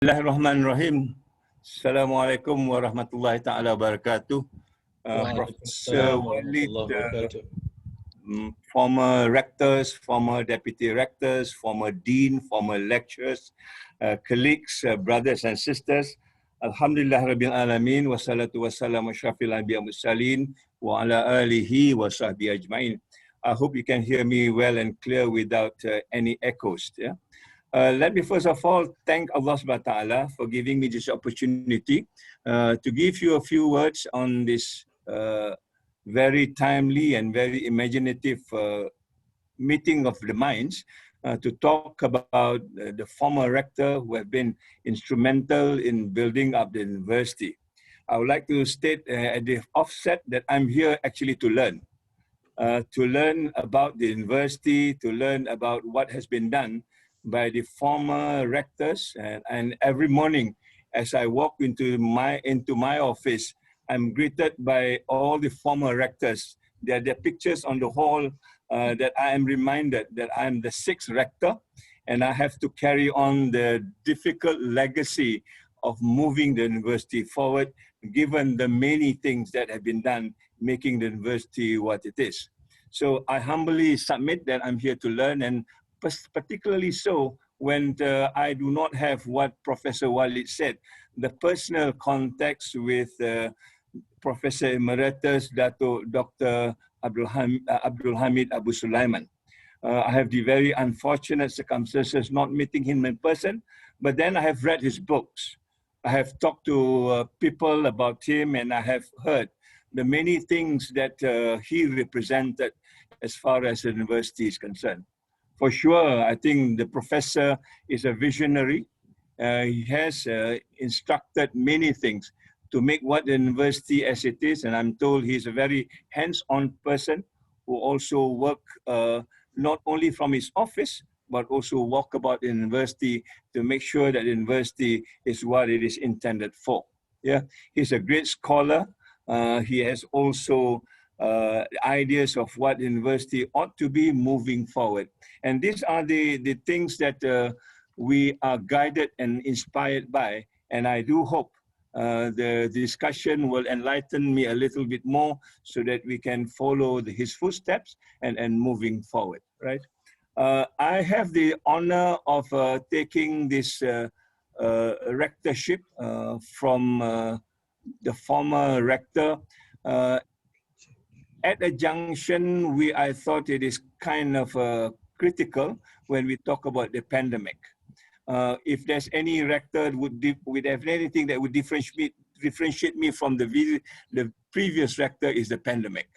Bismillahirrahmanirrahim. Assalamualaikum warahmatullahi ta'ala wabarakatuh. Professor Walid, former rectors, former deputy rectors, former dean, former lecturers, colleagues, brothers and sisters. Alhamdulillah Rabbil Alamin, wassalatu wassalamu asyrafil anbiya mursalin wa ala alihi wa sahbihi ajma'in. I hope you can hear me well and clear without any echoes. Yeah? Let me first of all thank Allah subhanahu wa ta'ala for giving me this opportunity to give you a few words on this very timely and very imaginative meeting of the minds to talk about the former rector who have been instrumental in building up the university. I would like to state at the offset that I'm here actually to learn about the university, to learn about what has been done by the former rectors, and every morning as I walk into my office, I'm greeted by all the former rectors. There are pictures on the wall that I am reminded that I'm the 6th rector, and I have to carry on the difficult legacy of moving the university forward, given the many things that have been done making the university what it is. So I humbly submit that I'm here to learn, and particularly so when I do not have what Professor Walid said, the personal context with Professor Emeritus Dr. Abdul Hamid Abu Sulaiman. I have the very unfortunate circumstances not meeting him in person, but then I have read his books. I have talked to people about him, and I have heard the many things that he represented as far as the university is concerned. For sure, I think the professor is a visionary. He has instructed many things to make what the university as it is, and I'm told he's a very hands-on person who also work not only from his office, but also walk about the university to make sure that the university is what it is intended for. Yeah, he's a great scholar. He has also ideas of what the university ought to be moving forward. And these are the things that we are guided and inspired by. And I do hope the discussion will enlighten me a little bit more so that we can follow his footsteps and moving forward, right? I have the honor of taking this rectorship from the former rector. At a junction, I thought it is kind of critical when we talk about the pandemic. If there's any rector would have anything that would differentiate me from the previous rector is the pandemic.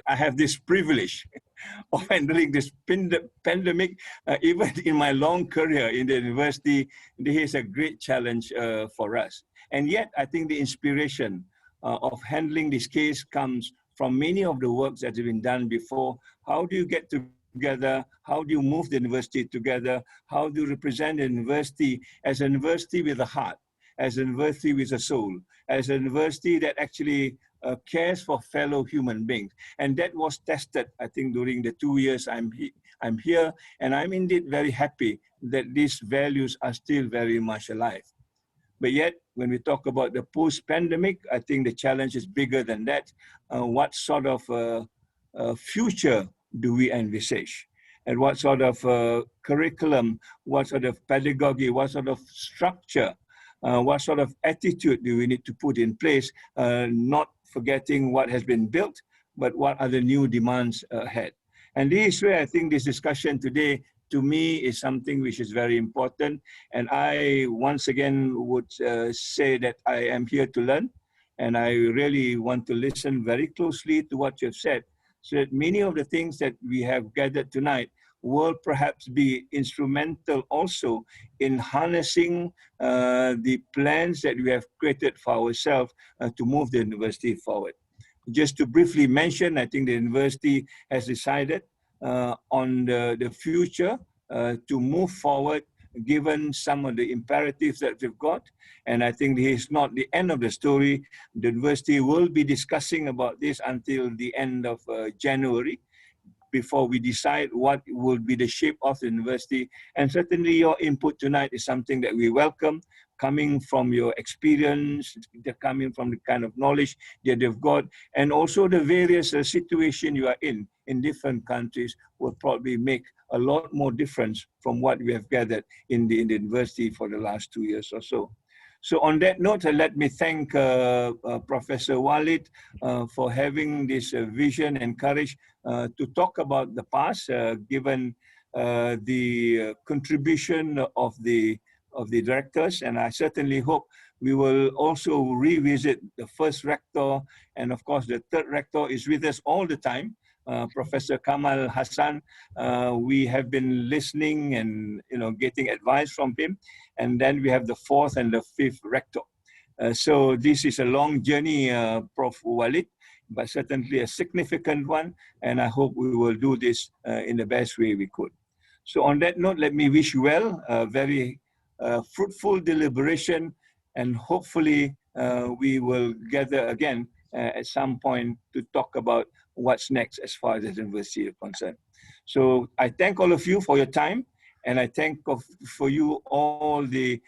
I have this privilege of handling this pandemic. Even in my long career in the university, this is a great challenge for us. And yet, I think the inspiration of handling this case comes from many of the works that have been done before. How do you get together? How do you move the university together? How do you represent the university as a university with a heart, as a university with a soul, as a university that actually cares for fellow human beings? And that was tested, I think, during the 2 years I'm here, and I'm indeed very happy that these values are still very much alive. But yet, when we talk about the post-pandemic, I think the challenge is bigger than that. What sort of future do we envisage? And what sort of curriculum, what sort of pedagogy, what sort of structure, what sort of attitude do we need to put in place, not forgetting what has been built, but what are the new demands ahead? And this is where I think this discussion today, to me, is something which is very important. And I, once again, would say that I am here to learn. And I really want to listen very closely to what you've said, so that many of the things that we have gathered tonight will perhaps be instrumental also in harnessing the plans that we have created for ourselves to move the university forward. Just to briefly mention, I think the university has decided on the future to move forward, given some of the imperatives that we've got. And I think this is not the end of the story. The university will be discussing about this until the end of January. before we decide what will be the shape of the university. And certainly your input tonight is something that we welcome, coming from your experience, coming from the kind of knowledge that they've got, and also the various situations you are in different countries will probably make a lot more difference from what we have gathered in the university for the last 2 years or so. So on that note, let me thank Professor Walid for having this vision and courage to talk about the past, given the contribution of the directors. And I certainly hope we will also revisit the first rector, and of course the third rector is with us all the time. Professor Kamal Hassan, we have been listening and getting advice from him, and then we have the fourth and the fifth rector. So this is a long journey, Prof. Walid, but certainly a significant one, and I hope we will do this in the best way we could. So on that note, let me wish you well, a very fruitful deliberation, and hopefully we will gather again at some point to talk about what's next as far as the university is concerned. So I thank all of you for your time, and I thank for you all the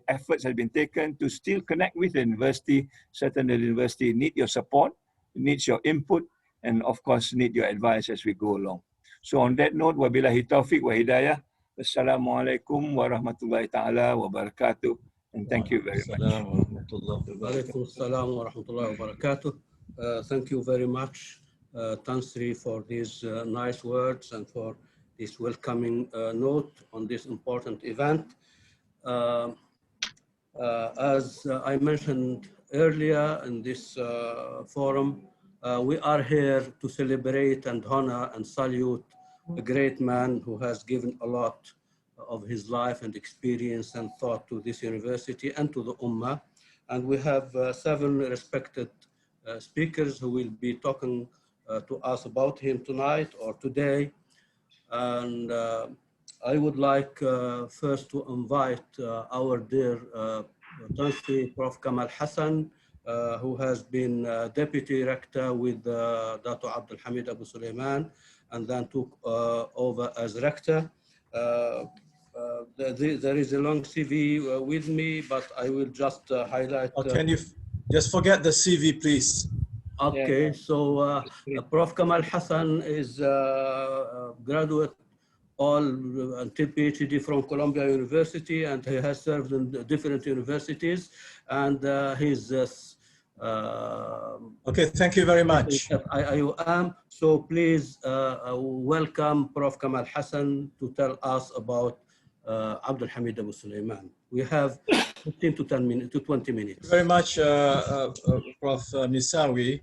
efforts that have been taken to still connect with the university. Certainly the university needs your support, needs your input, and of course need your advice as we go along. So on that note, wabillahi taufiq wa hidayah. Assalamualaikum warahmatullahi ta'ala wabarakatuh. And thank you very much. Thank you very much, Tansri, for these nice words and for this welcoming note on this important event. As I mentioned earlier in this forum, we are here to celebrate and honor and salute a great man who has given a lot of his life and experience and thought to this university and to the Ummah. And we have 7 respected speakers who will be talking to us about him tonight or today. And I would like first to invite our dear Tansri, Prof. Kamal Hassan, who has been Deputy Rector with Dr. Abdul Hamid Abu Sulaiman, and then took over as Rector. There is a long CV with me, but I will just highlight. Can you just forget the CV, please? Okay, so Prof. Kamal Hassan is a graduate all until PhD from Columbia University, and he has served in different universities, and he's okay, thank you very much. IIUM. So please welcome Prof. Kamal Hassan to tell us about Abdul Hamid Abu Sulaiman. We have 15 to 10 minutes to 20 minutes. Very much, Prof. Misawi.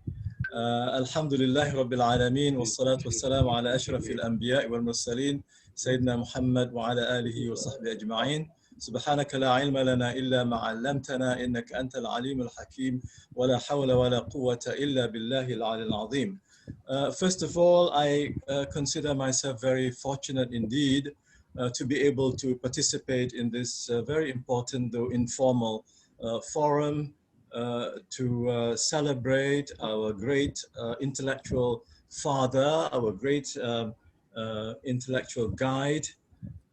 Alhamdulillah Rabbil Alameen, wa salatu wa salam ala ashrafil anbiya wal mursaleen, Sayyidina Muhammad wa ala alihi wa sahbihi ajma'in. سبحانك لا علم لنا إلا ما علمتنا إنك أنت العليم الحكيم ولا حول ولا قوة إلا بالله العلي العظيم. First of all, I consider myself very fortunate indeed to be able to participate in this very important, though informal, forum to celebrate our great intellectual father, our great intellectual guide,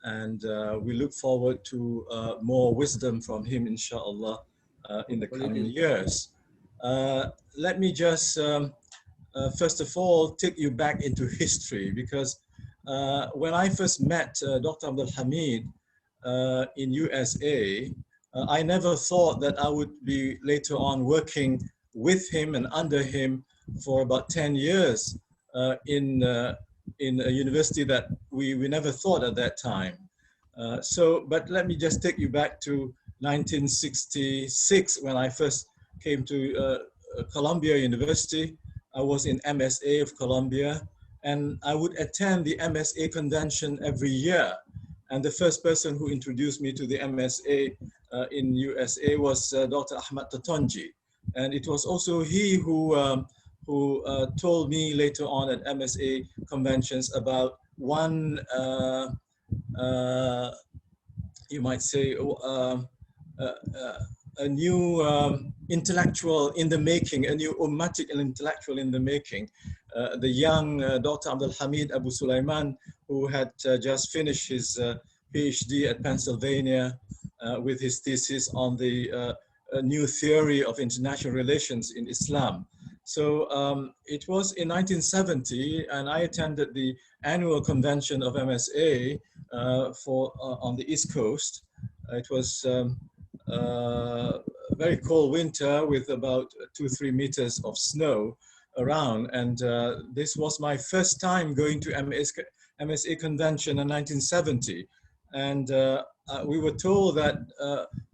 and we look forward to more wisdom from him, inshallah, in the coming years. Let me just, first of all, take you back into history, because when I first met Dr. Abdul Hamid in USA, I never thought that I would be later on working with him and under him for about 10 years in a university that we never thought at that time. But let me just take you back to 1966 when I first came to Columbia University. I was in MSA of Columbia, and I would attend the MSA convention every year. And the first person who introduced me to the MSA in USA was Dr. Ahmad Tatonji. And it was also he who told me later on at MSA conventions about one, you might say, a new intellectual in the making, a new ummatic intellectual in the making. The young Dr. Abdul Hamid Abu Sulaiman, who had just finished his PhD at Pennsylvania with his thesis on the new theory of international relations in Islam. So it was in 1970, and I attended the annual convention of MSA on the East Coast. It was a very cold winter with about 2-3 meters of snow around, and this was my first time going to MSA convention in 1970. And we were told that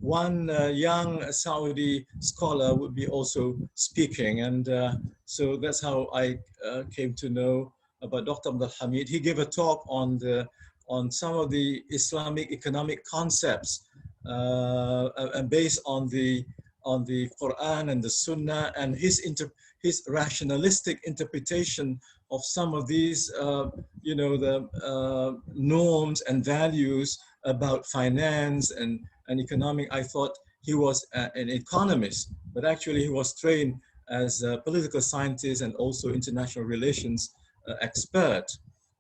one young Saudi scholar would be also speaking, and so that's how I came to know about Dr. Abdul Hamid. He gave a talk on some of the Islamic economic concepts and based on the Quran and the Sunnah, and his rationalistic interpretation of some of these, the norms and values about finance and economic. I thought he was an economist, but actually he was trained as a political scientist and also international relations expert.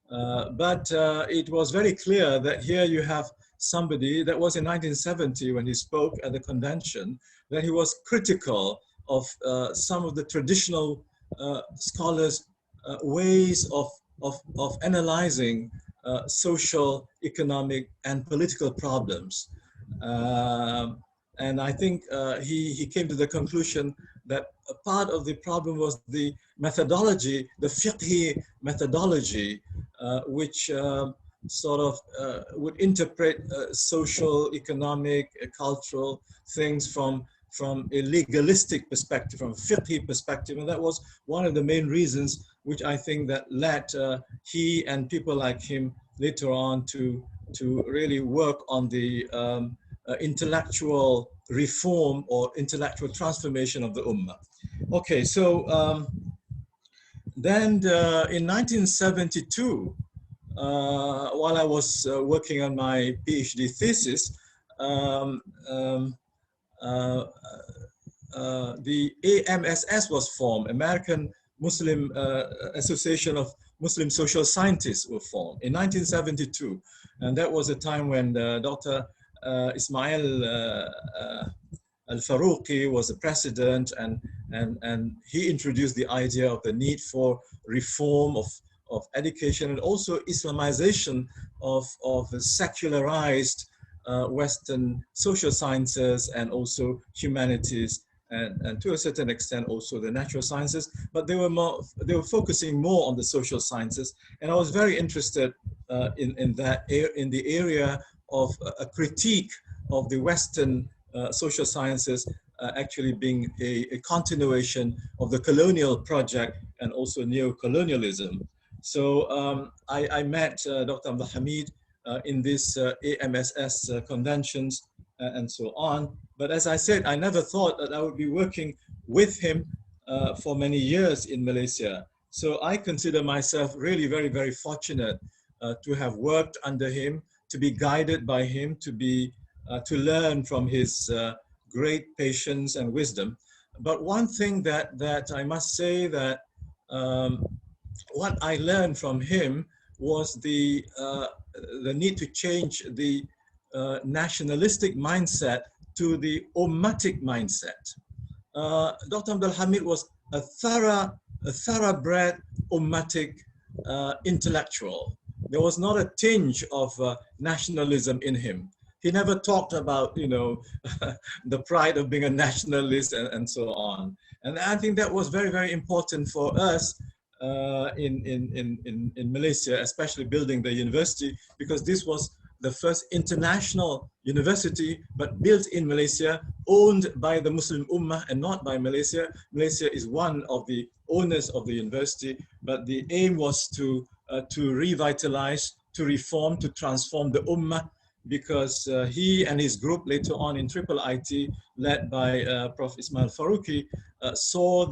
But it was very clear that here you have somebody that was in 1970 when he spoke at the convention, that he was critical of some of the traditional scholars' ways of analyzing social, economic, and political problems. And I think he came to the conclusion that a part of the problem was the methodology, the fiqhi methodology, which sort of would interpret social, economic, cultural things from a legalistic perspective, from a fiqhi perspective. And that was one of the main reasons which I think that led he and people like him later on to really work on the intellectual reform or intellectual transformation of the Ummah. Okay, so then in 1972, while I was working on my PhD thesis, the AMSS was formed, American Muslim Association of Muslim Social Scientists were formed in 1972. And that was a time when Dr. Ismail Al-Farouqi was the president, and he introduced the idea of the need for reform of education and also Islamization of secularized Western social sciences and also humanities, and to a certain extent also the natural sciences, but they were focusing more on the social sciences. And I was very interested in the area of a critique of the Western social sciences actually being a continuation of the colonial project and also neo-colonialism. So I met Dr. Abdul Hamid in this AMSS conventions and so on. But as I said, I never thought that I would be working with him for many years in Malaysia. So I consider myself really very, very fortunate to have worked under him, to be guided by him, to learn from his great patience and wisdom. But one thing that I must say that what I learned from him was the need to change the nationalistic mindset to the ummatic mindset. Dr. Abdul Hamid was a thoroughbred ummatic intellectual. There was not a tinge of nationalism in him. He never talked about, the pride of being a nationalist and so on. And I think that was very, very important for us in Malaysia, especially building the university, because this was the first international university, but built in Malaysia, owned by the Muslim Ummah and not by Malaysia. Malaysia is one of the owners of the university, but the aim was to revitalize, to reform, to transform the Ummah, because he and his group later on in IIIT, led by Prof. Ismail Farouqi, saw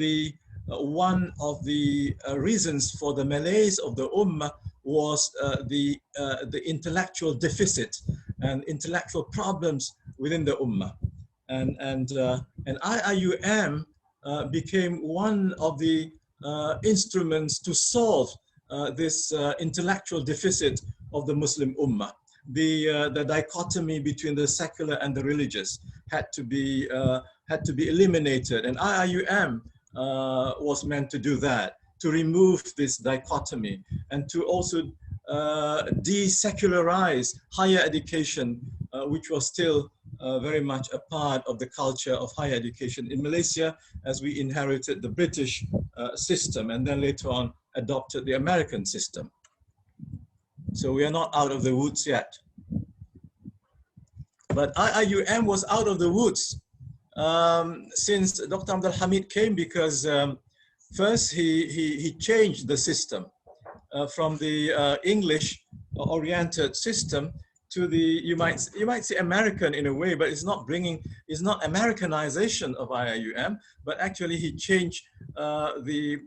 one of the reasons for the malaise of the Ummah was the intellectual deficit and intellectual problems within the Ummah. and IIUM became one of the instruments to solve this intellectual deficit of the Muslim Ummah. The dichotomy between the secular and the religious had to be eliminated, and IIUM was meant to do that, to remove this dichotomy and to also desecularize higher education, which was still very much a part of the culture of higher education in Malaysia, as we inherited the British system and then later on adopted the American system. So we are not out of the woods yet. But IIUM was out of the woods since Dr. Abdul Hamid came, because first he changed the system from the English-oriented system to the, you might say American in a way, but it's not Americanization of IIUM, but actually he changed the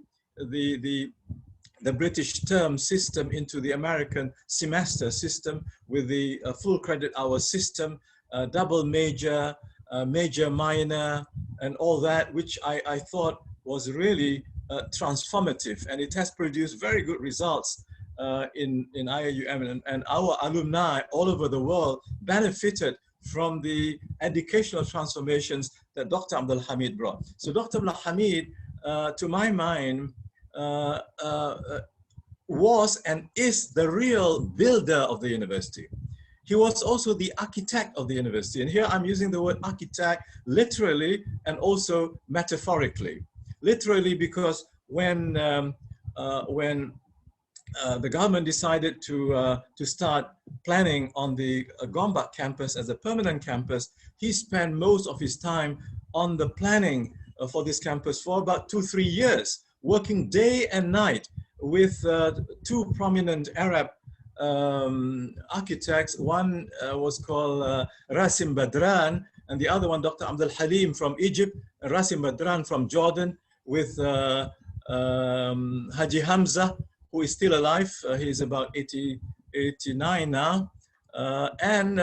British term system into the American semester system with the full credit hour system, double major, major minor, and all that, which I thought was really transformative, and it has produced very good results in IIUM, and our alumni all over the world benefited from the educational transformations that Dr. Abdul Hamid brought. So Dr. Abdul Hamid, to my mind, was and is the real builder of the university. He was also the architect of the university. And here I'm using the word architect literally and also metaphorically. Literally because when the government decided to start planning on the Gombak campus as a permanent campus, he spent most of his time on the planning for this campus for about 2-3 years, working day and night with two prominent Arab architects. One was called Rasim Badran, and the other one, Dr. Abdul Halim from Egypt, Rasim Badran from Jordan, with Haji Hamza, who is still alive. He's about 89 now, and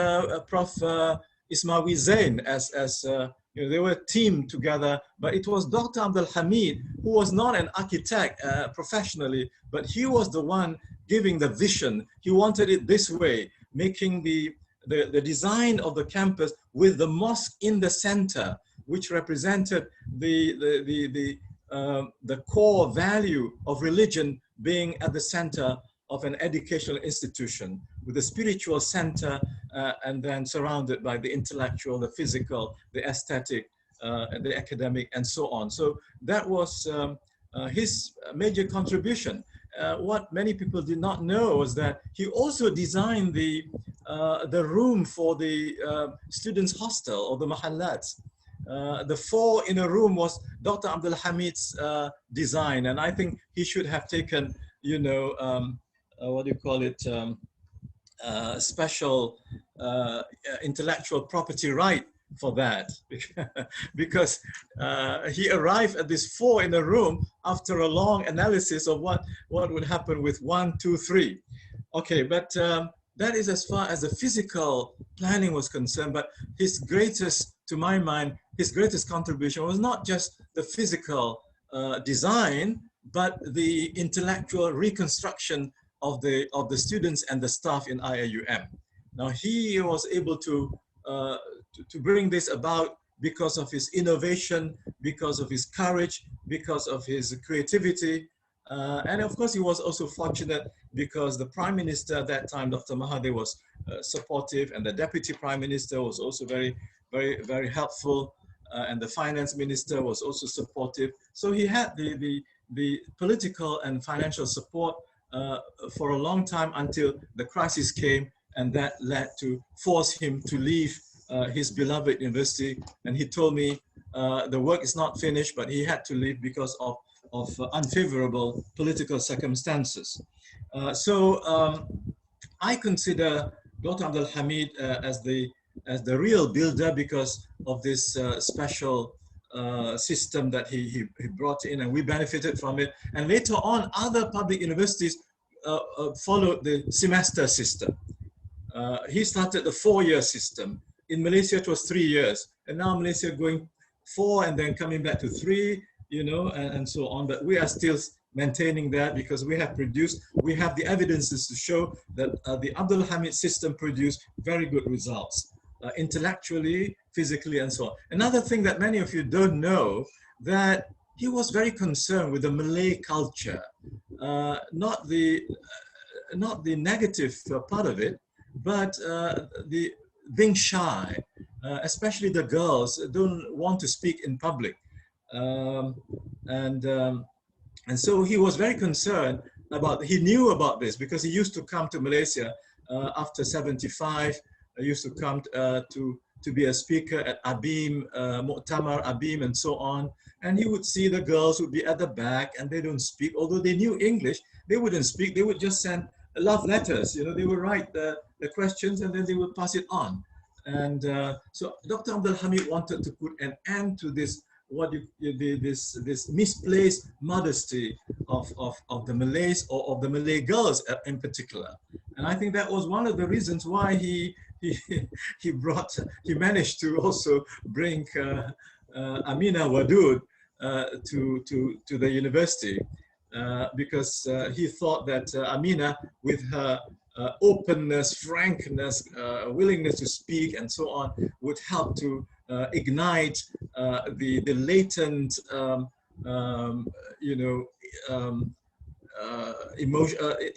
Prof. Ismawi Zain, as you know, they were teamed together, but it was Dr. Abdul Hamid, who was not an architect professionally, but he was the one giving the vision. He wanted it this way, making the design of the campus with the mosque in the center, which represented the core value of religion being at the center of an educational institution, with the spiritual center and then surrounded by the intellectual, the physical, the aesthetic, the academic, and so on. So that was his major contribution. What many people did not know was that he also designed the room for the students' hostel or the mahallats. The 4 in a room was Dr. Abdul Hamid's design, and I think he should have taken, you know, what do you call it, special intellectual property right for that, because he arrived at this 4 in a room after a long analysis of what would happen with 1, 2, 3. Okay, but that is as far as the physical planning was concerned. But his greatest, to my mind, his greatest contribution was not just the physical design, but the intellectual reconstruction of the students and the staff in IIUM. Now he was able to bring this about because of his innovation, because of his courage, because of his creativity, and of course he was also fortunate because the Prime Minister at that time, Dr. Mahathir, was supportive, and the Deputy Prime Minister was also very, very, very helpful, and the Finance Minister was also supportive. So he had the political and financial support for a long time until the crisis came, and that led to force him to leave his beloved university. And he told me the work is not finished, but he had to leave because of unfavorable political circumstances. I consider Dr. Abdul Hamid as the real builder because of this special system that he brought in, and we benefited from it. And later on, other public universities followed the semester system. He started the 4-year system. In Malaysia, it was 3 years. and now Malaysia going 4 and then coming back to 3, you know, and so on. But we are still maintaining that because we have the evidences to show that the Abdul Hamid system produced very good results, intellectually, physically, and so on. Another thing that many of you don't know, that he was very concerned with the Malay culture, not the negative part of it, but the being shy, especially the girls don't want to speak in public. And so he was very concerned about, he knew about this because he used to come to Malaysia after 75. He used to come to be a speaker at IIMU, Mu'tamar, IIMU, and so on. And he would see the girls would be at the back and they don't speak. Although they knew English, they wouldn't speak. They would just send love letters. You know, they would write the questions and then they would pass it on. And so Dr. Abdul Hamid wanted to put an end to this, this misplaced modesty of the Malays, or of the Malay girls in particular. And I think that was one of the reasons why he managed to also bring Amina Wadud to the university, because he thought that Amina, with her openness, frankness, willingness to speak, and so on, would help to ignite the latent,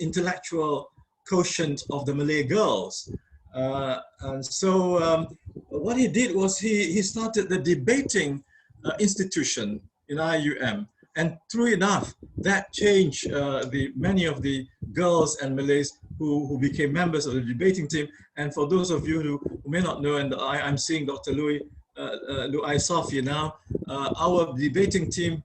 intellectual quotient of the Malay girls. And so what he did was he started the debating institution in IIUM. And true enough, that changed many of the girls and Malays who became members of the debating team. And for those of you who may not know, and I'm seeing Dr. Louis Safi now, our debating team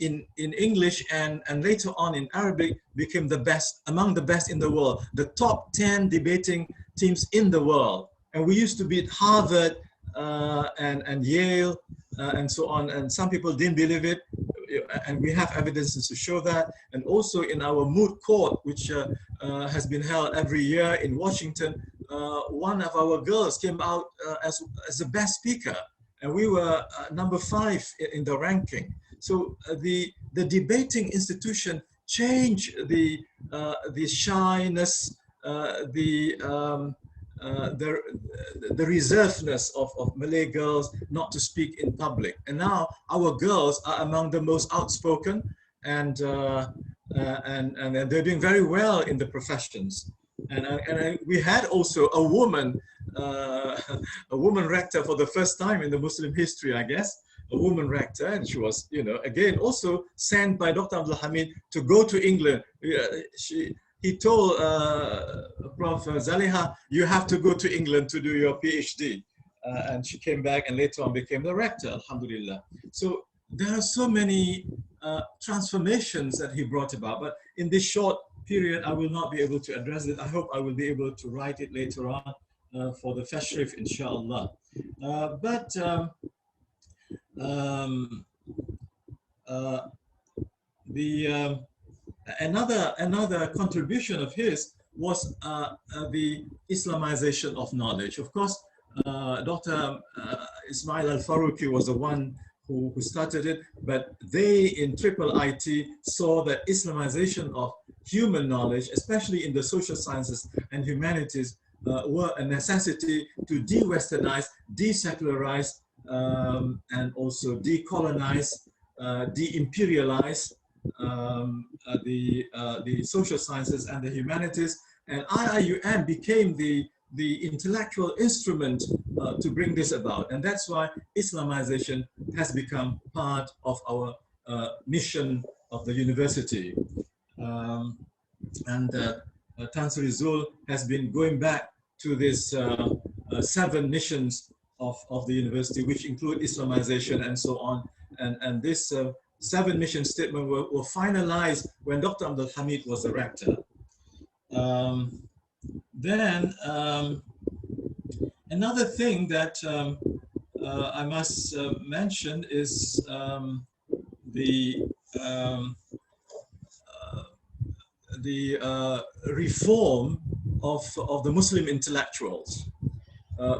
in English and later on in Arabic became the best, among the best in the world, the top 10 debating teams in the world. And we used to beat Harvard and Yale and so on. And some people didn't believe it. And we have evidences to show that. And also in our moot court, which has been held every year in Washington, one of our girls came out as the best speaker. And we were number 5 in the ranking. So the debating institution changed the shyness, the reservedness of Malay girls not to speak in public. And now our girls are among the most outspoken, and they're doing very well in the professions. And we had also a woman rector for the first time in the Muslim history, I guess, a woman rector, and she was, again, also sent by Dr. Abdul Hamid to go to England. He told Prof. Zaliha, you have to go to England to do your PhD. And she came back and later on became the rector, alhamdulillah. So there are so many transformations that he brought about, but in this short period, I will not be able to address it. I hope I will be able to write it later on for the Fashrif, inshallah. Another contribution of his was the Islamization of knowledge. Of course, Dr. Ismail Al-Faruqi was the one who started it, but they in IIIT saw that Islamization of human knowledge, especially in the social sciences and humanities, were a necessity to de-Westernize, de-secularize, and also decolonize, de-imperialize the social sciences and the humanities. And IIUM became the intellectual instrument to bring this about. And that's why Islamization has become part of our mission of the university. Tansuri Zul has been going back to this 7 missions of the university, which include Islamization and so on. And this 7 mission statement were finalized when Dr. Abdul Hamid was the rector. Another thing that I must mention is the reform of the Muslim intellectuals.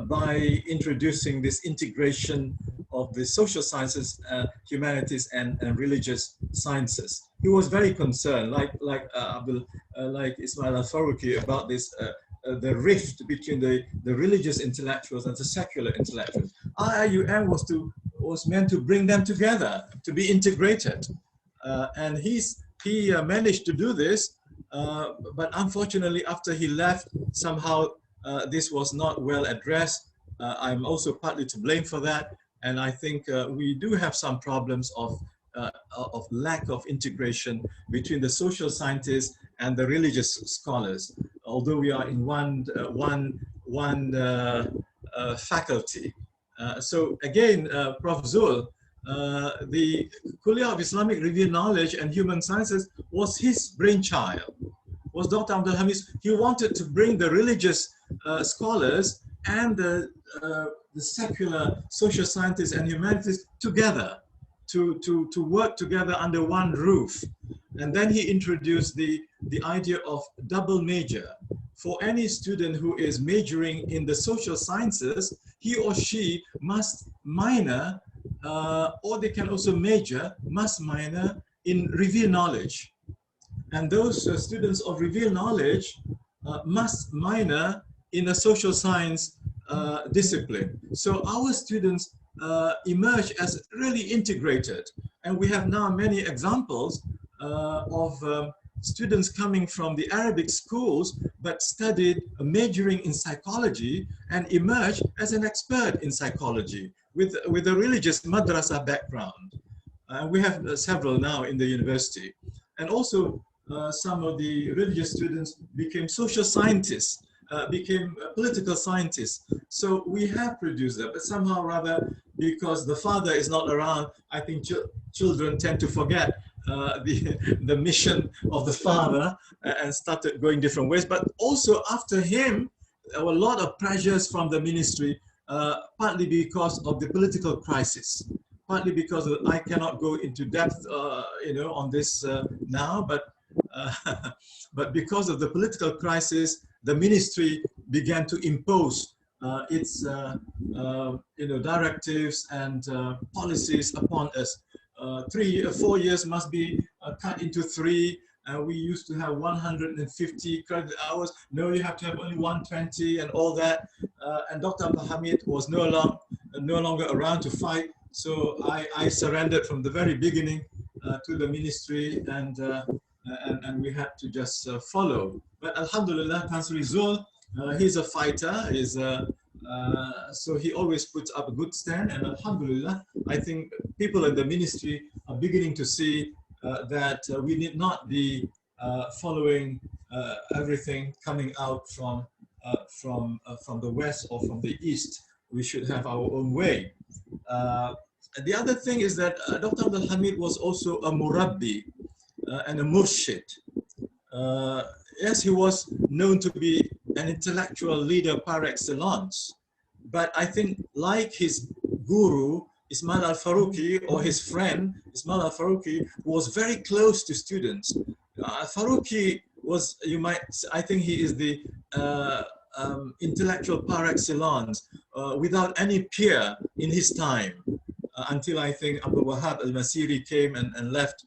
by introducing this integration of the social sciences, humanities, and religious sciences. He was very concerned, like Ismail al-Faruqi, about this the rift between the religious intellectuals and the secular intellectuals. IIUM was meant to bring them together, to be integrated, and he managed to do this. But unfortunately, after he left, somehow this was not well addressed. I'm also partly to blame for that, and I think we do have some problems of lack of integration between the social scientists and the religious scholars. Although we are in one faculty. So again, Prof. Zul, the Kuliah of Islamic Revealed Knowledge and Human Sciences was his brainchild, was Dr. Abdul Hamid's. He wanted to bring the religious scholars and the secular social scientists and humanities together to work together under one roof. And then he introduced the idea of double major. For any student who is majoring in the social sciences, he or she must minor, or they can also must minor in revealed knowledge. And those students of revealed knowledge must minor in a social science discipline. So our students emerge as really integrated. And we have now many examples of students coming from the Arabic schools, but studied majoring in psychology and emerged as an expert in psychology with a religious madrasa background. We have several now in the university. And also some of the religious students became social scientists, became political scientists. So we have produced that, but somehow rather, because the father is not around, I think children tend to forget the mission of the father and started going different ways. But also after him, there were a lot of pressures from the ministry, partly because of the political crisis, partly because I cannot go into depth, on this now, but because of the political crisis, the ministry began to impose its directives and policies upon us. 3 or 4 years must be cut into 3. We used to have 150 credit hours. No, you have to have only 120 and all that. And Dr. Abdul Hamid was no longer around to fight. So I surrendered from the very beginning to the ministry, and we had to just follow. But Alhamdulillah, Kansri Zul, he's a fighter. So he always puts up a good stand, and Alhamdulillah, I think people in the ministry are beginning to see that we need not be following everything coming out from the west or from the east. We should have our own way. The other thing is that Dr. Abdul Hamid was also a murabbi and a murshid. Yes, he was known to be an intellectual leader par excellence, but I think like his guru, Ismail al-Faruqi, or his friend, Ismail al-Faruqi, was very close to students. Faruqi was, I think he is the intellectual par excellence, without any peer in his time, until I think Abdul Wahab al-Masiri came and left.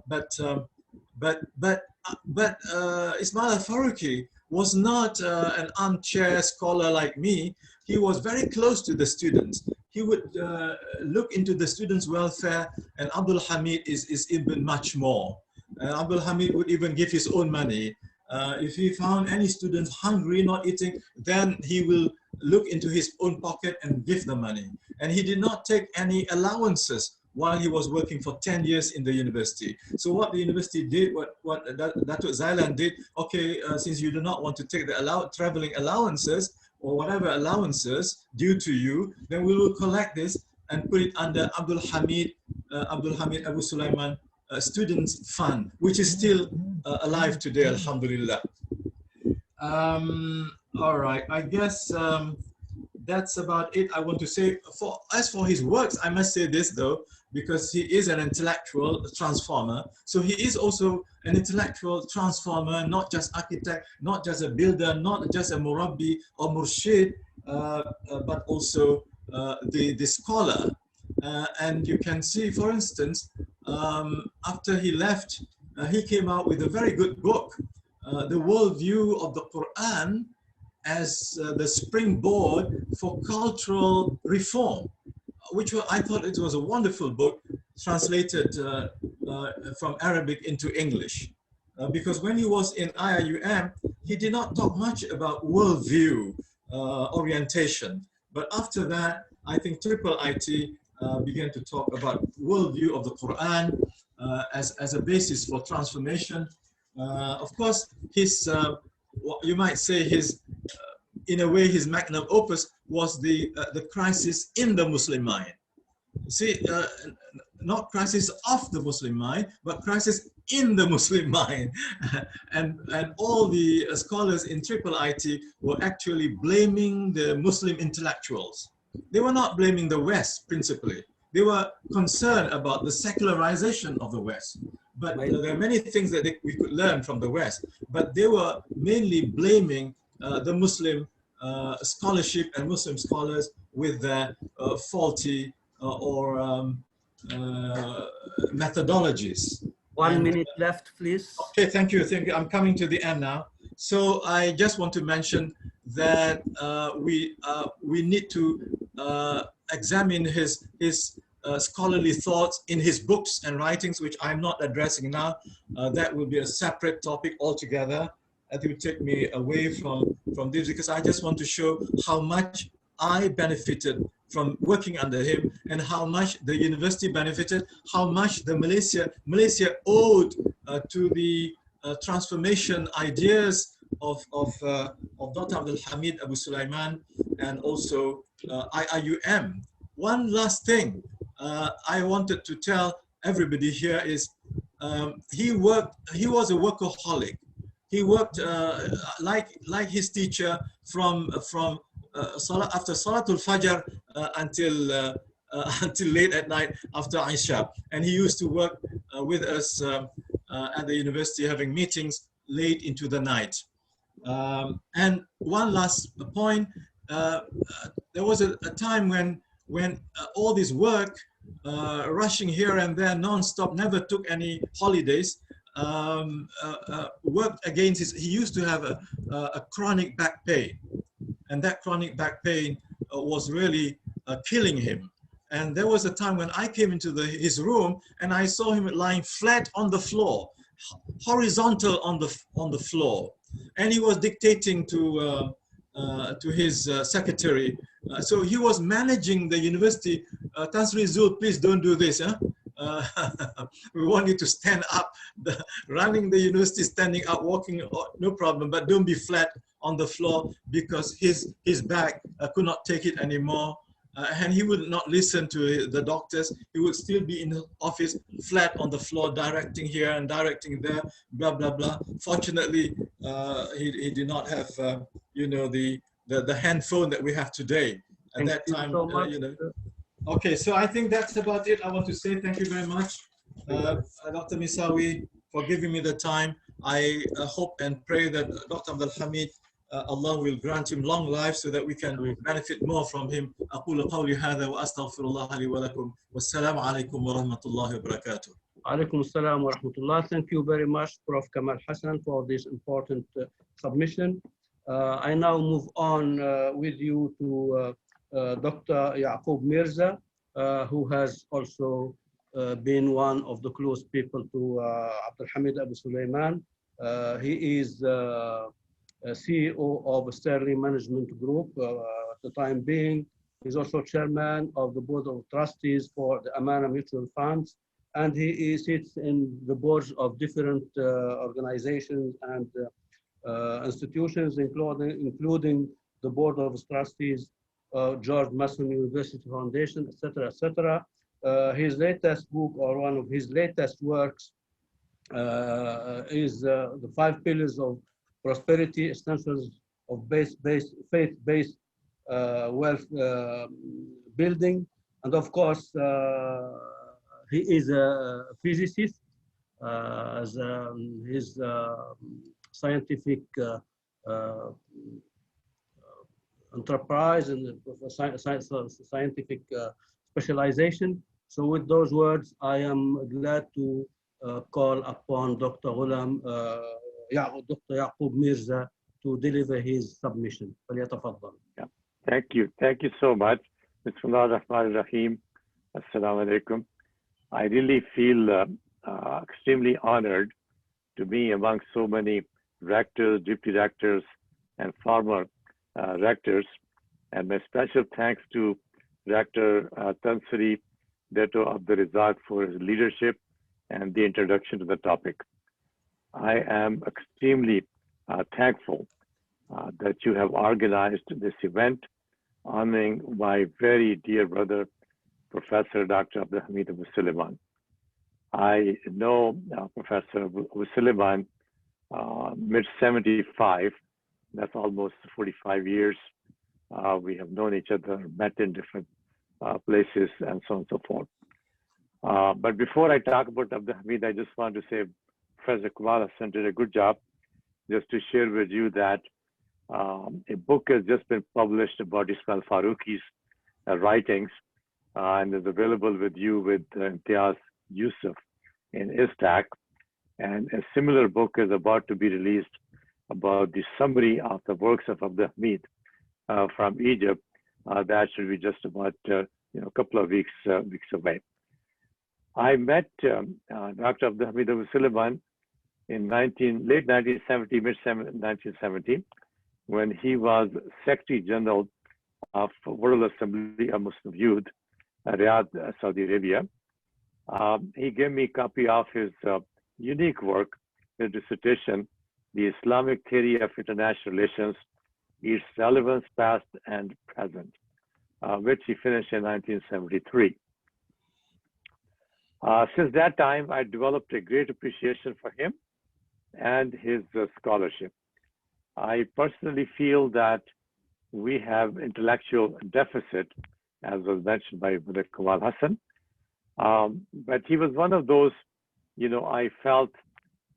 But Ismail al-Faruqi was not an armchair scholar like me. He was very close to the students. He would look into the students' welfare, and Abdul Hamid is even much more. Abdul Hamid would even give his own money. If he found any students hungry, not eating, then he will look into his own pocket and give the money. And he did not take any allowances while he was working for 10 years in the university. So what the university did, what Datuk Zailan did, okay, since you do not want to take the traveling allowances or whatever allowances due to you, then we will collect this and put it under Abdul Hamid Abu Sulaiman Students Fund, which is still alive today, alhamdulillah. All right, I guess that's about it I want to say. As for his works, I must say this though, because he is an intellectual transformer. So he is also an intellectual transformer, not just architect, not just a builder, not just a murabbi or murshid. but also the scholar. And you can see, for instance, after he left, he came out with a very good book, The Worldview of the Quran as the Springboard for Cultural Reform, which I thought it was a wonderful book, translated from Arabic into English. Because when he was in IIUM, he did not talk much about worldview orientation. But after that, I think Triple IT began to talk about worldview of the Quran as a basis for transformation. Of course, his, you might say his, in a way, his magnum opus was the crisis in the Muslim mind. See, not crisis of the Muslim mind, but crisis in the Muslim mind. and all the scholars in Triple IT were actually blaming the Muslim intellectuals. They were not blaming the West principally. They were concerned about the secularization of the West. But there are many things that we could learn from the West. But they were mainly blaming the Muslim scholarship and Muslim scholars with their faulty or methodologies. 1 minute left, please. Okay, thank you. Thank you. I'm coming to the end now. So I just want to mention that we need to examine his scholarly thoughts in his books and writings, which I'm not addressing now. That will be a separate topic altogether. That will take me away from this, because I just want to show how much I benefited from working under him and how much the university benefited, how much the Malaysia owed to the transformation ideas of Dr. Abdul Hamid Abu Sulaiman and also IIUM. One last thing I wanted to tell everybody here is he was a workaholic. He worked like his teacher from after Salatul Fajr until late at night after Isha. And he used to work with us at the university, having meetings late into the night. And one last point, there was a time when all this work, rushing here and there non-stop, never took any holidays, worked against he used to have a chronic back pain. And that chronic back pain was really killing him. And there was a time when I came into his room and I saw him lying flat on the floor, horizontal on the floor, and he was dictating to his secretary. So he was managing the university. Tansri Zul, please don't do this. Huh? We want you to stand up. Running the university, standing up, walking, no problem, but don't be flat on the floor, because his back could not take it anymore. And he would not listen to the doctors. He would still be in the office, flat on the floor, directing here and directing there, blah, blah, blah. Fortunately, he did not have, you know, the handphone that we have today. At that time, so much. you know. Okay, so I think that's about it. I want to say thank you very much, Dr. Misawi, for giving me the time. I hope and pray that Dr. Abdul Hamid, Allah will grant him long life so that we can benefit more from him. أقول قولي هذا وأستغفر الله لي ولكم والسلام عليكم ورحمة الله وبركاته. Alaikum assalam wa rahmatullah. Thank you very much, Prof. Kamal Hassan, for this important submission. I now move on with you to Dr. Yaqub Mirza, who has also been one of the close people to Abdul Hamid Abu Sulaiman. He is CEO of Sterling Management Group at the time being. He's also chairman of the Board of Trustees for the Amana Mutual Funds, and he sits in the boards of different organizations and institutions, including the Board of Trustees George Mason University Foundation, etc., etc. His latest book, or one of his latest works, is The 5 Pillars of Prosperity, Essentials of Faith-Based Wealth Building. And of course, he is a physicist. As his scientific enterprise and scientific specialization. So with those words, I am glad to call upon Dr. Ghulam, Dr. Yaqub Mirza to deliver his submission. فليتفضل. Yeah. Thank you. Thank you so much. Bismillah ar-Rahman ar-Rahim. Assalamu alaikum. I really feel extremely honored to be among so many rectors, deputy rectors, and former rectors. And my special thanks to Rector Tansuri Dato Abdul Razak for his leadership and the introduction to the topic. I am extremely thankful that you have organized this event honoring my very dear brother, Professor Dr. Abdul Hamid Abu Suleiman. I know Professor Abu Suleiman mid-75, that's almost 45 years. We have known each other, met in different places, and so on and so forth. But before I talk about Abdul Hamid, I just want to say Professor Kamal Hassan did a good job. Just to share with you that a book has just been published about Ismail Farouqi's writings and is available with you with Imtiaz Yusuf in ISTAC. And a similar book is about to be released about the summary of the works of Abdul Hamid from Egypt. That should be just about a couple of weeks away. I met Dr. Abdul Hamid Abu Suleiman in late 1970, mid-1970, when he was Secretary General of World Assembly of Muslim Youth, Riyadh, Saudi Arabia. He gave me a copy of his unique work, his dissertation, The Islamic Theory of International Relations, Its Relevance Past and Present, which he finished in 1973. Since that time, I developed a great appreciation for him and his scholarship. I personally feel that we have intellectual deficit, as was mentioned by Brother Kamal Hassan. But he was one of those, I felt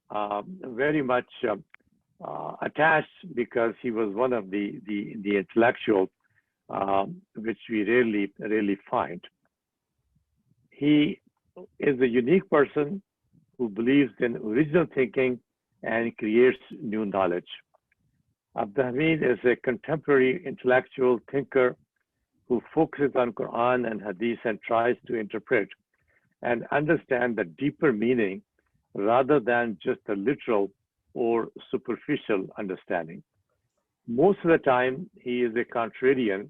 very much attached because he was one of the intellectuals which we rarely find. He is a unique person who believes in original thinking and creates new knowledge. Abdul Hamid is a contemporary intellectual thinker who focuses on Quran and Hadith and tries to interpret and understand the deeper meaning rather than just the literal or superficial understanding. Most of the time, he is a contrarian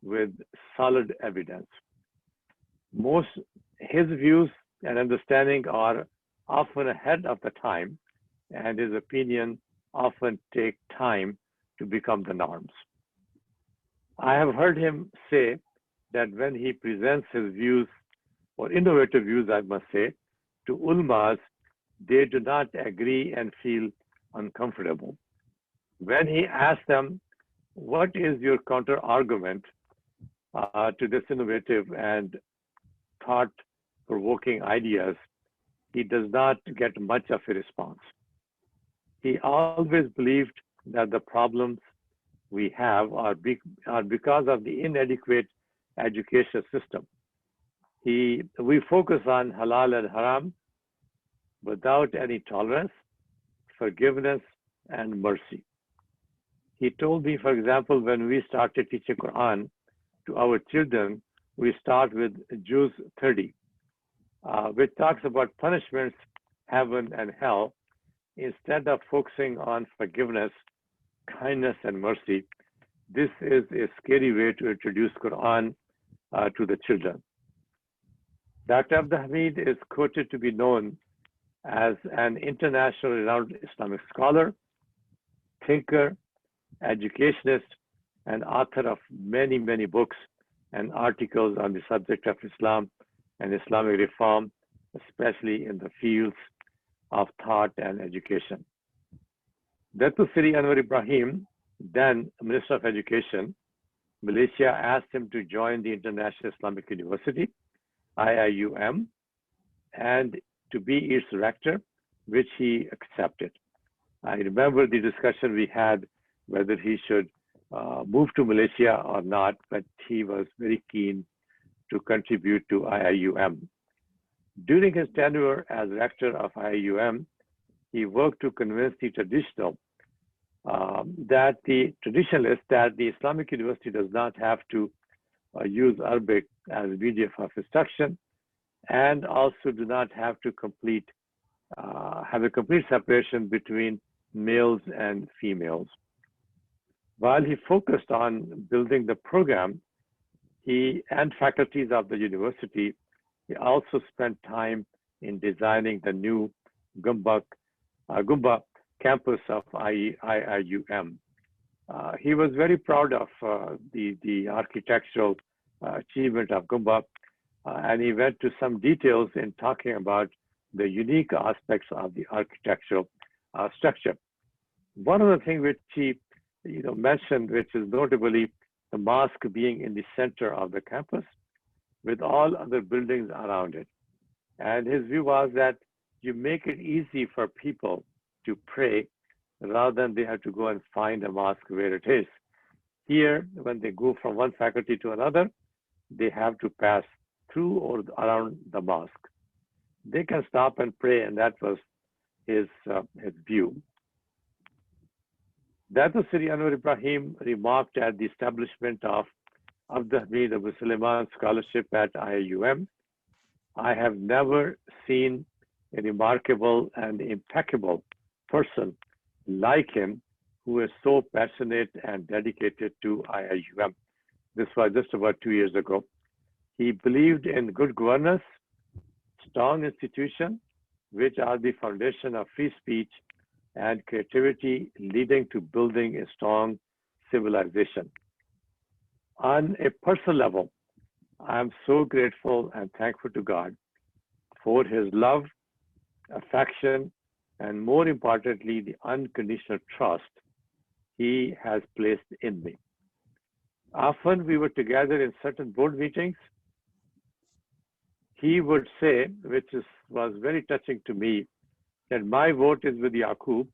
with solid evidence. His views and understanding are often ahead of the time, and his opinion often take time to become the norms. I have heard him say that when he presents his views, or innovative views, I must say, to ulmas, they do not agree and feel uncomfortable. When he asks them, what is your counter argument to this innovative and thought-provoking ideas, he does not get much of a response. He always believed that the problems we have are because of the inadequate education system. We focus on halal and haram without any tolerance, forgiveness, and mercy. He told me, for example, when we started teaching Quran to our children, we start with Juz 30, which talks about punishments, heaven and hell, instead of focusing on forgiveness, kindness, and mercy. This is a scary way to introduce Quran to the children. Dr. Abdul Hamid is quoted to be known as an internationally renowned Islamic scholar, thinker, educationist, and author of many, many books and articles on the subject of Islam and Islamic reform, especially in the fields of thought and education. Dato Sri Anwar Ibrahim, then Minister of Education, Malaysia, asked him to join the International Islamic University, IIUM, and to be its rector, which he accepted. I remember the discussion we had whether he should move to Malaysia or not, but he was very keen to contribute to IIUM. During his tenure as rector of IIUM, he worked to convince the traditionalists that the Islamic University does not have to use Arabic as a medium of instruction, and also do not have to have a complete separation between males and females. While he focused on building the program, he and faculties of the university, he also spent time in designing the new Gumba campus of IIUM. He was very proud of the architectural achievement of Gumba, and he went to some details in talking about the unique aspects of the architectural structure. One of the things which he mentioned, which is notably the mosque being in the center of the campus with all other buildings around it. And his view was that you make it easy for people to pray rather than they have to go and find a mosque where it is. Here, when they go from one faculty to another, they have to pass through or around the mosque. They can stop and pray, and that was his view. Dato Sri Anwar Ibrahim remarked at the establishment of Abd Hamid Abu Sulaiman Scholarship at IIUM, "I have never seen a remarkable and impeccable person like him who is so passionate and dedicated to IIUM." This was just about 2 years ago. He believed in good governance, strong institutions, which are the foundation of free speech and creativity, leading to building a strong civilization. On a personal level, I am so grateful and thankful to God for his love, affection, and more importantly, the unconditional trust he has placed in me. Often we were together in certain board meetings. He would say, which was very touching to me, that my vote is with Yaqub,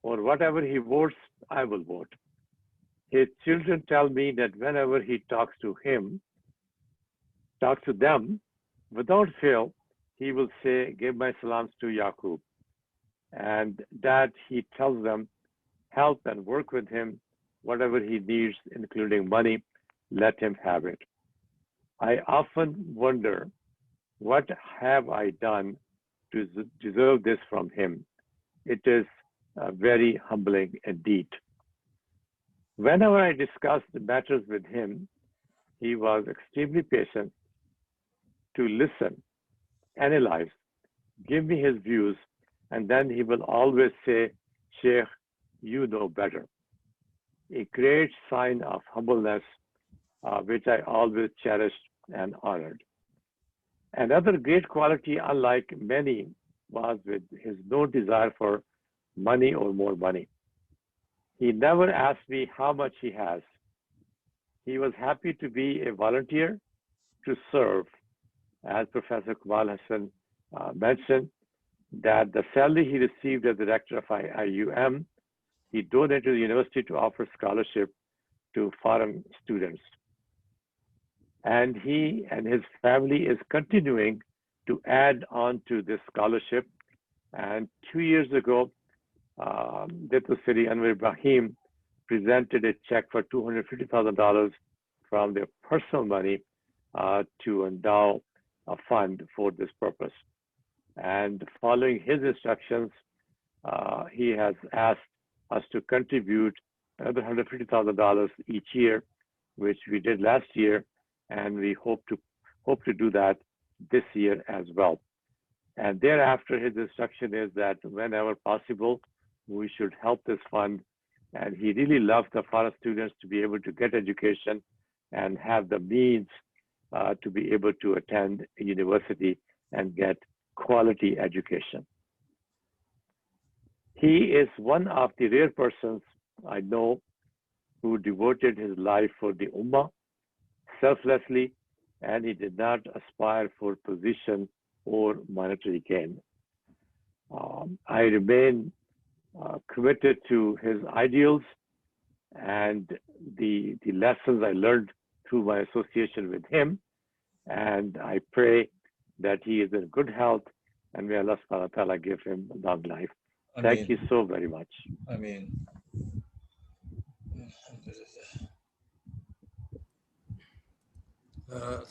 or whatever he votes, I will vote. His children tell me that whenever he talks to them, without fail, he will say, "Give my salams to Yaqub," and that he tells them, help and work with him, whatever he needs, including money, let him have it. I often wonder, what have I done to deserve this from him? It is very humbling indeed. Whenever I discussed the matters with him, he was extremely patient to listen, analyze, give me his views, and then he will always say, "Sheikh, you know better." A great sign of humbleness, which I always cherished and honored. Another great quality, unlike many, was with his no desire for money or more money. He never asked me how much he has. He was happy to be a volunteer to serve. As Professor Kamal Hassan mentioned, that the salary he received as director of IIUM, he donated to the university to offer scholarship to foreign students. And he and his family is continuing to add on to this scholarship. And 2 years ago, Dato Sri Anwar Ibrahim presented a check for $250,000 from their personal money to endow a fund for this purpose. And following his instructions, he has asked us to contribute another $150,000 each year, which we did last year, and we hope to do that this year as well. And thereafter, his instruction is that whenever possible, we should help this fund. And he really loves the foreign students to be able to get education and have the means to be able to attend a university and get quality education. He is one of the rare persons I know who devoted his life for the Ummah selflessly, and he did not aspire for position or monetary gain. I remain committed to his ideals and the lessons I learned through my association with him. And I pray that he is in good health, and may Allah subhanahu wa ta'ala give him long life. Thank you so very much. I mean,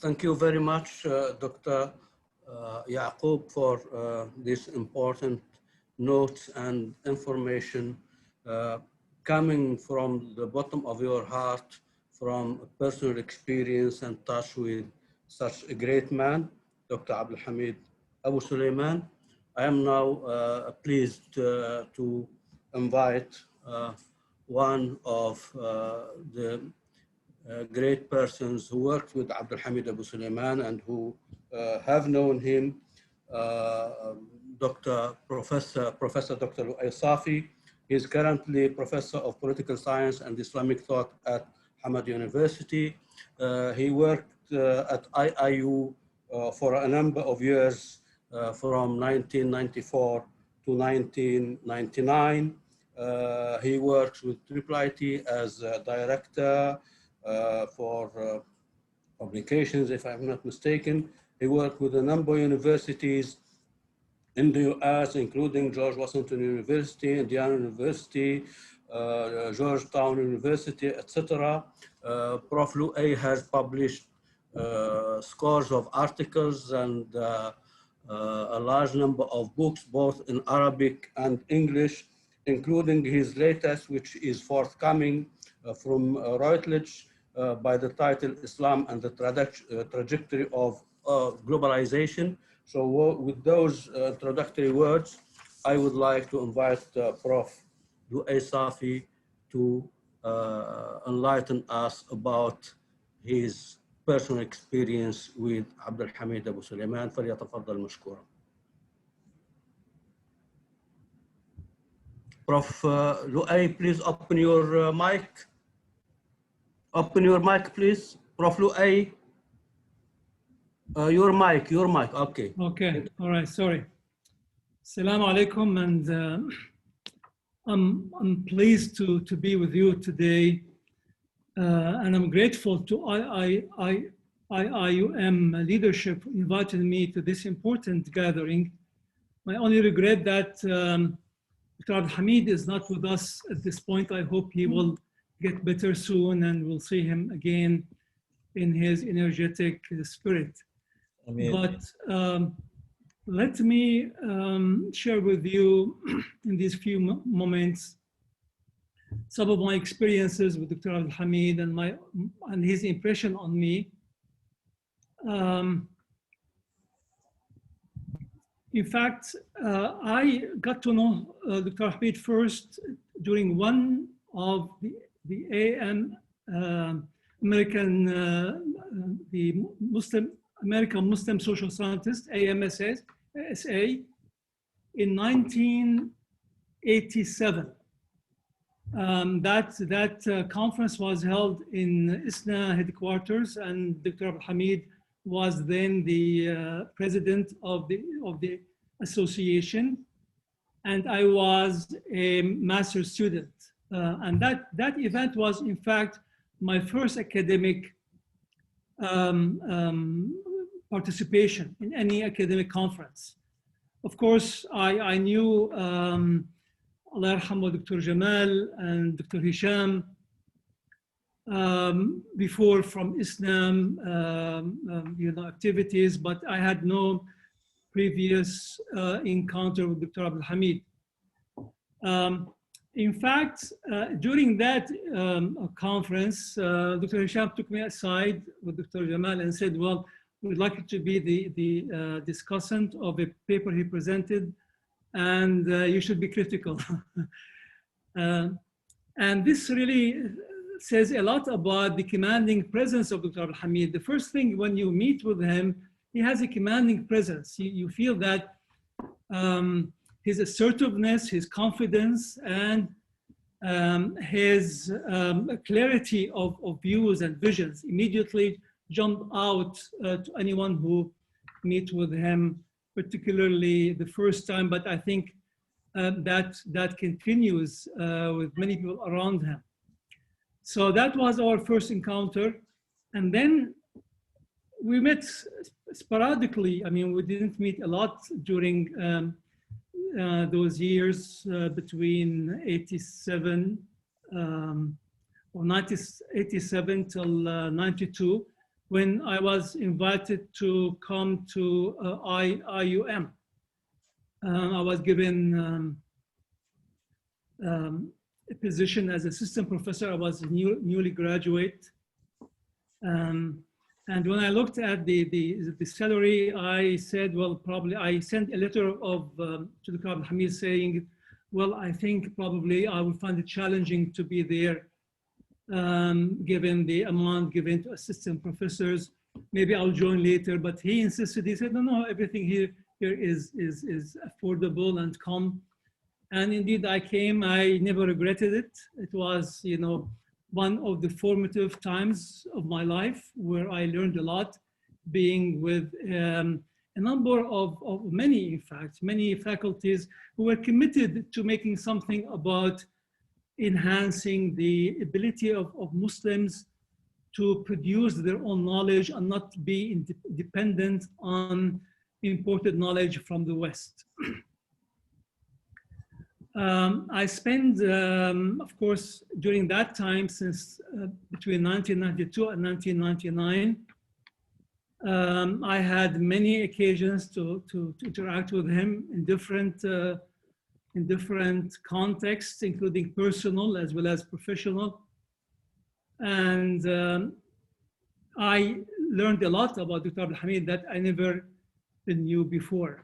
thank you very much, Dr. Yaqub, for this important notes and information coming from the bottom of your heart, from personal experience and touch with such a great man, Dr. Abdul Hamid Abu Sulaiman. I am now pleased to invite one of the great persons who worked with Abdul Hamid Abu Sulaiman and who have known him, Professor Dr. Lu'ay Safi. He is currently Professor of Political Science and Islamic Thought at Hamad University. He worked at IIU for a number of years from 1994 to 1999. He works with IIIT as a director for publications, if I'm not mistaken. He worked with a number of universities in the US, including George Washington University, Indiana University, Georgetown University, etc. Prof. Lu'ay has published scores of articles and a large number of books, both in Arabic and English, including his latest, which is forthcoming from Routledge by the title Islam and the Trajectory of Globalization. So with those introductory words, I would like to invite Prof. Lu'ay Safi to enlighten us about his personal experience with Abdul Hamid Abu Sulaiman. فليتفضل مشكورا. Prof. Lu'ay, please open your mic. Open your mic, please. Prof. Lu'ay. Your mic, okay. Okay, all right, sorry. Assalamu alaikum, and I'm pleased to be with you today, and I'm grateful to IIUM leadership who invited me to this important gathering. My only regret that Dr. Abdul Hamid is not with us at this point. I hope he will get better soon, and we'll see him again in his energetic spirit. But let me share with you in these few moments some of my experiences with Dr. Abdul Hamid and his impression on me. In fact, I got to know Dr. Hamid first during one of the AM American Muslim Social Scientist, AMSA, in 1987. That conference was held in ISNA headquarters, and Dr. Abdul Hamid was then the president of the association, and I was a master's student. And that event was, in fact, my first academic participation in any academic conference. Of course, I knew Allah yarhamu Dr. Jamal and Dr. Hisham before from Islam activities, but I had no previous encounter with Dr. Abdul Hamid. In fact, during that conference, Dr. Hisham took me aside with Dr. Jamal and said, well, we'd like you to be the discussant of a paper he presented, and you should be critical. And this really says a lot about the commanding presence of Dr. Abdul Hamid. The first thing when you meet with him, he has a commanding presence. You feel that his assertiveness, his confidence, and his clarity of views and visions immediately jump out to anyone who meets with him, particularly the first time, but I think that continues with many people around him. So that was our first encounter. And then we met sporadically. I mean, we didn't meet a lot during those years between 87 or 87 till 92, when I was invited to come to IIUM. I was given a position as assistant professor. I was newly graduate. And when I looked at the salary, I said, well, probably I sent a letter to Dr. Abdul Hamid saying, well, I think probably I will find it challenging to be there, given the amount given to assistant professors. Maybe I'll join later, but he insisted. He said, no, everything here is affordable and come. And indeed, I came. I never regretted it. It was, you know, one of the formative times of my life where I learned a lot, being with a number of many, in fact, many faculties who were committed to making something about enhancing the ability of Muslims to produce their own knowledge and not be dependent on imported knowledge from the West. I spent, of course, during that time, since between 1992 and 1999, I had many occasions to interact with him in different contexts, including personal as well as professional. And I learned a lot about Dr. Abdul Hamid that I never knew before.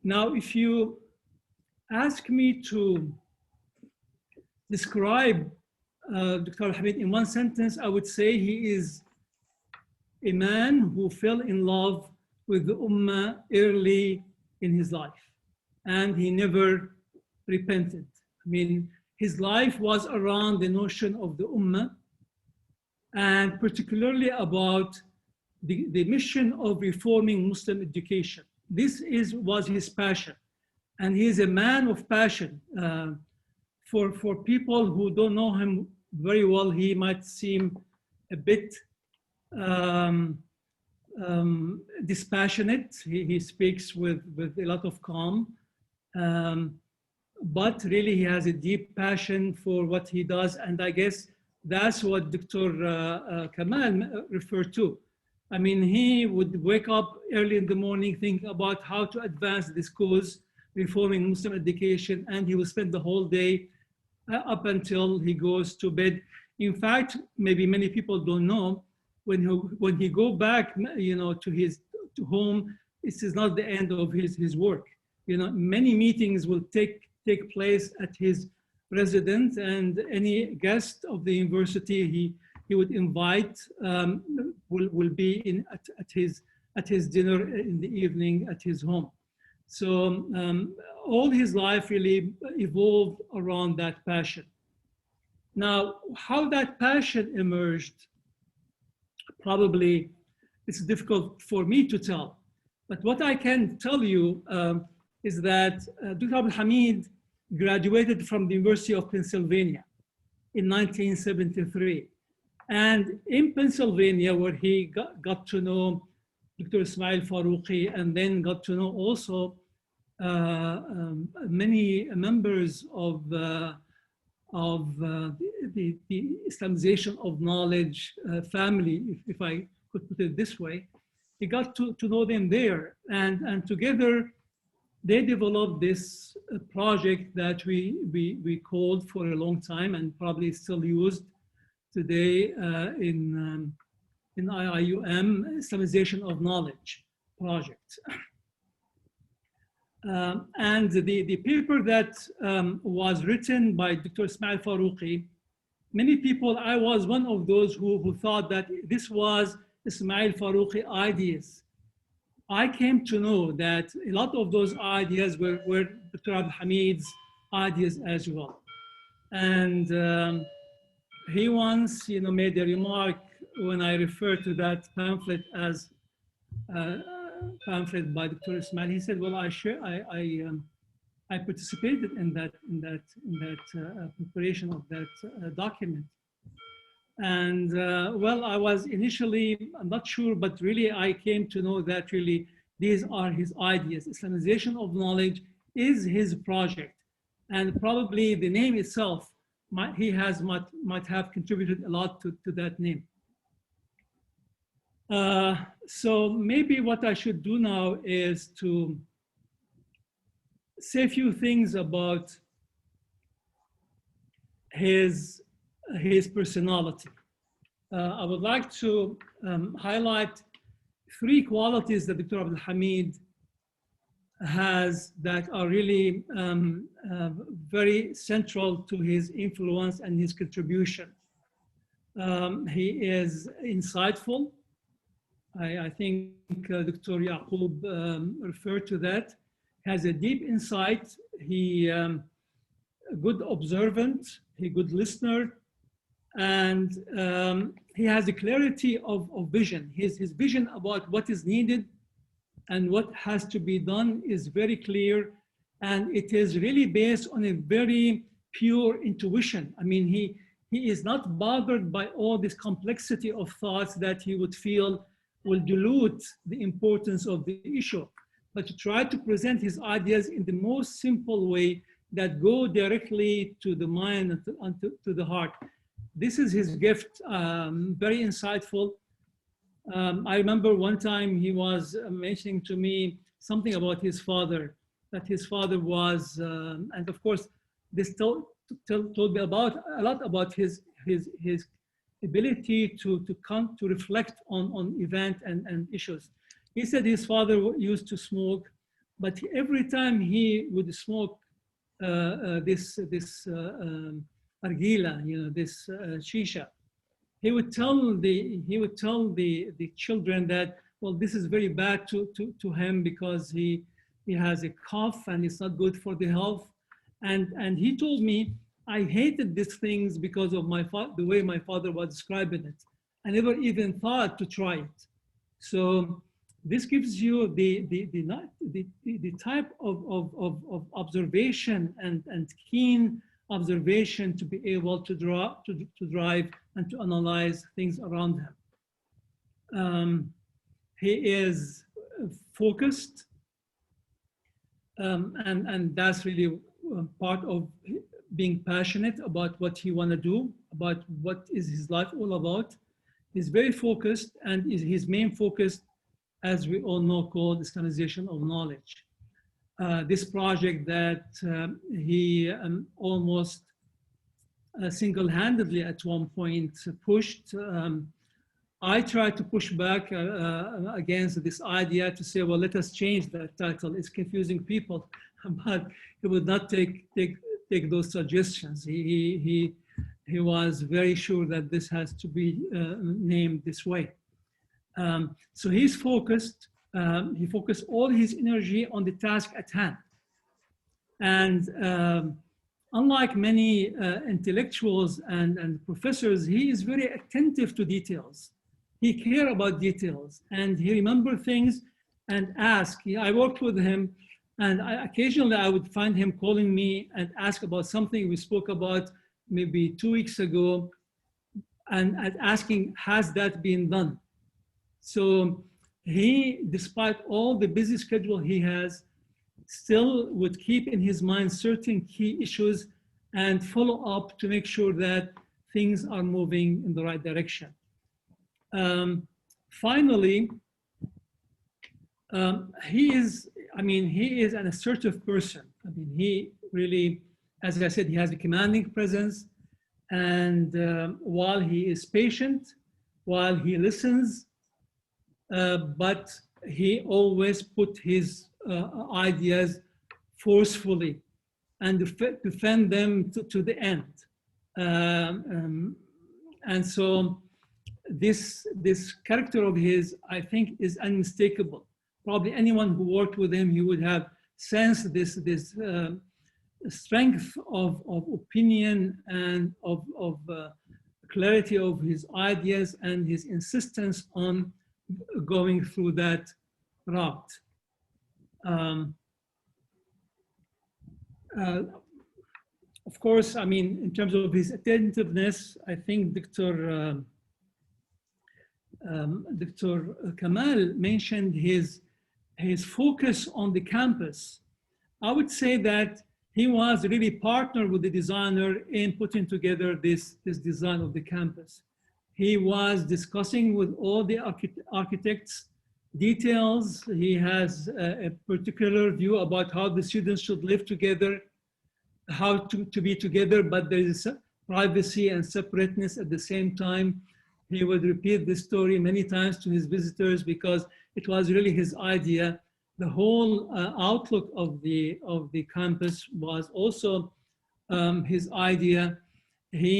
Now, if you ask me to describe Dr. Hamid in one sentence, I would say he is a man who fell in love with the Ummah early in his life, and he never repented. I mean, his life was around the notion of the Ummah, and particularly about the mission of reforming Muslim education. This was his passion. And he is a man of passion. For people who don't know him very well, he might seem a bit dispassionate. He speaks with a lot of calm. But really, he has a deep passion for what he does. And I guess that's what Dr. Kamal referred to. I mean, he would wake up early in the morning, think about how to advance this cause, reforming Muslim education, and he will spend the whole day up until he goes to bed. In fact, maybe many people don't know, when he go back, you know, to home, this is not the end of his work. You know, many meetings will take place at his residence, and any guest of the university he would invite will be at his dinner in the evening at his home. So all his life really evolved around that passion. Now, how that passion emerged, probably it's difficult for me to tell. But what I can tell you is that Dr. Abdul Hamid graduated from the University of Pennsylvania in 1973. And in Pennsylvania, where he got to know Dr. Ismail Farouqi, and then got to know also many members of the Islamization of knowledge family, if I could put it this way. He got to know them there, and together they developed this project that we called for a long time and probably still used today in IIUM, Islamization of Knowledge project. And the paper that was written by Dr. Ismail Farouqi, many people, I was one of those who thought that this was Ismail Farouqi ideas. I came to know that a lot of those ideas were Dr. Abdul Hamid's ideas as well. And he once, made a remark when I referred to that pamphlet as pamphlet by Dr. Ismail. He said, "Well, I participated in that preparation of that document." And well, I was initially, I'm not sure, but really I came to know that really these are his ideas. Islamization of knowledge is his project. And probably the name itself, might have contributed a lot to that name. So maybe what I should do now is to say a few things about his personality. I would like to highlight three qualities that Dr. Abdul Hamid has that are really very central to his influence and his contribution. He is insightful. I think Dr. Yaqub referred to that. Has a deep insight. He a good observant, a good listener, and he has a clarity of vision. His vision about what is needed and what has to be done is very clear, and it is really based on a very pure intuition. I mean, he is not bothered by all this complexity of thoughts that he would feel will dilute the importance of the issue, but to try to present his ideas in the most simple way that go directly to the mind and to the heart. This is his gift, very insightful. I remember one time he was mentioning to me something about his father, that his father was, and of course, this told me about a lot about his ability to reflect on event and issues. He said his father used to smoke, but every time he would smoke this argila, this shisha, he would tell the children that, well, this is very bad to him because he has a cough and it's not good for the health. And he told me, I hated these things because of the way my father was describing it. I never even thought to try it. So this gives you the type of observation and keen observation to be able to drive and to analyze things around him. He is focused, and that's really part of being passionate about what he want to do, about what is his life all about. He's very focused, and his main focus, as we all know, called Islamization of knowledge. This project that he almost single-handedly at one point pushed. I tried to push back against this idea to say, well, let us change that title. It's confusing people, but he would not take those suggestions. He was very sure that this has to be named this way. So he's focused. He focused all his energy on the task at hand. And unlike many intellectuals and professors, he is very attentive to details. He cares about details, and he remembers things and asks. I worked with him, and occasionally I would find him calling me and ask about something we spoke about maybe 2 weeks ago, and asking, has that been done? So he, despite all the busy schedule he has, still would keep in his mind certain key issues and follow up to make sure that things are moving in the right direction. Finally, he is an assertive person. I mean, he really, as I said, he has a commanding presence, and while he is patient, while he listens, but he always put his ideas forcefully and defend them to the end. And so this character of his, I think, is unmistakable. Probably anyone who worked with him, he would have sensed this strength of opinion and of clarity of his ideas and his insistence on going through that route. of course, I mean, in terms of his attentiveness, I think Dr. Kamal mentioned his focus on the campus. I would say that he was really partnered with the designer in putting together this design of the campus. He was discussing with all the architects details. He has a particular view about how the students should live together, how to be together, but there is privacy and separateness at the same time. He would repeat this story many times to his visitors because it was really his idea. The whole outlook of the campus was also his idea. He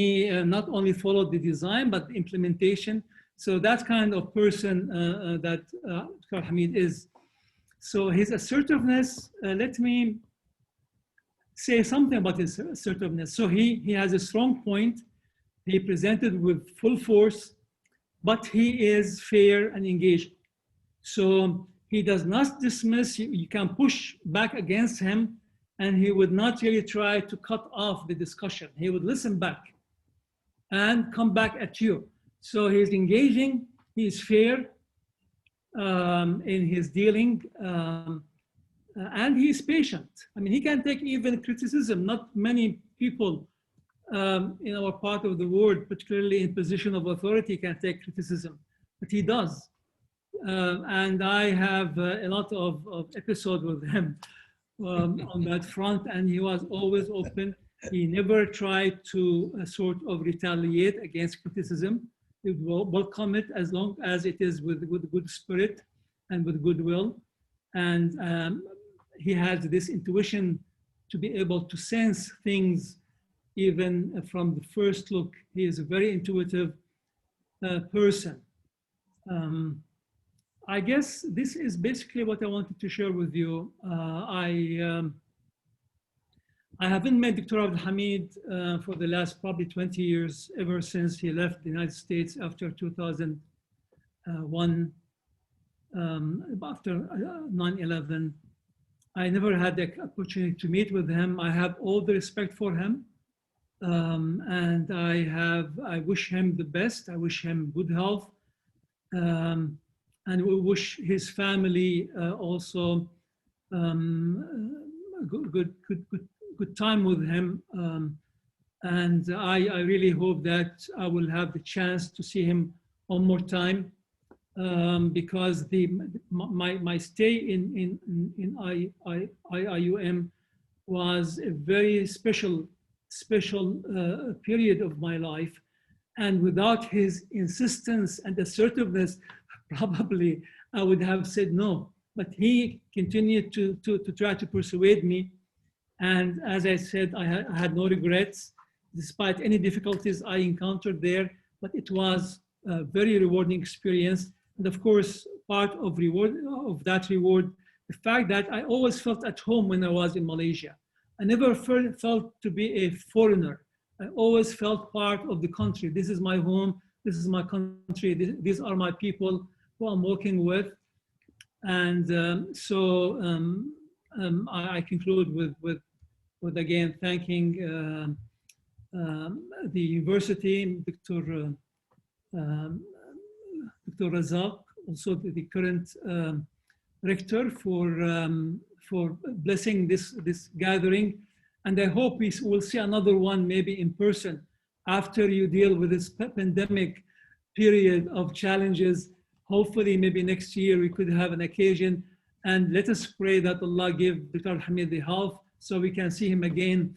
not only followed the design, but the implementation. So that kind of person that Dr. Hamid is. So his assertiveness, let me say something about his assertiveness. So he has a strong point. He presented with full force, but he is fair and engaged. So he does not dismiss, you can push back against him, and he would not really try to cut off the discussion. He would listen back and come back at you. So he's engaging, he's fair in his dealing, and he's patient. I mean, he can take even criticism. Not many people in our part of the world, particularly in position of authority, can take criticism, but he does. And I have a lot of episodes with him on that front, and he was always open. He never tried to sort of retaliate against criticism. He would welcome it as long as it is with good spirit and with goodwill. And he has this intuition to be able to sense things even from the first look. He is a very intuitive person. I guess this is basically what I wanted to share with you. I haven't met Dr. Abdul Hamid for the last probably 20 years, ever since he left the United States after 2001, after 9/11. I never had the opportunity to meet with him. I have all the respect for him. And I wish him the best. I wish him good health. And we wish his family also good time with him. And I really hope that I will have the chance to see him one more time, because my stay in IIUM was a very special period of my life. And without his insistence and assertiveness, probably I would have said no. But he continued to try to persuade me. And as I said, I had no regrets, despite any difficulties I encountered there. But it was a very rewarding experience. And of course, part of that reward, the fact that I always felt at home when I was in Malaysia. I never felt to be a foreigner. I always felt part of the country. This is my home. This is my country. These are my people who I'm working with. And I conclude with again thanking the university, Dr. Razak, also the current rector, for blessing this gathering. And I hope we will see another one maybe in person after you deal with this pandemic period of challenges. Hopefully maybe next year we could have an occasion, and let us pray that Allah give Dr. Hamid the health so we can see him again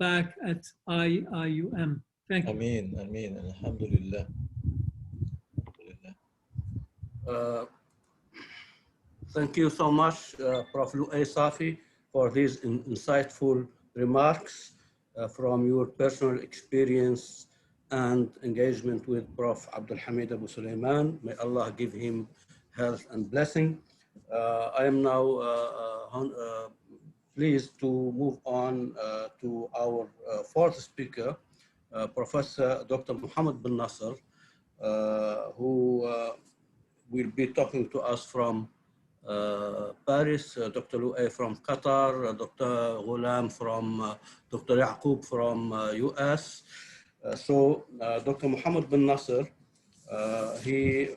back at IIUM. Thank you. Ameen, Ameen, Alhamdulillah. Thank you so much, Prof. Lu'ay Safi, for these insightful remarks from your personal experience and engagement with Prof. Abdul Hamid Abu Sulaiman. May Allah give him health and blessing. I am now pleased to move on to our fourth speaker, Professor Dr. Muhammad bin Nasser, who will be talking to us from Paris, Dr. Louay from Qatar, Dr. Ghulam from Dr. Yaqub from US. So Dr. Mohammed bin Nasser, he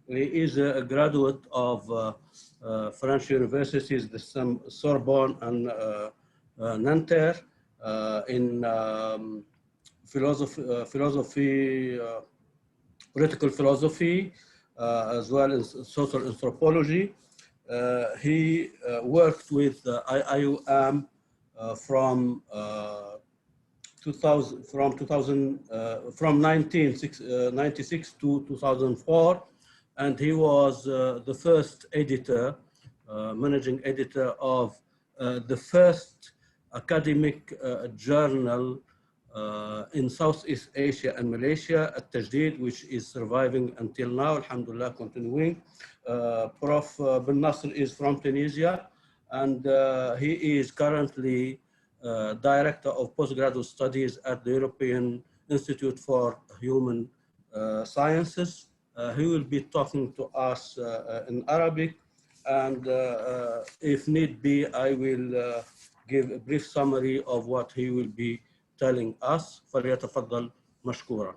is a graduate of French universities, the Sorbonne and Nanterre, in philosophy, political philosophy, as well as social anthropology. He worked with IIUM from 1996 to 2004, and he was the first editor, managing editor of the first academic journal in Southeast Asia and Malaysia, At-Tajdid, which is surviving until now, alhamdulillah, continuing. Prof. bin Nasser is from Tunisia, and he is currently Director of Postgraduate Studies at the European Institute for Human Sciences. He will be talking to us in Arabic, and if need be, I will give a brief summary of what he will be telling us. فليتفضل مشكورا.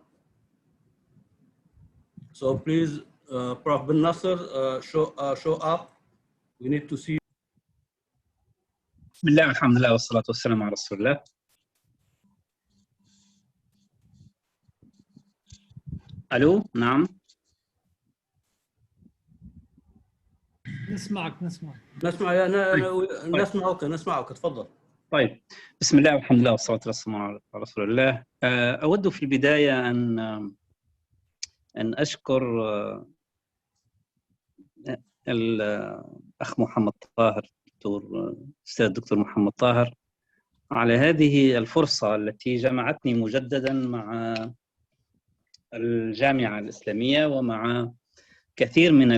So please, Prof. bin Nasser, show up. We need to see. بسم الله والحمد لله والصلاة والسلام على رسول الله. ألو، نعم. نسمعك. نسمعك تفضل. طيب، بسم الله والحمد لله والصلاة والسلام على رسول الله. أود في البداية أن أشكر الأخ محمد طاهر، الأستاذ الدكتور محمد طاهر، على هذه الفرصة التي جمعتني مجددا مع الجامعة الإسلامية ومع كثير من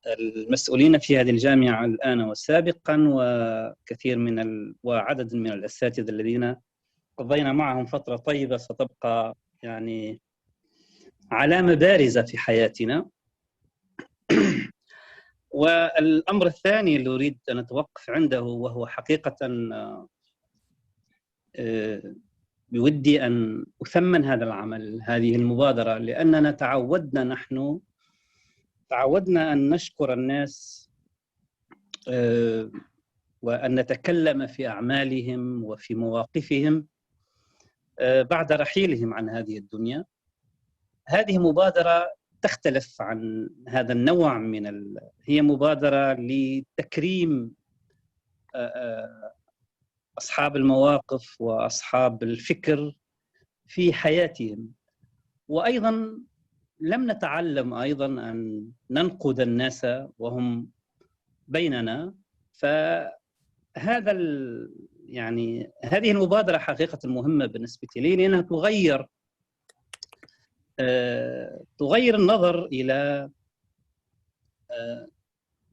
المسؤولين في هذه الجامعة الآن وسابقا، وكثير وعدد من الأساتذة الذين قضينا معهم فترة طيبة ستبقى يعني علامة بارزة في حياتنا. والأمر الثاني اللي أريد أن أتوقف عنده، وهو حقيقة بودي أن أثمن هذا العمل، هذه المبادرة، لأننا تعودنا أن نشكر الناس وأن نتكلم في أعمالهم وفي مواقفهم بعد رحيلهم عن هذه الدنيا. هذه مبادرة تختلف عن هذا النوع هي مبادرة لتكريم أصحاب المواقف وأصحاب الفكر في حياتهم. وأيضا لم نتعلم أيضا أن ننقد الناس وهم بيننا. فهذا يعني هذه المبادرة حقيقة مهمة بالنسبة لي، لأنها تغير النظر إلى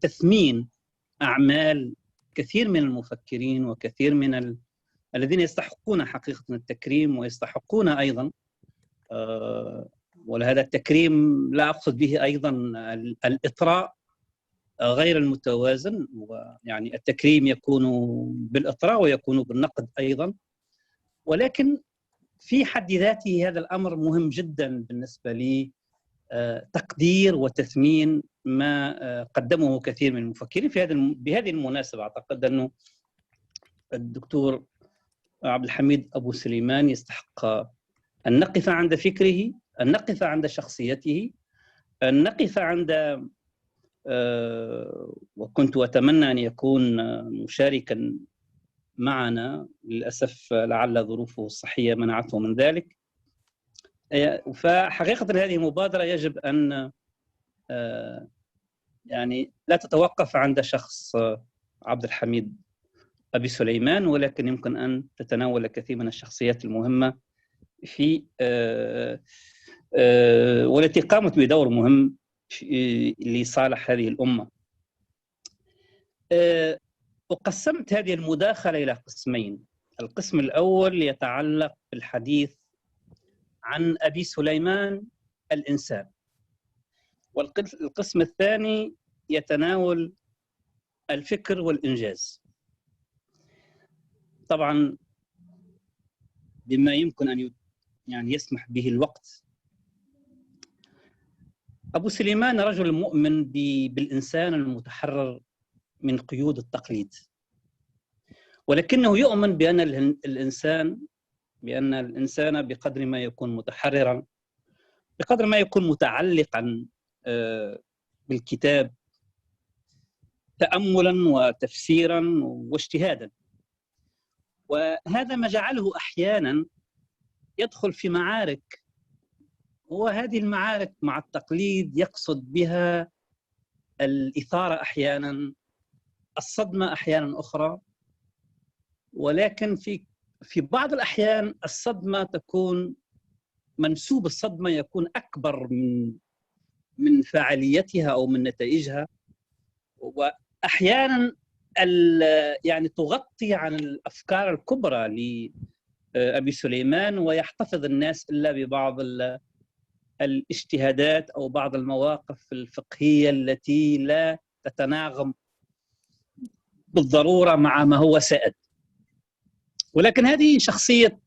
تثمين أعمال كثير من المفكرين وكثير من الذين يستحقون حقيقة التكريم، ويستحقون أيضا، ولهذا التكريم لا أقصد به أيضا الإطراء غير المتوازن، ويعني التكريم يكون بالإطراء ويكون بالنقد أيضا، ولكن في حد ذاته هذا الأمر مهم جدا بالنسبة لي، تقدير وتثمين ما قدمه كثير من المفكرين. بهذه المناسبة أعتقد أنه الدكتور عبد الحميد أبو سليمان يستحق أن نقف عند فكره، أن نقف عند شخصيته، أن نقف عند وكنت أتمنى أن يكون مشاركا معنا، للأسف لعل ظروفه الصحية منعته من ذلك. فحقيقة هذه المبادرة يجب أن يعني لا تتوقف عند شخص عبد الحميد أبي سليمان، ولكن يمكن أن تتناول كثير من الشخصيات المهمة في والتي قامت بدور مهم لصالح هذه الأمة. وقسمت هذه المداخلة إلى قسمين. القسم الأول يتعلق بالحديث عن أبي سليمان الإنسان، والقسم الثاني يتناول الفكر والإنجاز. طبعا بما يمكن أن يعني يسمح به الوقت، أبو سليمان رجل مؤمن بالإنسان المتحرر من قيود التقليد، ولكنه يؤمن بأن الإنسان بقدر ما يكون متحررا، بقدر ما يكون متعلقا بالكتاب تأملا وتفسيرا واجتهادا، وهذا ما جعله أحيانا يدخل في معارك، وهذه المعارك مع التقليد يقصد بها الإثارة أحيانا، الصدمة أحيانا أخرى، ولكن في بعض الأحيان الصدمة تكون منسوب الصدمة يكون أكبر من فاعليتها أو من نتائجها، وأحيانا يعني تغطي عن الأفكار الكبرى لأبي سليمان، ويحتفظ الناس إلا ببعض الاجتهادات أو بعض المواقف الفقهية التي لا تتناغم بالضرورة مع ما هو سائد. ولكن هذه شخصية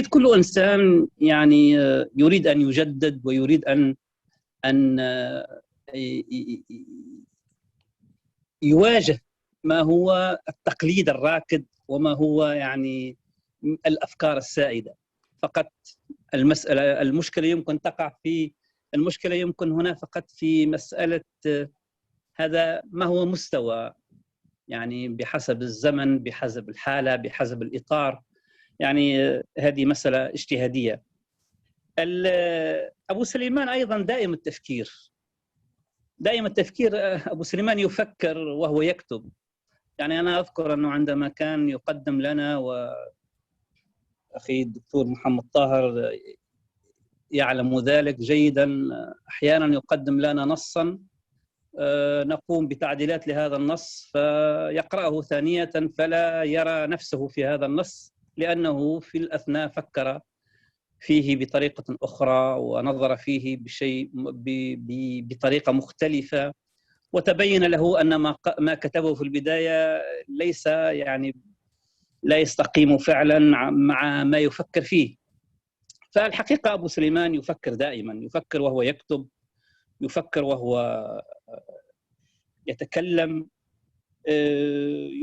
كل إنسان، يعني يريد أن يجدد ويريد أن يواجه ما هو التقليد الراكد وما هو يعني الأفكار السائدة. فقط المشكلة يمكن هنا فقط في مسألة هذا ما هو مستوى، يعني بحسب الزمن، بحسب الحالة، بحسب الإطار، يعني هذه مسألة اجتهادية. أبو سليمان أيضا دائم التفكير. أبو سليمان يفكر وهو يكتب. يعني أنا أذكر أنه عندما كان يقدم لنا، وأخي الدكتور محمد طاهر يعلم ذلك جيدا، أحيانا يقدم لنا نصا نقوم بتعديلات لهذا النص، فيقرأه ثانية فلا يرى نفسه في هذا النص، لأنه في الأثناء فكر فيه بطريقة أخرى ونظر فيه بطريقة مختلفة، وتبين له أن ما كتبه في البداية ليس يعني لا يستقيم فعلا مع ما يفكر فيه. فالحقيقة أبو سليمان يفكر دائما، يفكر وهو يكتب، يفكر وهو يتكلم،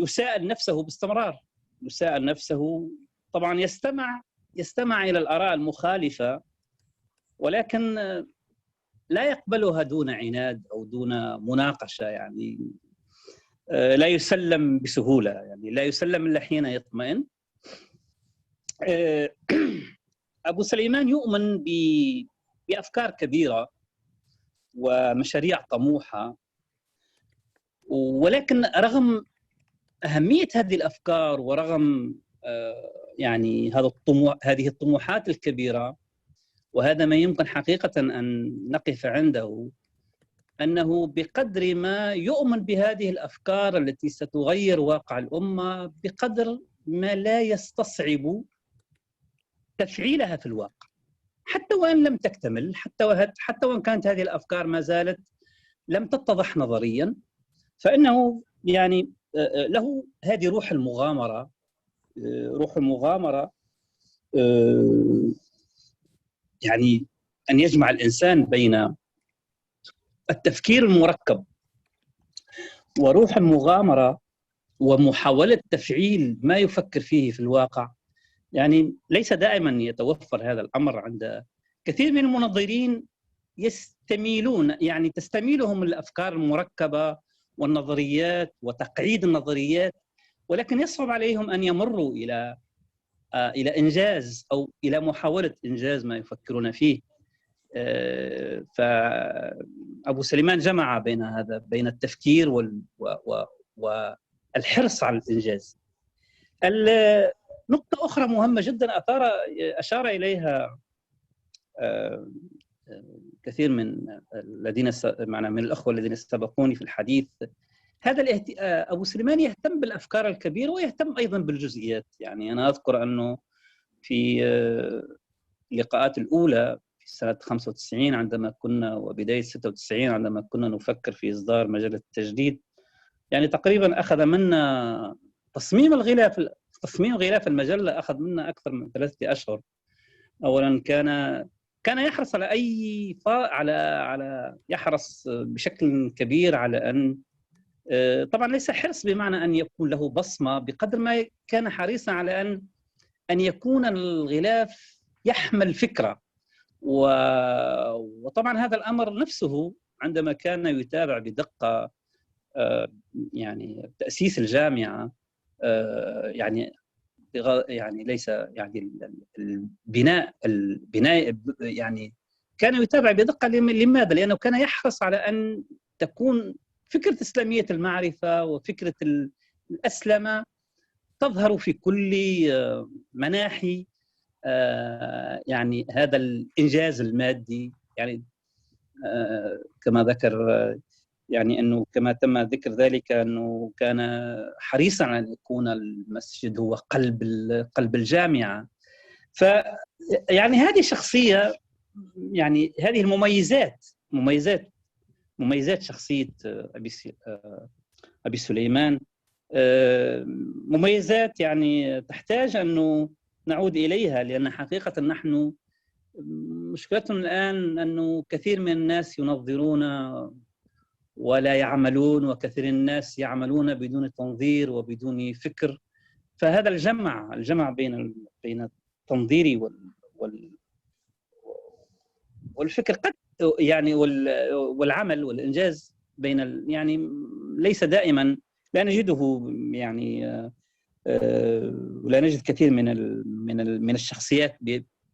يساءل نفسه باستمرار، يساءل نفسه. طبعا يستمع إلى الآراء المخالفة، ولكن لا يقبلها دون عناد أو دون مناقشة، يعني لا يسلم بسهولة، يعني لا يسلم إلا حين يطمئن. أبو سليمان يؤمن بأفكار كبيرة ومشاريع طموحة، ولكن رغم أهمية هذه الأفكار ورغم يعني هذه الطموحات الكبيرة، وهذا ما يمكن حقيقة أن نقف عنده، أنه بقدر ما يؤمن بهذه الأفكار التي ستغير واقع الأمة، بقدر ما لا يستصعب تفعيلها في الواقع، حتى وإن لم تكتمل، حتى وإن كانت هذه الأفكار ما زالت لم تتضح نظريا، فإنه يعني له هذه روح المغامرة، يعني أن يجمع الإنسان بين التفكير المركب وروح المغامرة ومحاولة تفعيل ما يفكر فيه في الواقع. يعني ليس دائما يتوفر هذا الأمر عند كثير من المنظرين، يعني تستميلهم الأفكار المركبة والنظريات وتقعيد النظريات، ولكن يصعب عليهم أن يمروا إلى إنجاز أو إلى محاولة إنجاز ما يفكرون فيه. فأبو سليمان جمع بين هذا، بين التفكير والحرص على الإنجاز. نقطة أخرى مهمة جدا أشار إليها كثير من من الأخوة الذين سبقوني في الحديث، أبو سليمان يهتم بالأفكار الكبيرة ويهتم أيضا بالجزئيات. يعني أنا أذكر أنه في اللقاءات الأولى سنة 95 عندما كنا، وبداية 96 عندما كنا نفكر في إصدار مجلة التجديد. يعني تقريبا أخذ منا تصميم غلاف المجلة أخذ منا أكثر من 3 أشهر. أولا كان يحرص على يحرص بشكل كبير على أن، طبعا ليس حرص بمعنى أن يكون له بصمة، بقدر ما كان حريصا على أن يكون الغلاف يحمل فكرة. وطبعا هذا الأمر نفسه عندما كان يتابع بدقة يعني تأسيس الجامعة، يعني ليس يعني البناء يعني كان يتابع بدقة. لماذا؟ لأنه كان يحرص على أن تكون فكرة إسلامية المعرفة وفكرة الأسلمة تظهر في كل مناحي يعني هذا الإنجاز المادي. يعني كما ذكر، يعني أنه كما تم ذكر ذلك أنه كان حريصا على أن يكون المسجد هو قلب الجامعة. فيعني هذه شخصية، يعني هذه مميزات شخصية أبي سليمان، مميزات يعني تحتاج أنه نعود إليها، لأن حقيقة نحن مشكلتنا الآن أنه كثير من الناس ينظرون ولا يعملون، وكثير الناس يعملون بدون تنظير وبدون فكر. فهذا الجمع بين التنظير والفكر قد يعني والعمل والإنجاز يعني ليس دائما، لا نجده يعني ولا نجد كثير من الشخصيات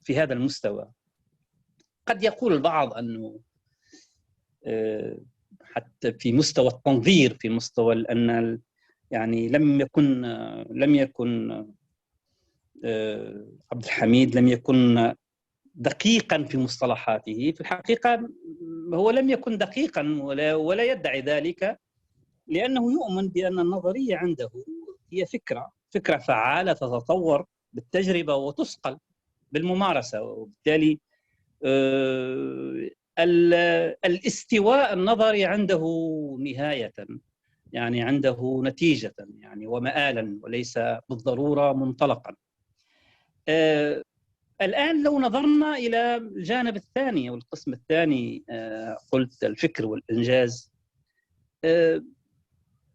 في هذا المستوى. قد يقول البعض أنه حتى في مستوى التنظير، في مستوى أن يعني لم يكن عبد الحميد لم يكن دقيقا في مصطلحاته. في الحقيقة هو لم يكن دقيقا ولا يدعي ذلك، لأنه يؤمن بأن النظرية عنده هي فكرة فعالة تتطور بالتجربة وتسقل بالممارسة. وبالتالي الاستواء النظري عنده نهاية، يعني عنده نتيجة يعني ومآلا، وليس بالضرورة منطلقا. الآن لو نظرنا إلى الجانب الثاني والقسم الثاني، قلت الفكر والإنجاز،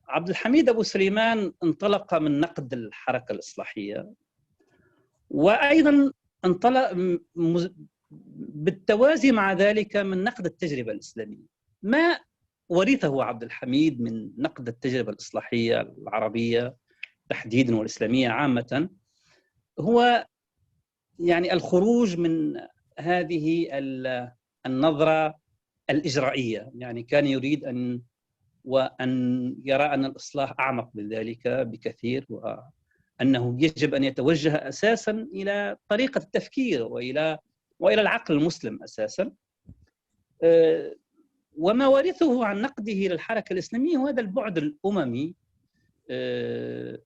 عبد الحميد أبو سليمان انطلق من نقد الحركة الإصلاحية، وأيضا انطلق بالتوازي مع ذلك من نقد التجربة الإسلامية. ما ورثه عبد الحميد من نقد التجربة الإصلاحية العربية تحديدا والإسلامية عامة هو يعني الخروج من هذه النظرة الإجرائية. يعني كان يريد أن يرى أن الإصلاح أعمق من ذلك بكثير، وأنه يجب أن يتوجه أساساً إلى طريقة التفكير وإلى العقل المسلم أساساً. وما ورثه عن نقده للحركة الإسلامية هو هذا البعد الأممي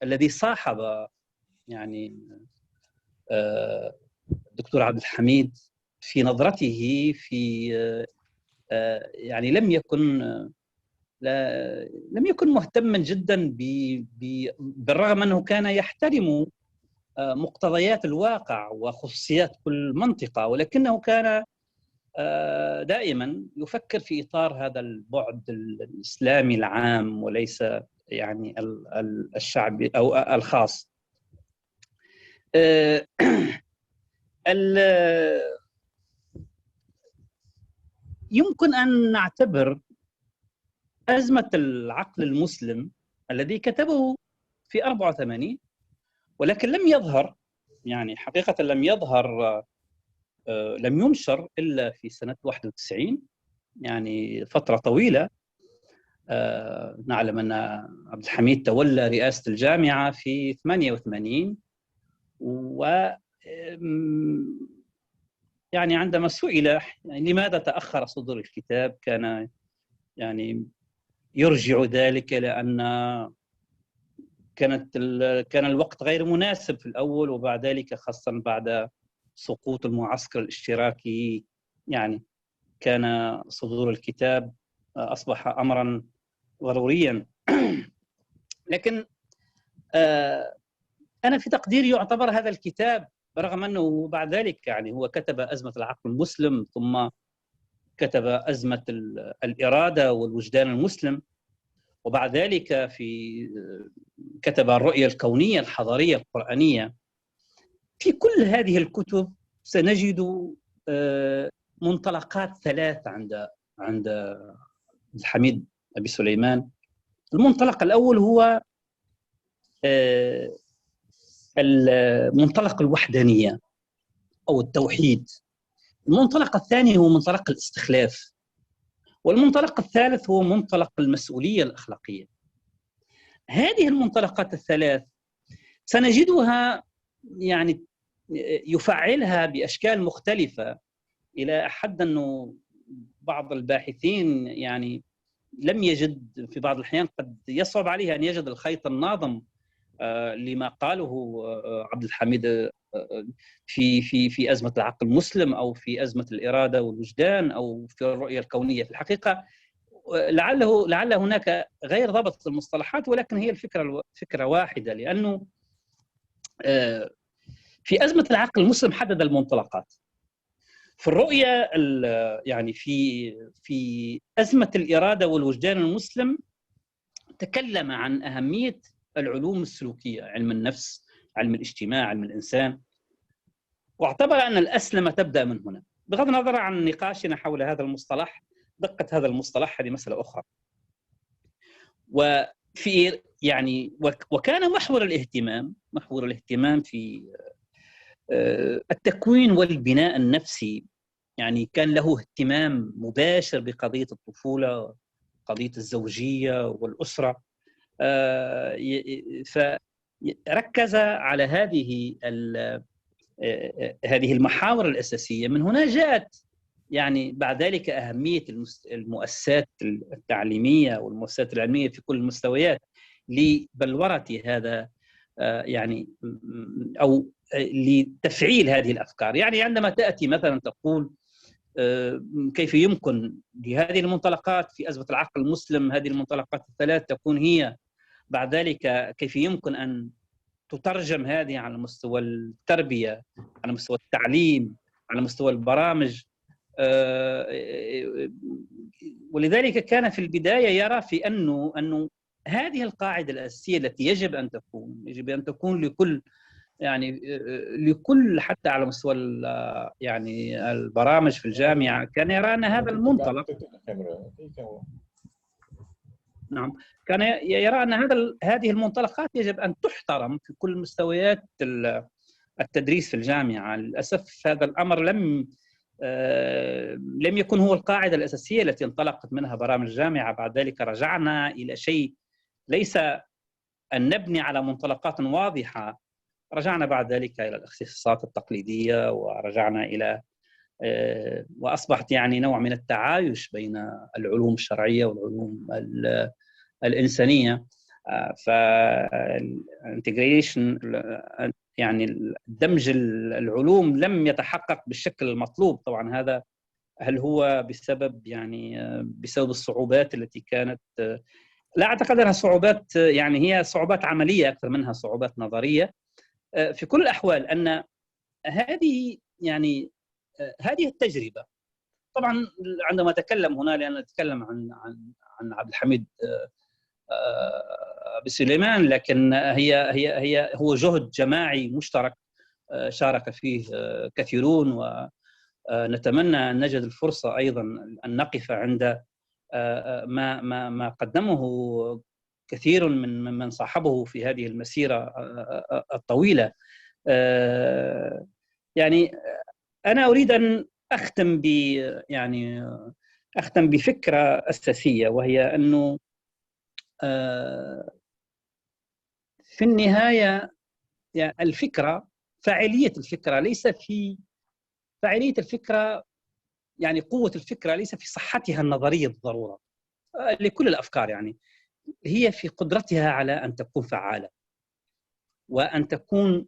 الذي صاحب يعني الدكتور عبد الحميد في نظرته في يعني لم يكن مهتما جدا بالرغم أنه كان يحترم مقتضيات الواقع وخصوصيات كل منطقة، ولكنه كان دائما يفكر في إطار هذا البعد الإسلامي العام وليس يعني الشعبي أو الخاص. يمكن أن نعتبر أزمة العقل المسلم الذي كتبه في 84 ولكن لم يظهر، يعني حقيقة لم ينشر إلا في سنة 91، يعني فترة طويلة. نعلم أن عبد الحميد تولى رئاسة الجامعة في 88، و يعني عندما سئل يعني لماذا تأخر صدور الكتاب كان يعني يرجع ذلك لأن كان الوقت غير مناسب في الأول، وبعد ذلك خاصة بعد سقوط المعسكر الاشتراكي يعني كان صدور الكتاب أصبح أمرا ضروريا. لكن أنا في تقديري يعتبر هذا الكتاب، رغم أنه بعد ذلك يعني هو كتب أزمة العقل المسلم، ثم كتب أزمة الإرادة والوجدان المسلم، وبعد ذلك كتب الرؤية الكونية الحضارية القرآنية. في كل هذه الكتب سنجد منطلقات ثلاث عند الحميد أبي سليمان. المنطلق الأول هو منطلق الوحدانية أو التوحيد. المنطلق الثاني هو منطلق الاستخلاف، والمنطلق الثالث هو منطلق المسؤولية الأخلاقية. هذه المنطلقات الثلاث سنجدها يعني يفعلها بأشكال مختلفة، إلى حد أنه بعض الباحثين يعني لم يجد في بعض الأحيان، قد يصعب عليه أن يجد الخيط الناظم لما قاله عبد الحميد في أزمة العقل المسلم، أو في أزمة الإرادة والوجدان، أو في الرؤية الكونية. في الحقيقة لعل هناك غير ضبط المصطلحات، ولكن هي الفكرة واحدة، لأنه في أزمة العقل المسلم حدد المنطلقات. في الرؤية يعني في أزمة الإرادة والوجدان المسلم تكلم عن أهمية العلوم السلوكية، علم النفس، علم الاجتماع، علم الإنسان، واعتبر أن الأسلمة تبدأ من هنا. بغض النظر عن نقاشنا حول هذا المصطلح، دقة هذا المصطلح هذه مسألة أخرى. وفي يعني وكان محور الاهتمام في التكوين والبناء النفسي، يعني كان له اهتمام مباشر بقضية الطفولة، قضية الزوجية والأسرة. فركز على هذه المحاور الأساسية. من هنا جاءت يعني بعد ذلك أهمية المؤسسات التعليمية والمؤسسات العلمية في كل المستويات لبلورة هذا يعني أو لتفعيل هذه الأفكار. يعني عندما تأتي مثلا تقول كيف يمكن لهذه المنطلقات في أزمة العقل المسلم، هذه المنطلقات الثلاث تكون هي بعد ذلك كيف يمكن أن تترجم هذه على مستوى التربية، على مستوى التعليم، على مستوى البرامج. ولذلك كان في البداية يرى في أنه هذه القاعدة الأساسية التي يجب أن تكون لكل حتى على مستوى يعني البرامج في الجامعة. كان يرى أن هذا المنطلق، نعم، كان يرى أن هذه المنطلقات يجب أن تحترم في كل مستويات التدريس في الجامعة. للأسف هذا الأمر لم يكن هو القاعدة الأساسية التي انطلقت منها برامج الجامعة. بعد ذلك رجعنا إلى شيء ليس أن نبني على منطلقات واضحة، رجعنا بعد ذلك إلى الاختصاصات التقليدية، ورجعنا إلى وأصبحت يعني نوع من التعايش بين العلوم الشرعية والعلوم الإنسانية. فالانتجريشن يعني دمج العلوم لم يتحقق بالشكل المطلوب. طبعا هذا هل هو بسبب الصعوبات التي كانت، لا أعتقد أنها صعوبات، يعني هي صعوبات عملية أكثر منها صعوبات نظرية. في كل الأحوال أن هذه التجربة، طبعا عندما أتكلم هنا لأن أتكلم عن عبد الحميد بسليمان، لكن هو جهد جماعي مشترك شارك فيه كثيرون، ونتمنى أن نجد الفرصة أيضا أن نقف عند ما قدمه كثير من صاحبه في هذه المسيرة الطويلة. يعني أنا أريد أن أختم بفكرة أساسية، وهي أنه في النهاية يعني فاعلية الفكرة ليس في فاعلية الفكرة، يعني قوة الفكرة ليس في صحتها النظرية بالضرورة لكل الأفكار، يعني هي في قدرتها على أن تكون فعالة، وأن تكون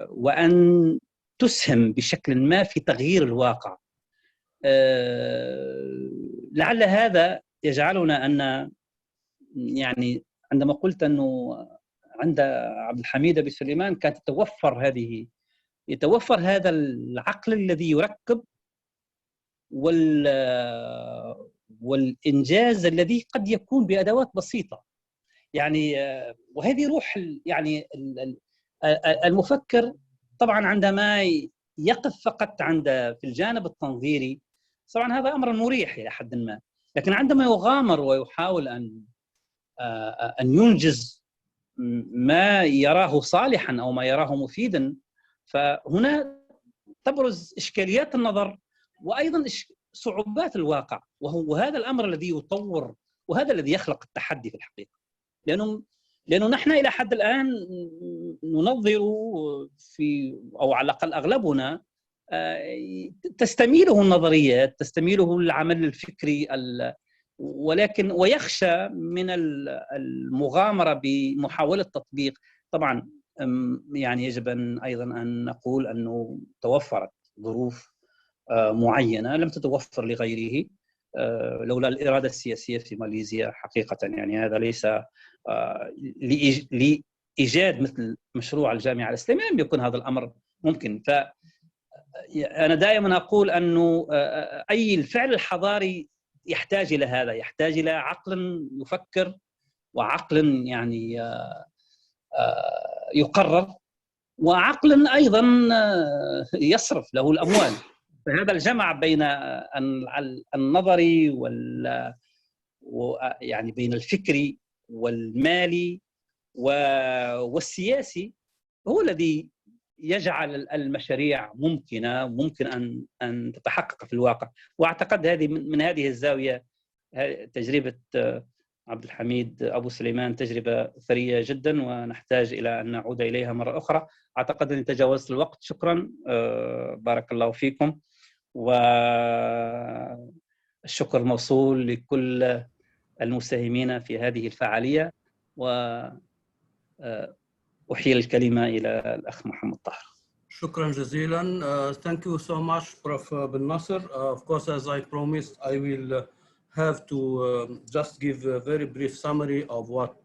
وأن تسهم بشكل ما في تغيير الواقع. لعل هذا يجعلنا أن يعني عندما قلت أنه عند عبد الحميد أبي سليمان كانت يتوفر هذا العقل الذي يركب والإنجاز الذي قد يكون بأدوات بسيطة. يعني وهذه روح يعني المفكر. طبعا عندما يقف فقط في الجانب التنظيري طبعا هذا أمر مريح إلى حد ما، لكن عندما يغامر ويحاول أن ينجز ما يراه صالحا أو ما يراه مفيدا، فهنا تبرز إشكاليات النظر وأيضا صعوبات الواقع، وهذا الأمر الذي يطور وهذا الذي يخلق التحدي في الحقيقة. لأنه نحن إلى حد الآن ننظر أو على الأقل أغلبنا تستميله النظريات، تستميله العمل الفكري، ولكن ويخشى من المغامرة بمحاولة تطبيق. طبعا يعني يجب أيضا أن نقول أنه توفرت ظروف معينة لم تتوفر لغيره لولا الإرادة السياسية في ماليزيا حقيقة. يعني هذا ليس لإيجاد مثل مشروع الجامعة الإسلامية لم يكن هذا الأمر ممكن. فأنا دائما أقول أنه أي الفعل الحضاري يحتاج إلى هذا، يحتاج إلى عقل يفكر وعقل يعني يقرر وعقل أيضا يصرف له الأموال. فهذا الجمع بين النظري يعني بين الفكري والمالي والسياسي هو الذي يجعل المشاريع ممكنة، ممكن أن تتحقق في الواقع. وأعتقد هذه من هذه الزاوية تجربة عبد الحميد أبو سليمان تجربة ثرية جدا، ونحتاج إلى أن نعود إليها مرة أخرى. أعتقد أني تجاوزت الوقت. شكرا، بارك الله فيكم، والشكر موصول لكل المساهمين في هذه الفعالية، وأحيل الكلمة إلى الأخ محمد طاهر. شكرا جزيلا. Thank you so much, Prof. Ben Nasser. Of course, as I promised, I will have to just give a very brief summary of what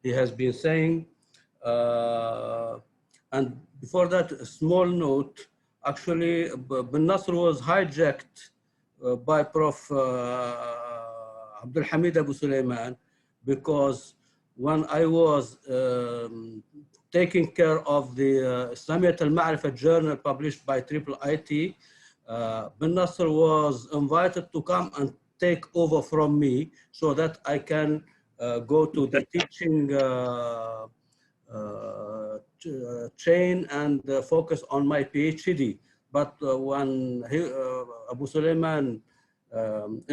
he has been saying. And before that, a small note. Actually, Ben Nasser was hijacked by Prof. Abdul Hamid Abu Sulaiman, because when I was taking care of the Islamiyat al-Ma'rifah journal published by IIIT, Ben Nasser was invited to come and take over from me so that I can go to the teaching chain and focus on my PhD. But when Abu Sulaiman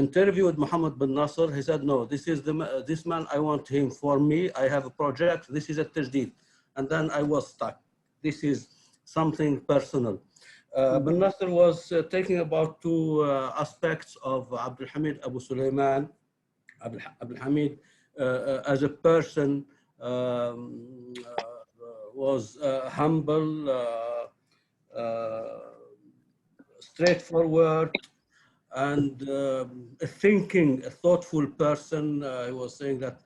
interviewed Muhammad bin Nasser, he said, no, this man, I want him for me. I have a project. This is a tajdeed. And then I was stuck. This is something personal. Ben Nasser was talking about two aspects of Abdul Hamid Abu Sulaiman. Abdul Hamid as a person was humble, straightforward, and a thoughtful person. I was saying that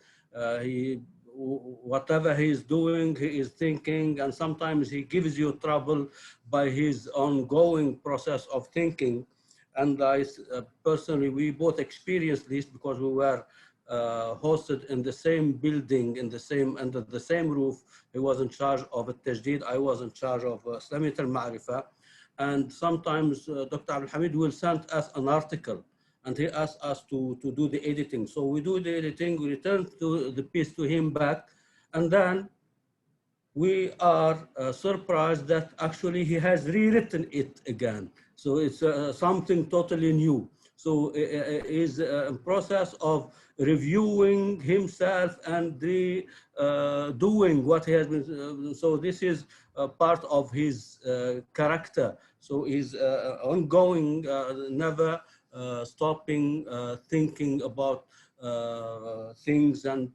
whatever he is doing, he is thinking, and sometimes he gives you trouble by his ongoing process of thinking. And I personally, we both experienced this because we were hosted in the same building, under the same roof. He was in charge of a tajdeed, I was in charge of Islamiyat al-Ma'rifah. And sometimes Dr. Abdul Hamid will send us an article and he asks us to do the editing. So we do the editing, we return the piece to him back, and then we are surprised that actually he has rewritten it again. So it's something totally new. So is a process of reviewing himself and doing what he has been. So this is part of his character. So he's ongoing, never stopping thinking about things and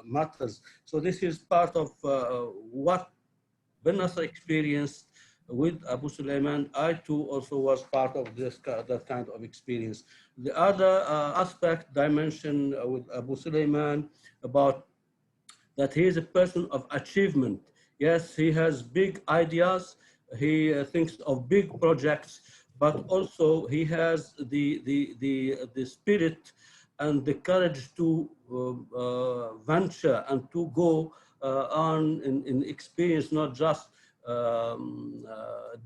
matters. So this is part of what Ben Nasser experienced with Abu Sulaiman, I too also was part of that kind of experience. The other aspect dimension with Abu Sulaiman about that he is a person of achievement. Yes, he has big ideas, he thinks of big projects, but also he has the spirit and the courage to venture and to go on in experience, not just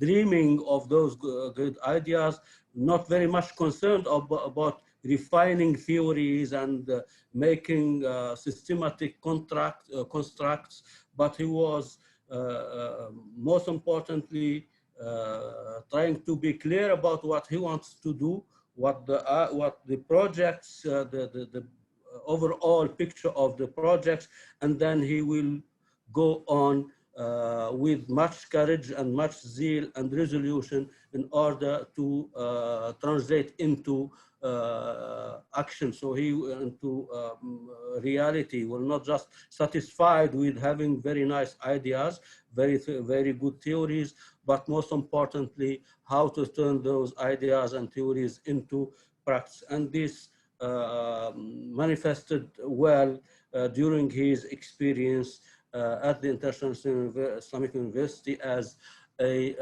dreaming of those good ideas, not very much concerned about refining theories and making systematic constructs, but he was most importantly trying to be clear about what he wants to do, what the projects, the overall picture of the projects, and then he will go on with much courage and much zeal and resolution in order to translate into action. So he into reality, will not just satisfied with having very nice ideas, very good theories, but most importantly, how to turn those ideas and theories into practice. And this manifested well during his experience at the International Islamic University as a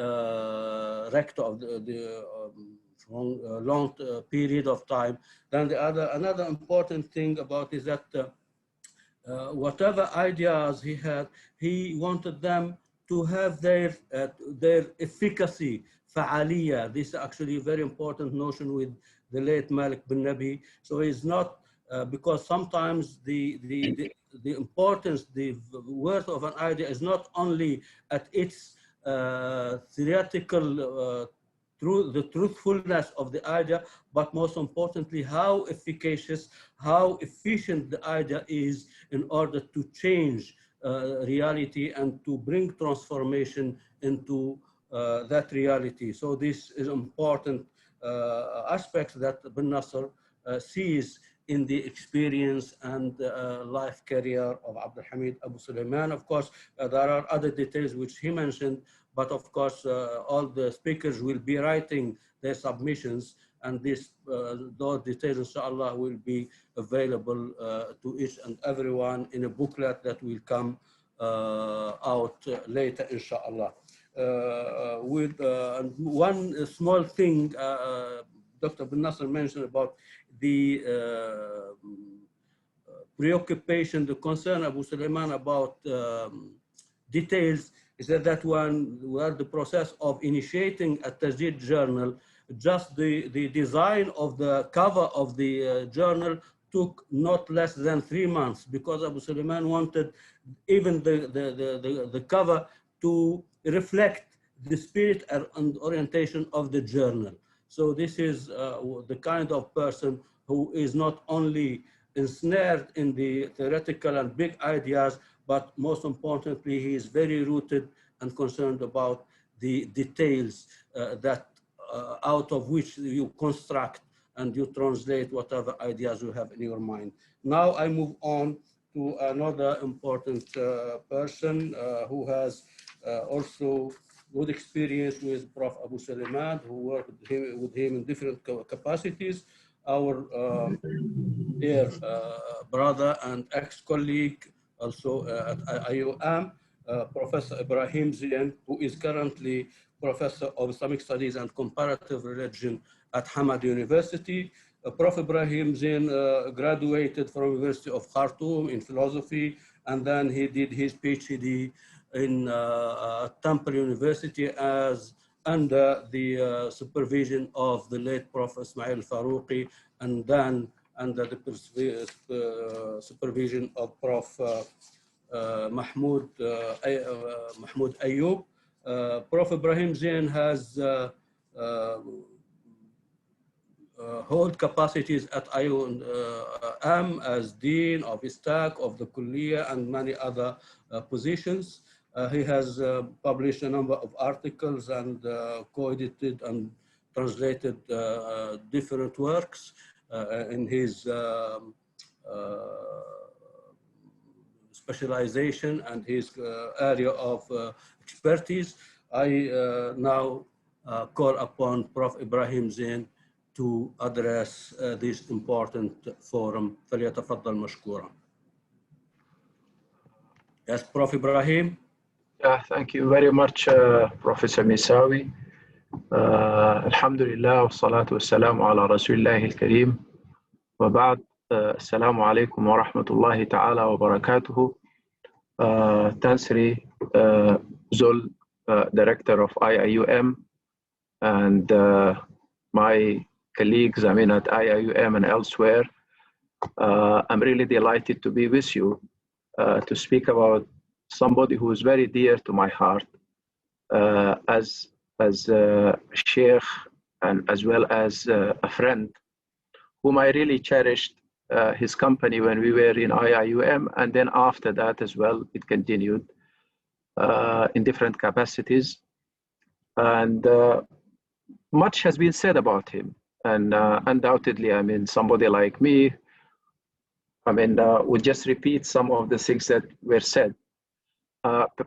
rector of the long period of time. Then another important thing about is that whatever ideas he had, he wanted them to have their efficacy, fa'aliyah. This is actually a very important notion with the late Malik bin Nabi. So he's not, because sometimes the importance, the worth of an idea is not only at its theoretical the truthfulness of the idea, but most importantly, how efficacious, how efficient the idea is in order to change reality and to bring transformation into that reality. So this is important aspect that bin Nasr sees in the experience and life career of Abdul Hamid Abu Sulaiman. Of course, there are other details which he mentioned, but of course, all the speakers will be writing their submissions, and those details, inshallah, will be available to each and everyone in a booklet that will come out later, inshallah. With one small thing, Dr. bin Nasr mentioned about the preoccupation, the concern Abu Sulaiman about details, is that when we are the process of initiating a Tajdid journal, just the design of the cover of the journal took not less than 3 months, because Abu Sulaiman wanted even the cover to reflect the spirit and orientation of the journal. So this is the kind of person who is not only ensnared in the theoretical and big ideas, but most importantly, he is very rooted and concerned about the details that out of which you construct and you translate whatever ideas you have in your mind. Now I move on to another important person who has also good experience with Prof. Abu Sulaiman, who worked with him in different capacities. Our dear brother and ex-colleague also at IIUM, Professor Ibrahim Zian, who is currently Professor of Islamic Studies and Comparative Religion at Hamad University. Prof. Ibrahim Zian graduated from University of Khartoum in philosophy, and then he did his PhD in Temple University as under the supervision of the late Prof. Ismail Farouqi, and then under the supervision of Prof. Mahmoud Ayoub. Prof. Ibrahim Zian has hold capacities at IIUM as Dean of ISTAC, of the Kulliyah, and many other positions. He has published a number of articles and co-edited and translated different works in his specialization and his area of expertise. I now call upon Prof. Ibrahim Zain to address this important forum. فليتفضل مشكورا. Yes, Prof. Ibrahim. Yeah, thank you very much, Professor Misawi. Alhamdulillah, wassalatu wassalamu ala Rasulillahi al-Kareem. Wa ba'd, assalamu alaikum wa rahmatullahi ta'ala wa barakatuhu. Tansri Zul, Director of IIUM, and my colleagues, I mean, at IIUM and elsewhere. I'm really delighted to be with you to speak about somebody who is very dear to my heart as a sheikh and as well as a friend whom I really cherished his company when we were in IIUM, and then after that as well, it continued in different capacities. And much has been said about him. And undoubtedly, I mean, somebody like me, I mean, would just repeat some of the things that were said.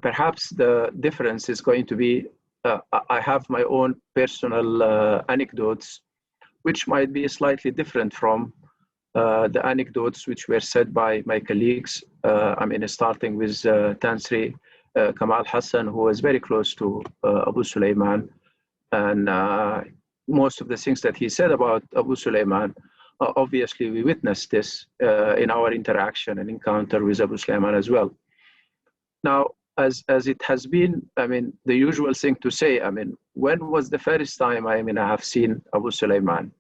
Perhaps the difference is going to be, I have my own personal anecdotes, which might be slightly different from the anecdotes which were said by my colleagues. I mean, starting with Tansri Kamal Hassan, who was very close to Abu Sulaiman. And most of the things that he said about Abu Sulaiman, obviously we witnessed this in our interaction and encounter with Abu Sulaiman as well. Now, as it has been, I mean, the usual thing to say, I mean, when was the first time, I mean, I have seen Abu Sulaiman?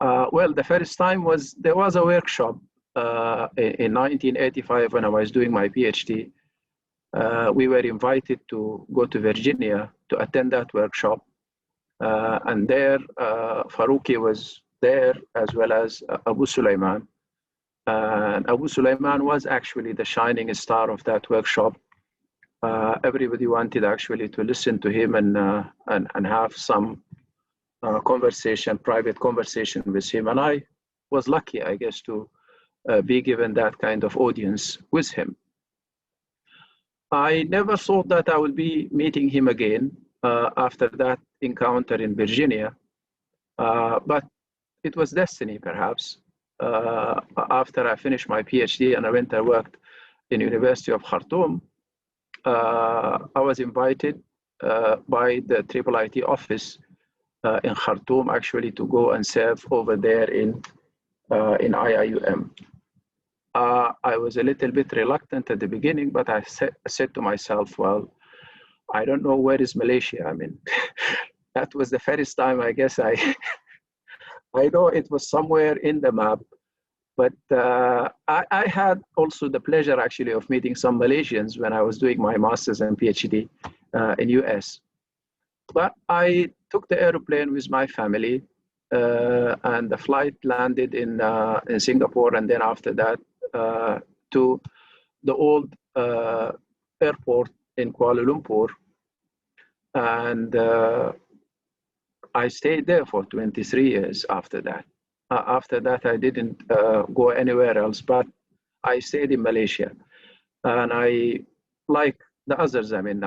Well, the first time was, there was a workshop in 1985 when I was doing my PhD. We were invited to go to Virginia to attend that workshop. And there, Farouki was there as well as Abu Sulaiman. And Abu Sulaiman was actually the shining star of that workshop. Everybody wanted actually to listen to him and have some conversation, private conversation with him. And I was lucky, I guess, to be given that kind of audience with him. I never thought that I would be meeting him again after that encounter in Virginia, but it was destiny, perhaps. After I finished my PhD and I went and worked in University of Khartoum, I was invited by the IIIT office in Khartoum actually to go and serve over there in IIUM. I was a little bit reluctant at the beginning, but I said to myself, well, I don't know where is Malaysia. I mean, that was the first time I guess I know it was somewhere in the map, but I had also the pleasure actually of meeting some Malaysians when I was doing my master's and PhD in US. But I took the airplane with my family and the flight landed in Singapore, and then after that to the old airport in Kuala Lumpur. And I stayed there for 23 years after that. After that, I didn't go anywhere else, but I stayed in Malaysia. And I, like the others, I mean,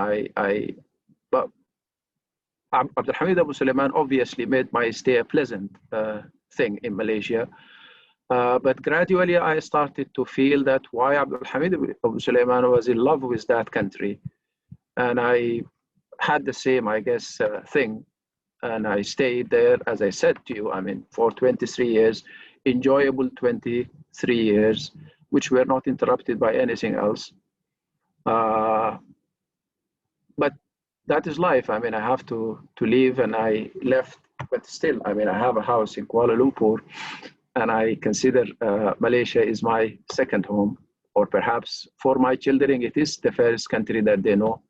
but Abdul Hamid Abu Sulaiman obviously made my stay a pleasant thing in Malaysia. But gradually I started to feel that why Abdul Hamid Abu Sulaiman was in love with that country. And I had the same, I guess, thing. And I stayed there, as I said to you, I mean, for 23 years, enjoyable 23 years, which were not interrupted by anything else. But that is life. I mean, I have to leave, and I left, but still, I mean, I have a house in Kuala Lumpur, and I consider Malaysia is my second home, or perhaps for my children, it is the first country that they know,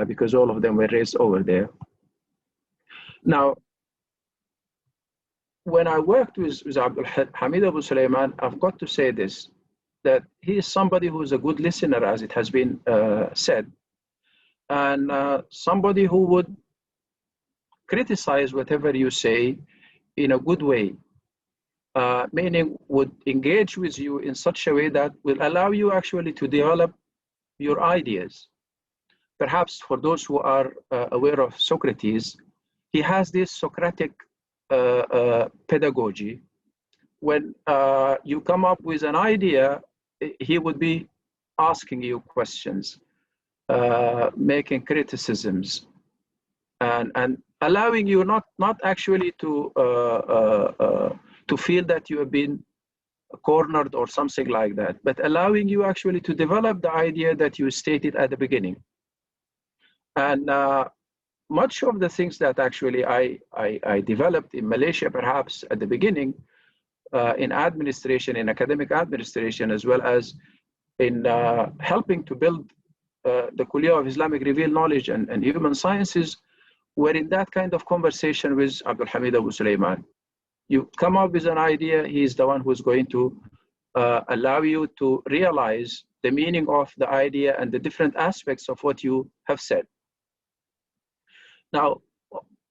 because all of them were raised over there. Now, when I worked with Abdul Hamid Abu Sulaiman, I've got to say this, that he is somebody who is a good listener, as it has been said, and somebody who would criticize whatever you say in a good way, meaning would engage with you in such a way that will allow you actually to develop your ideas. perhaps for those who are aware of Socrates, he has this Socratic pedagogy. When you come up with an idea, he would be asking you questions, making criticisms, and allowing you not actually to feel that you have been cornered or something like that, but allowing you actually to develop the idea that you stated at the beginning. And much of the things that actually I developed in Malaysia, perhaps at the beginning, in administration, in academic administration, as well as in helping to build the Kuliya of Islamic Revealed Knowledge and Human Sciences, were in that kind of conversation with Abdul Hamid Abu Sulaiman. You come up with an idea, he's the one who's going to allow you to realize the meaning of the idea and the different aspects of what you have said. Now,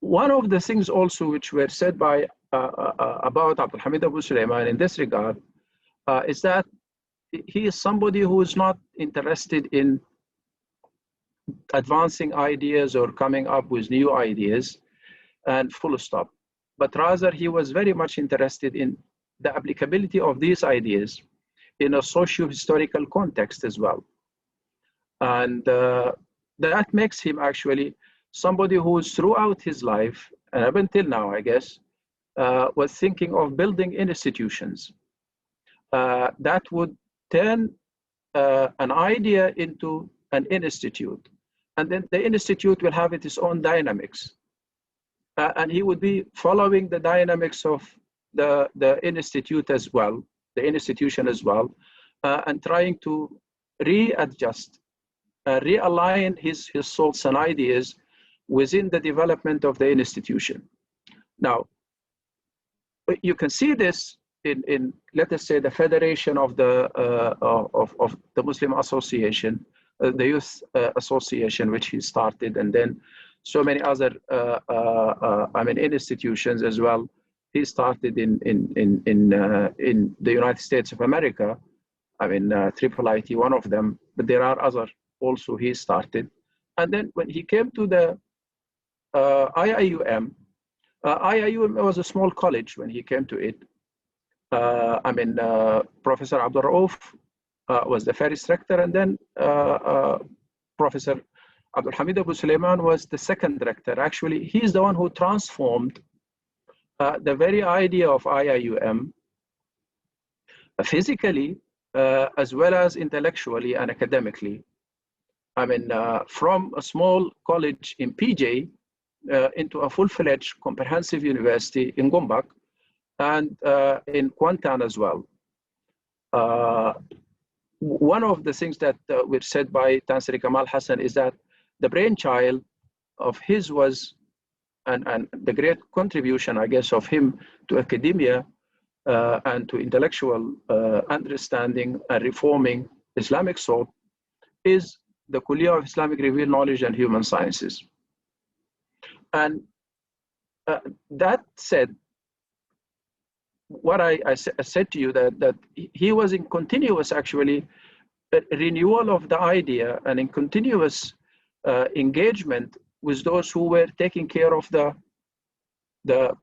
one of the things also which were said by about Abdul Hamid Abu Sulaiman in this regard is that he is somebody who is not interested in advancing ideas or coming up with new ideas and full stop, but rather he was very much interested in the applicability of these ideas in a socio-historical context as well. And that makes him actually somebody who is throughout his life, and up until now, I guess, was thinking of building institutions that would turn an idea into an institute. And then the institute will have its own dynamics. And he would be following the dynamics of the institute as well, the institution as well, and trying to readjust, realign his thoughts and ideas within the development of the institution. Now, you can see this in let us say, the Federation of the Muslim Association, the Youth Association, which he started, and then so many other institutions as well. He started in the United States of America. IIIT, one of them, but there are other also he started. And then when he came to the IIUM, IIUM was a small college when he came to it. Professor Abdul Rauf was the first rector, and then Professor Abdul Hamid Abu Sulaiman was the second rector. Actually, he's the one who transformed the very idea of IIUM physically as well as intellectually and academically. From a small college in PJ into a full-fledged comprehensive university in Gombak and in Kuantan as well. One of the things that were said by Tansri Kamal Hassan is that the brainchild of his was, and the great contribution, I guess, of him to academia and to intellectual understanding and reforming Islamic thought is the Kuliya of Islamic Revealed Knowledge and Human Sciences. And that said, what I said to you, that he was in continuous, actually, renewal of the idea and in continuous engagement with those who were taking care of the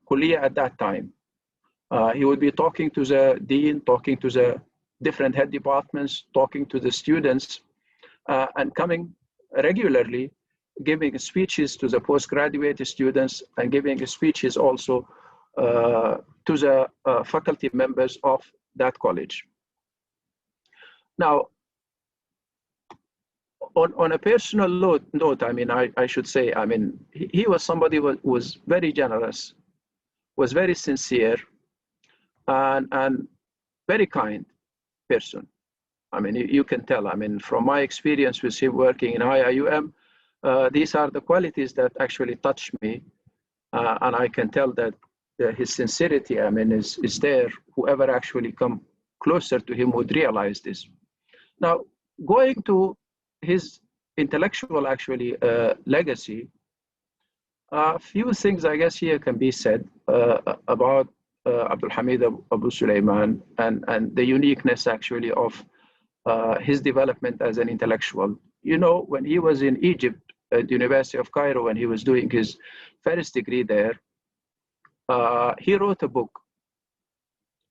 Kuliya at that time. He would be talking to the dean, talking to the different head departments, talking to the students, and coming regularly, giving speeches to the postgraduate students and giving speeches also to the faculty members of that college. Now, on a personal note, I should say, he was somebody who was very generous, was very sincere, and very kind person. You can tell, from my experience with him working in IIUM, these are the qualities that actually touch me. And I can tell that his sincerity, is there. Whoever actually come closer to him would realize this. Now, going to his intellectual, actually, legacy, a few things, I guess, here can be said about Abdul Hamid Abu Sulaiman and the uniqueness, actually, of his development as an intellectual. you know, when he was in Egypt at the University of Cairo, when he was doing his first degree there, he wrote a book,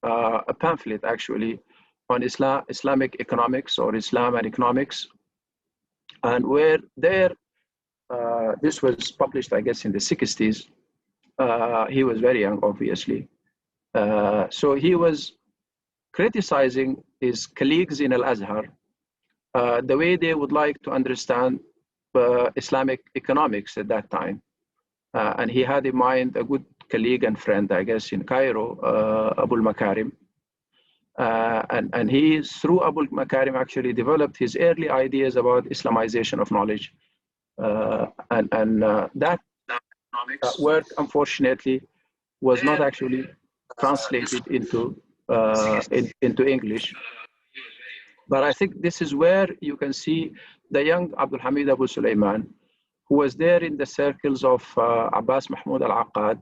a pamphlet actually, on Islamic economics, or Islam and economics. And where there, this was published, I guess, in the 60s. He was very young, obviously. So he was criticizing his colleagues in Al-Azhar, the way they would like to understand Islamic economics at that time. And he had in mind a good colleague and friend, I guess, in Cairo, Abu al-Makarim. And he, through Abu al-Makarim, actually developed his early ideas about Islamization of knowledge. That work, unfortunately, was not actually translated into English. But I think this is where you can see the young Abdul Hamid Abu Sulaiman, who was there in the circles of Abbas Mahmoud al-Aqad,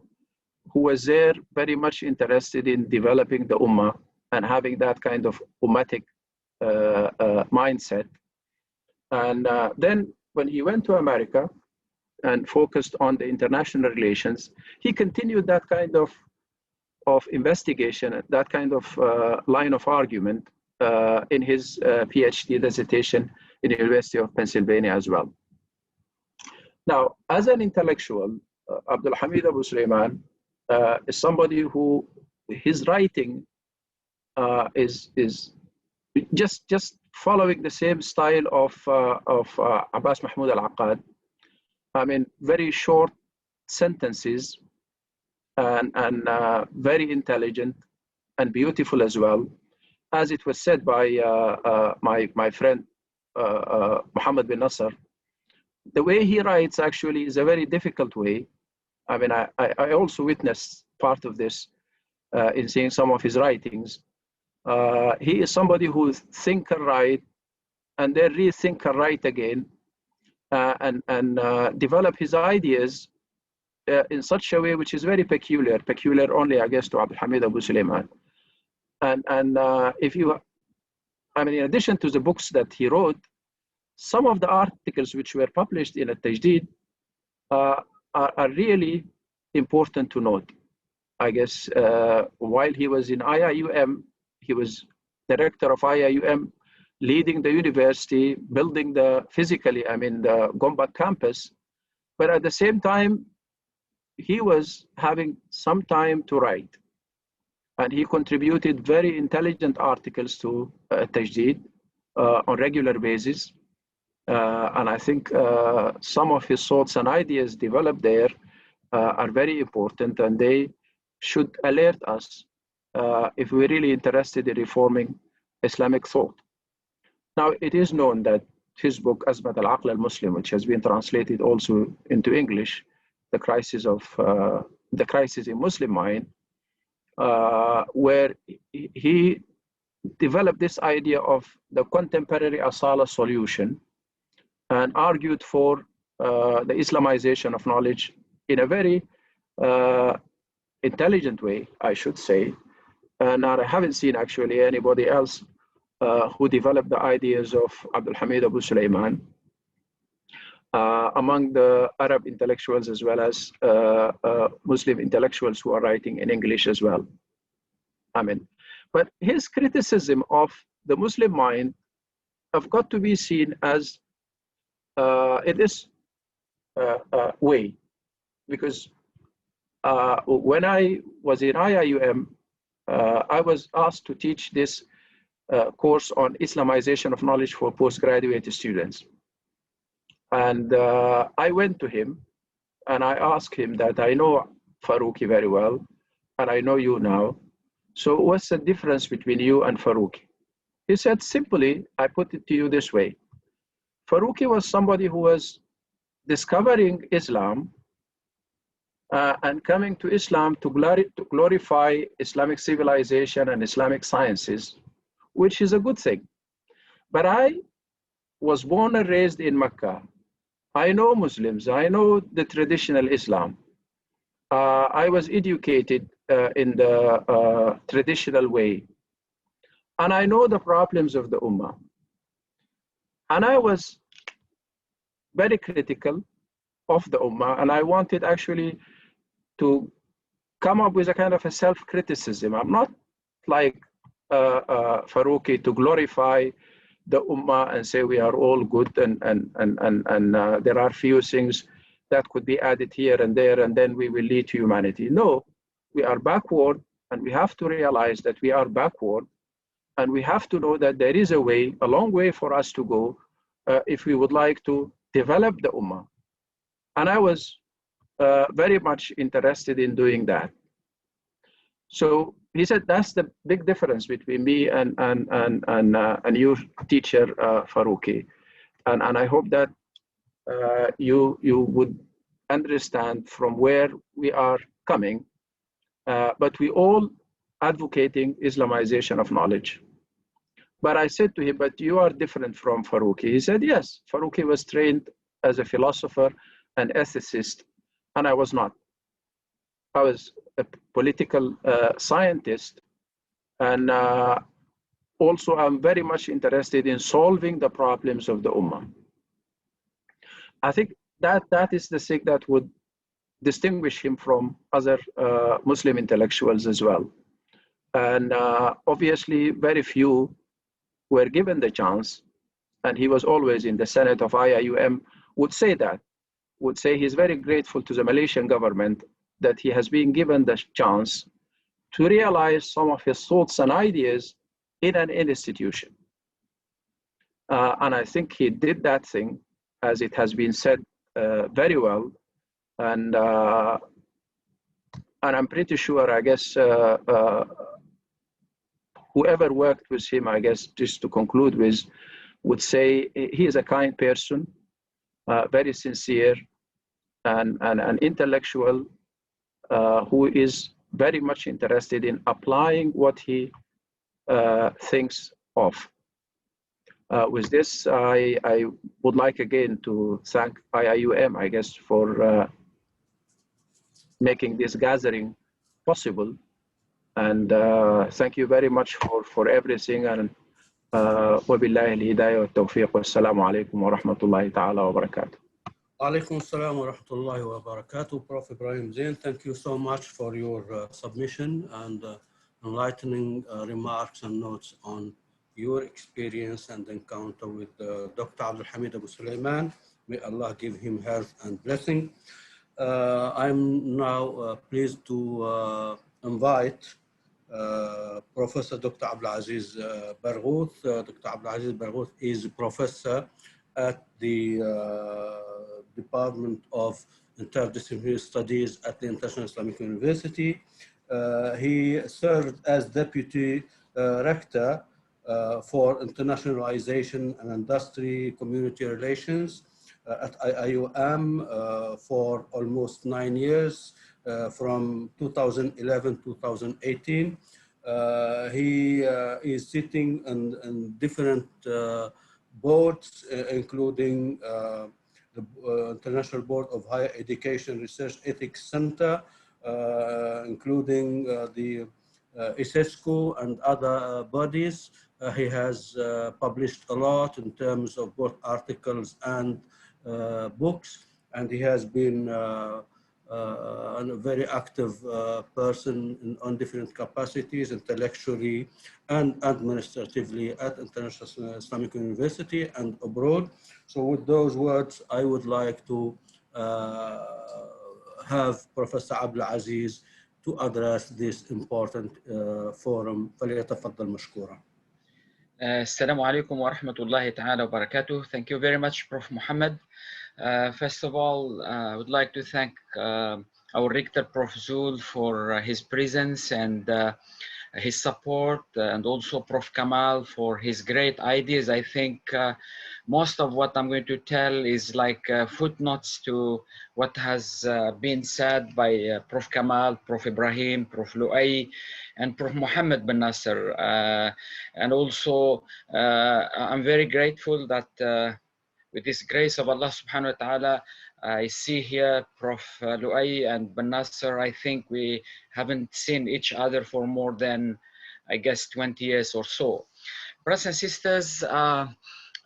who was there very much interested in developing the Ummah and having that kind of Ummatic mindset. And then when he went to America and focused on the international relations, he continued that kind of investigation, that kind of line of argument in his PhD dissertation in the University of Pennsylvania as well. Now, as an intellectual, Abdul Hamid Abu Sulaiman is somebody who his writing is just following the same style of Abbas Mahmoud al-Aqad. I mean, very short sentences and very intelligent and beautiful as well. As it was said by my friend Muhammad bin Nasser, the way he writes actually is a very difficult way. I mean, I also witnessed part of this in seeing some of his writings. He is somebody who think and write, and then rethink and write again, and develop his ideas in such a way which is very peculiar only, I guess, to Abdul Hamid Abu Sulaiman. And if you, I mean, in addition to the books that he wrote, some of the articles which were published in Al-Tajdeed are really important to note. I guess while he was in IIUM, he was director of IIUM, leading the university, building the physically, I mean, the Gombak campus. But at the same time, he was having some time to write. And he contributed very intelligent articles to Tajdeed on regular basis. And I think some of his thoughts and ideas developed there are very important, and they should alert us if we're really interested in reforming Islamic thought. Now, it is known that his book, Azmat al-Aql al-Muslim, which has been translated also into English, the crisis in Muslim mind, where he developed this idea of the contemporary Asala solution and argued for the Islamization of knowledge in a very intelligent way, I should say. And I haven't seen actually anybody else who developed the ideas of Abdul Hamid Abu Sulaiman among the Arab intellectuals, as well as Muslim intellectuals who are writing in English as well. I mean, but his criticism of the Muslim mind have got to be seen as in this way, because when I was in IIUM, I was asked to teach this course on Islamization of knowledge for postgraduate students. And I went to him and I asked him that I know Farouki very well, and I know you now. So what's the difference between you and Farouki? He said, simply, I put it to you this way. Farouki was somebody who was discovering Islam and coming to Islam to glorify Islamic civilization and Islamic sciences, which is a good thing. But I was born and raised in Mecca. I know Muslims, I know the traditional Islam. I was educated in the traditional way. And I know the problems of the Ummah. And I was very critical of the Ummah, and I wanted actually to come up with a kind of a self-criticism. I'm not like Faruqi to glorify the Ummah and say we are all good and there are few things that could be added here and there and then we will lead to humanity. No, we are backward and we have to realize that we are backward and we have to know that there is a way, a long way for us to go if we would like to develop the Ummah. And I was very much interested in doing that. So he said, that's the big difference between me and your teacher, Faruqi. And I hope that you would understand from where we are coming, but we all advocating Islamization of knowledge. But I said to him, but you are different from Faruqi. He said, yes, Faruqi was trained as a philosopher and ethicist, and I was not. I was a political scientist, and also I'm very much interested in solving the problems of the Ummah. I think that is the thing that would distinguish him from other Muslim intellectuals as well. And obviously, very few were given the chance, and he was always in the Senate of IIUM, would say he's very grateful to the Malaysian government that he has been given the chance to realize some of his thoughts and ideas in an institution. And I think he did that thing, as it has been said, very well. And I'm pretty sure, I guess, whoever worked with him, I guess, just to conclude with, would say he is a kind person, very sincere, and an intellectual who is very much interested in applying what he thinks of. With this, I would like again to thank IIUM, I guess, for making this gathering possible. And thank you very much for everything. And وبالله الهداية والتوفيق والسلام عليكم ورحمة الله تعالى وبركاته. Alaikum salam wa rahmatullahi wa barakatuh. Prof. Ibrahim Zain, thank you so much for your submission and enlightening remarks and notes on your experience and encounter with Dr. Abdul Hamid Abu Sulaiman. May Allah give him health and blessing. I'm now pleased to invite Professor Dr. Abdul Aziz Barghouth. Dr. Abdul Aziz Barghouth is a professor at the Department of Interdisciplinary Studies at the International Islamic University. He served as Deputy Rector for Internationalization and Industry Community Relations at IIUM for almost 9 years, from 2011 to 2018. He is sitting in different boards, including the International Board of Higher Education Research Ethics Center, including the ISESCO and other bodies. He has published a lot in terms of both articles and books, and he has been a very active person on different capacities, intellectually and administratively at International Islamic University and abroad. So with those words, I would like to have Professor Abdul Aziz to address this important forum. فليتفضل مشكورا. Assalamu alaikum wa rahmatullahi ta'ala wa barakatuh. Thank you very much, Prof. Muhammad. First of all, I would like to thank our rector, Prof. Zul, for his presence and his support, and also Prof. Kamal for his great ideas. I think most of what I'm going to tell is like footnotes to what has been said by Prof. Kamal, Prof. Ibrahim, Prof. Luay, and Prof. Muhammad bin Nasser. And also, I'm very grateful that with this grace of Allah subhanahu wa ta'ala, I see here Prof. Luay and bin Nasser. I think we haven't seen each other for more than, I guess, 20 years or so. Brothers and sisters,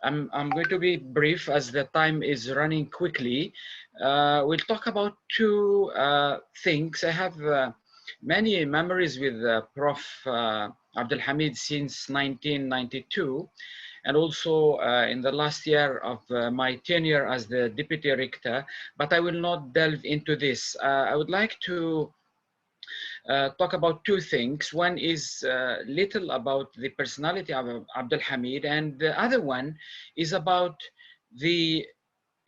I'm going to be brief as the time is running quickly. We'll talk about two things. I have many memories with Prof. Abdul Hamid since 1992, and also in the last year of my tenure as the deputy rector, but I will not delve into this. I would like to talk about two things. One is little about the personality of Abdul Hamid, and the other one is about the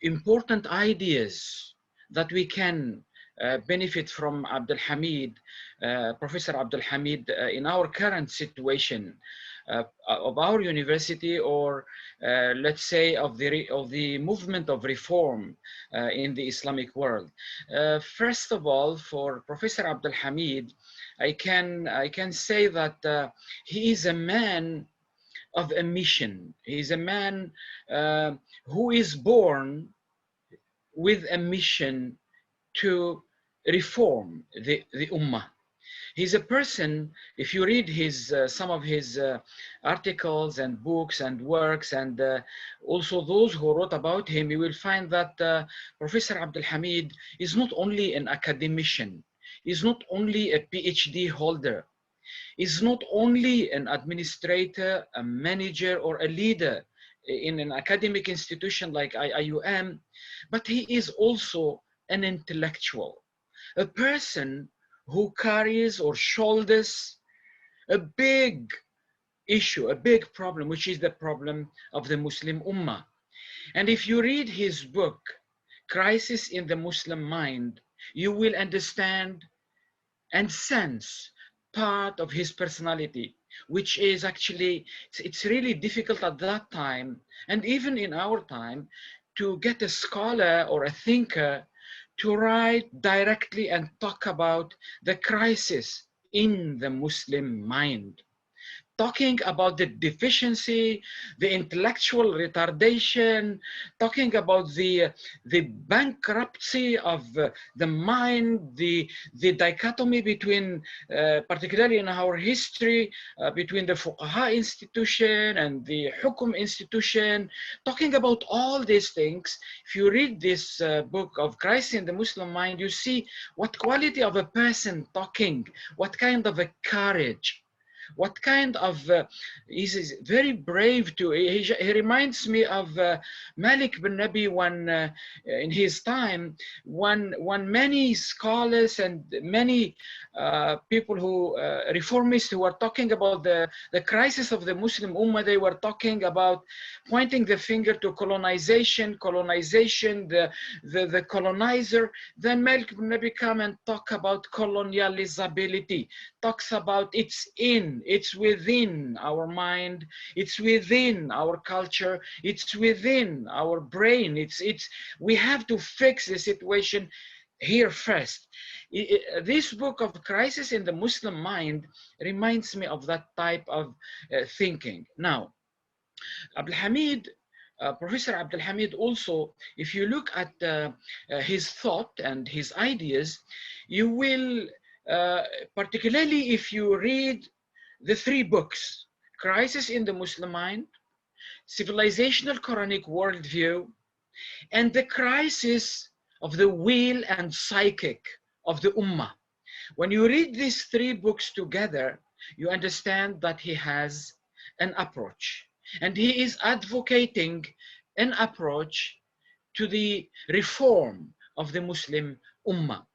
important ideas that we can benefit from Abdul Hamid, Professor Abdul Hamid, in our current situation of our university, or let's say of the movement of reform in the Islamic world. First of all, for Professor Abdul Hamid, I can say that he is a man of a mission. He is a man who is born with a mission to reform the Ummah. He's a person, if you read his some of his articles and books and works, and also those who wrote about him, you will find that Professor Abdul Hamid is not only an academician, is not only a PhD holder, is not only an administrator, a manager, or a leader in an academic institution like IIUM, but he is also an intellectual, a person who carries or shoulders a big issue, a big problem, which is the problem of the Muslim Ummah. And if you read his book, Crisis in the Muslim Mind, you will understand and sense part of his personality, which is actually, it's really difficult at that time, and even in our time, to get a scholar or a thinker to write directly and talk about the crisis in the Muslim mind, talking about the deficiency, the intellectual retardation, talking about the bankruptcy of the mind, the dichotomy between, particularly in our history, between the Fuqaha institution and the Hukum institution, talking about all these things. If you read this book of Crisis in the Muslim Mind, you see what quality of a person talking, what kind of a courage, what kind of, he's very brave too. He reminds me of Malik bin Nabi when, in his time, when many scholars and many people who, reformists who were talking about the crisis of the Muslim Ummah, they were talking about pointing the finger to colonization, the colonizer. Then Malik bin Nabi come and talk about colonializability, talks about it's within our mind, it's within our culture, it's within our brain. We have to fix the situation here first. This book of Crisis in the Muslim Mind reminds me of that type of thinking. Now, Abdul Hamid, Professor Abdul Hamid also, if you look at his thought and his ideas, you will, particularly if you read the three books, Crisis in the Muslim Mind, Civilizational Quranic Worldview, and the Crisis of the Will and Psychic of the Ummah. When you read these three books together, you understand that he has an approach, and he is advocating an approach to the reform of the Muslim Ummah.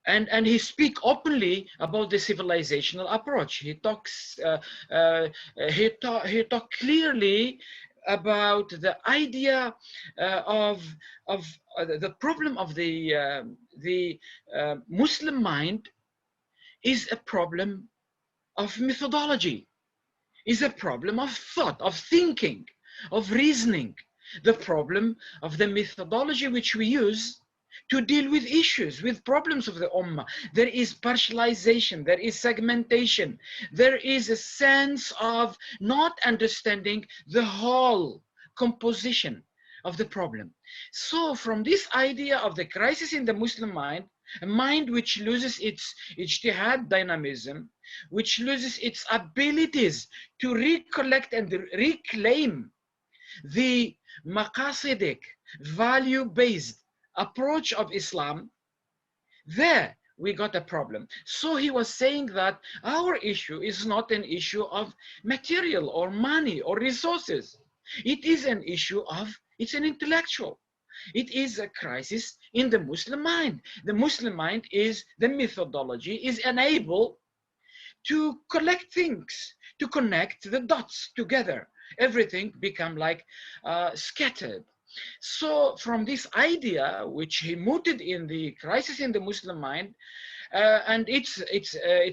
And he speaks openly about the civilizational approach. He talks, he talk clearly about the idea of the problem of the Muslim mind is a problem of methodology, is a problem of thought, of thinking, of reasoning, the problem of the methodology which we use to deal with issues, with problems of the Ummah. There is partialization, there is segmentation, there is a sense of not understanding the whole composition of the problem. So from this idea of the crisis in the Muslim mind, a mind which loses its ijtihad dynamism, which loses its abilities to recollect and reclaim the maqasidic, value-based approach of Islam, there we got a problem. So he was saying that our issue is not an issue of material or money or resources. It is an issue of, it's an intellectual. It is a crisis in the Muslim mind. The Muslim mind is, the methodology is unable to collect things, to connect the dots together. Everything become like scattered. So from this idea, which he mooted in the crisis in the Muslim mind, and it's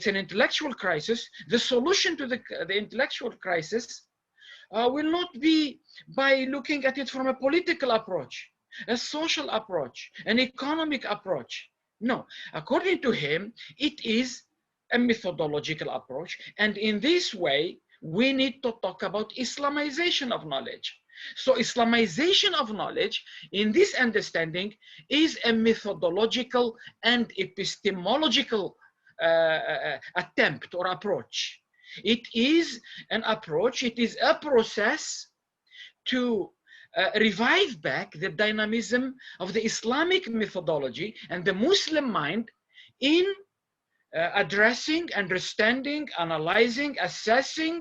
an intellectual crisis, the solution to the intellectual crisis will not be by looking at it from a political approach, a social approach, an economic approach. No, according to him, it is a methodological approach. And in this way, we need to talk about Islamization of knowledge. So Islamization of knowledge, in this understanding, is a methodological and epistemological attempt or approach. It is an approach, it is a process to revive back the dynamism of the Islamic methodology and the Muslim mind in addressing, understanding, analyzing, assessing,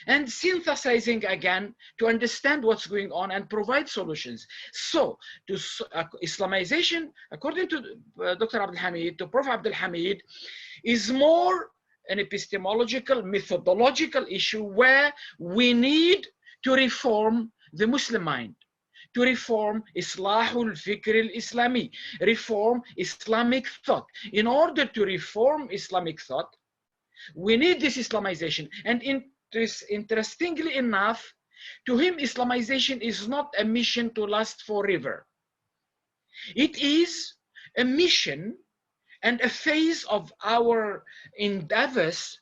and synthesizing again to understand what's going on and provide solutions. So, to Islamization, according to Dr. Abdul Hamid, to Prof. Abdul Hamid, is more an epistemological, methodological issue where we need to reform the Muslim mind, to reform Islahul Fikr al-Islami, reform Islamic thought. In order to reform Islamic thought, we need this Islamization. And interestingly enough, to him, Islamization is not a mission to last forever. It is a mission and a phase of our endeavors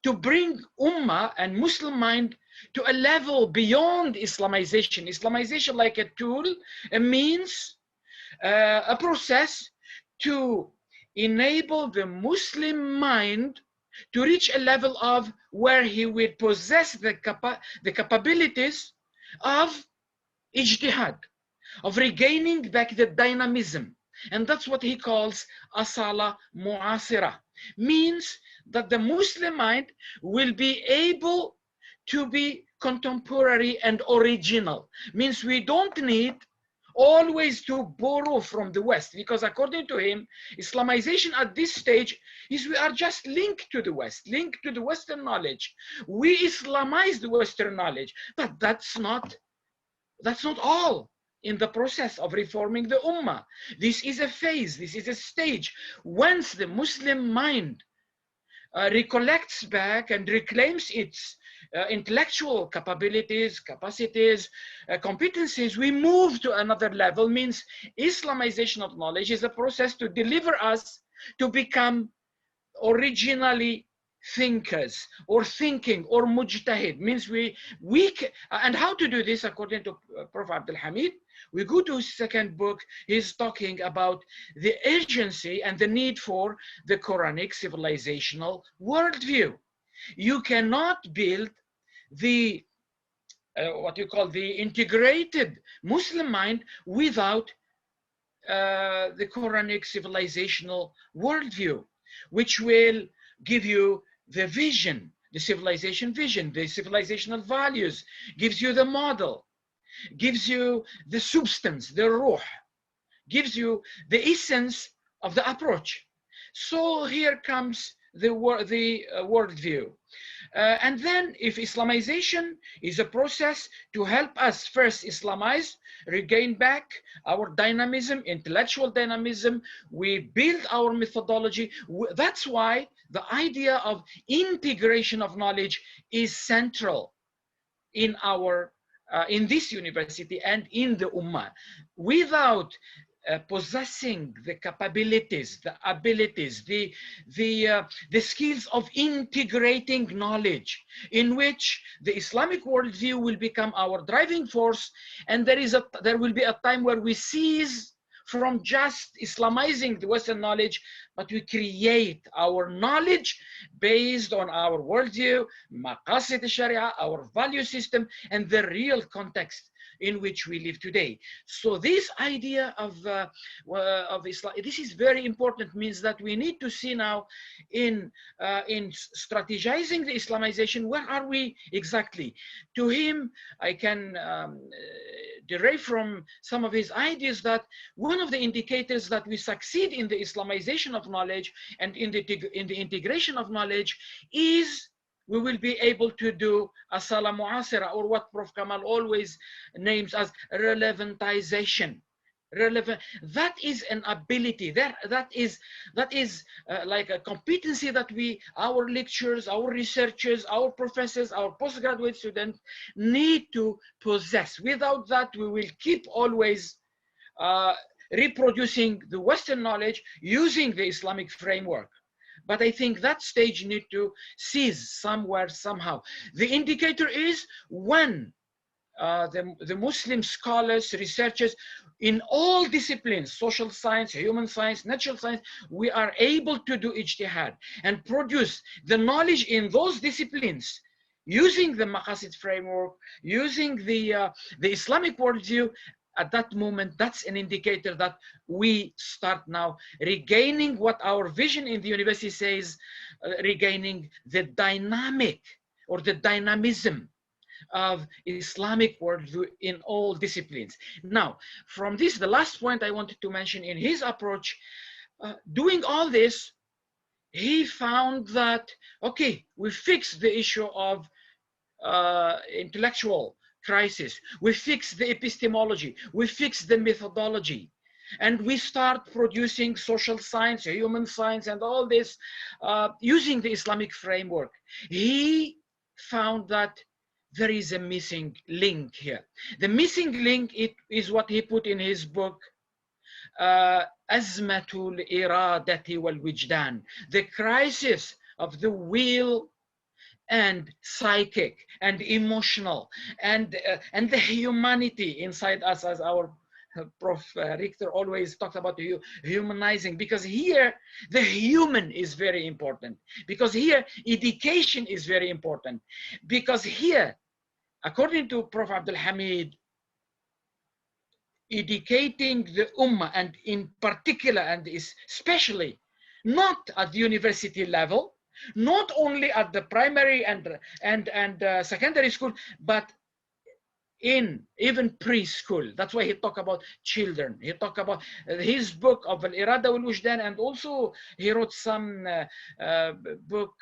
to bring Ummah and Muslim mind to a level beyond Islamization. Islamization like a tool, a means, a process to enable the Muslim mind to reach a level of where he will possess the capabilities of ijtihad, of regaining back the dynamism. And that's what he calls asala mu'asira, means that the Muslim mind will be able to be contemporary and original. Means we don't need always to borrow from the West, because according to him, Islamization at this stage is we are just linked to the West, linked to the Western knowledge. We Islamize the Western knowledge, but that's not all in the process of reforming the Ummah. This is a phase, this is a stage. Once the Muslim mind recollects back and reclaims its intellectual capabilities, capacities, competencies, we move to another level. Means Islamization of knowledge is a process to deliver us to become originally thinkers or thinking or mujtahid. Means and how to do this according to Prof. Abdul Hamid, we go to his second book. He's talking about the urgency and the need for the Quranic civilizational worldview. You cannot build the what you call the integrated Muslim mind without the Quranic civilizational worldview, which will give you the vision, the civilization vision, the civilizational values, gives you the model, gives you the substance, the ruh, gives you the essence of the approach. So here comes the worldview. And then if Islamization is a process to help us first Islamize, regain back our dynamism, intellectual dynamism, we build our methodology. That's why the idea of integration of knowledge is central in our in this university and in the Ummah. Without possessing the capabilities, the abilities, the skills of integrating knowledge, in which the Islamic worldview will become our driving force, and there will be a time where we cease from just Islamizing the Western knowledge, but we create our knowledge based on our worldview, maqasid al-sharia, our value system, and the real context in which we live today. So this idea of Islam, this is very important, means that we need to see now in strategizing the Islamization, where are we exactly? To him, I can derive from some of his ideas that one of the indicators that we succeed in the Islamization of knowledge and in the integration of knowledge is we will be able to do asala mu'asira, or what Prof. Kamal always names as relevantization. That is an ability, that is like a competency that our lecturers, our researchers, our professors, our postgraduate students need to possess. Without that, we will keep always reproducing the Western knowledge using the Islamic framework. But I think that stage need to cease somewhere, somehow. The indicator is when the Muslim scholars, researchers in all disciplines, social science, human science, natural science, we are able to do ijtihad and produce the knowledge in those disciplines using the maqasid framework, using the Islamic worldview. At that moment, that's an indicator that we start now regaining what our vision in the university says, regaining the dynamic or the dynamism of Islamic worldview in all disciplines. Now, from this, the last point I wanted to mention in his approach, doing all this, he found that, okay, we fixed the issue of intellectual crisis, we fix the epistemology, we fix the methodology, and we start producing social science, human science, and all this using the Islamic framework. He found that there is a missing link here. The missing link is what he put in his book, Azmatul Iradati wal Wijdan, the crisis of the will and psychic and emotional and the humanity inside us, as our Prof. Richter always talks about humanizing, because here the human is very important, because here education is very important, because here, according to Prof. Abdul Hamid, educating the Ummah, and in particular and especially not at the university level, not only at the primary and secondary school, but in even preschool. That's why he talked about children. He talked about his book of Al-Irada wal-Wujdan, and also he wrote some book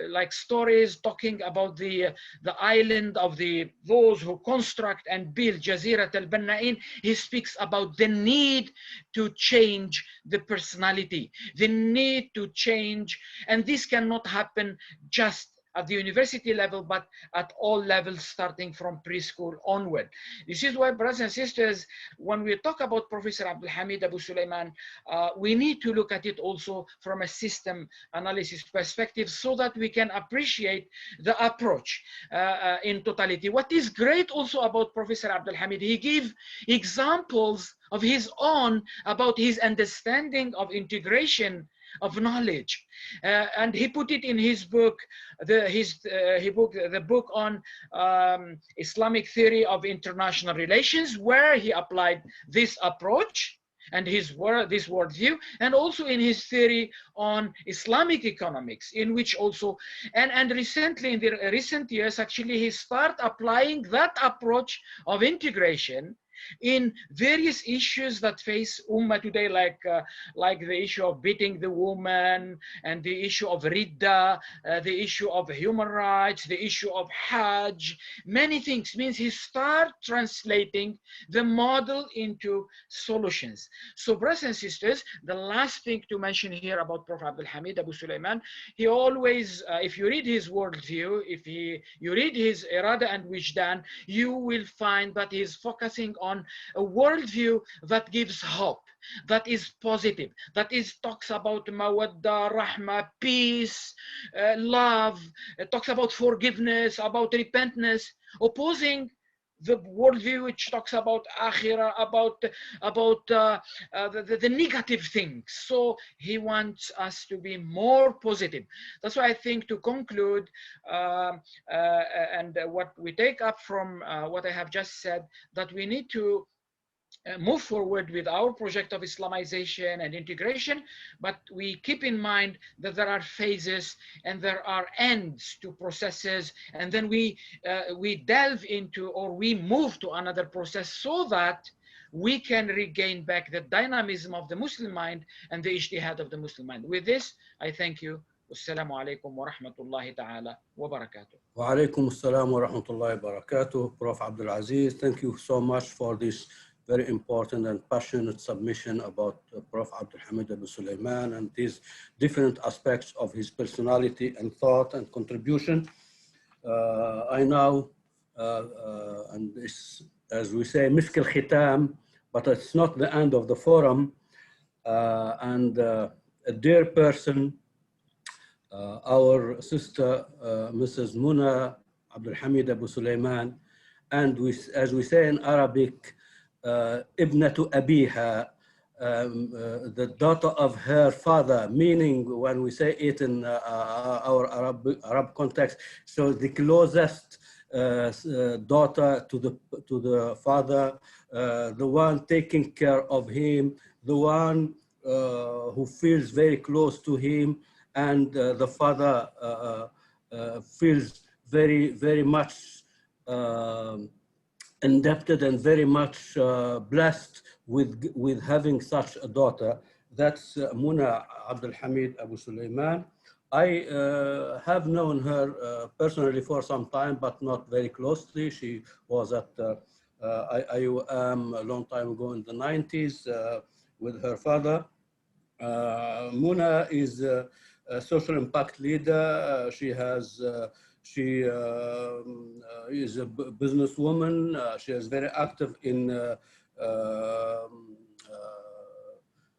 like stories talking about the island of those who construct and build Jazirat al-Banna'in. He speaks about the need to change the personality, the need to change, and this cannot happen just at the university level, but at all levels, starting from preschool onward. This is why, brothers and sisters, when we talk about Professor Abdul Hamid Abu Sulaiman, we need to look at it also from a system analysis perspective, so that we can appreciate the approach in totality. What is great also about Professor Abdul Hamid, he gave examples of his own about his understanding of integration of knowledge, and he put it in his book, the book on Islamic theory of international relations, where he applied this approach and this worldview, and also in his theory on Islamic economics, in which also, and recently, in the recent years, actually, he started applying that approach of integration in various issues that face Ummah today, like the issue of beating the woman, and the issue of Ridda, the issue of human rights, the issue of Hajj, many things. Means he started translating the model into solutions. So, brothers and sisters, the last thing to mention here about Prof. Abdul Hamid Abu Sulaiman, he always, if you read his worldview, if you read his Irada and Wijdan, you will find that he's focusing on a worldview that gives hope, that is positive, that talks about mawadda, rahma, peace, love, talks about forgiveness, about repentance, opposing the worldview which talks about akhirah, about the negative things. So he wants us to be more positive. That's why I think, to conclude, and what we take up from what I have just said, that we need to move forward with our project of Islamization and integration, but we keep in mind that there are phases and there are ends to processes, and then we delve into, or we move to another process, so that we can regain back the dynamism of the Muslim mind and the ijtihad of the Muslim mind. With this, I thank you. Wassalamu alaikum wa rahmatullahi ta'ala wa barakatuh. Wa alaikum assalam wa rahmatullahi wa barakatuh. Prof. Abdul Aziz, thank you so much for this very important and passionate submission about Prof. Abdul Hamid Abu Sulaiman and these different aspects of his personality and thought and contribution. I now, and this, as we say, misk al-khitam, but it's not the end of the forum. A dear person, our sister, Mrs. Muna Abdul Hamid Abu Sulaiman, and as we say in Arabic, ibnatu abiha, the daughter of her father, meaning when we say it in our Arab context, so the closest daughter to the father, the one taking care of him, the one who feels very close to him, and the father feels very much indebted and very much blessed with having such a daughter. That's Muna Abdul Hamid Abu Sulaiman. I have known her personally for some time, but not very closely. She was at IIUM a long time ago in the 90s with her father. Muna is a social impact leader. She is a businesswoman. She is very active in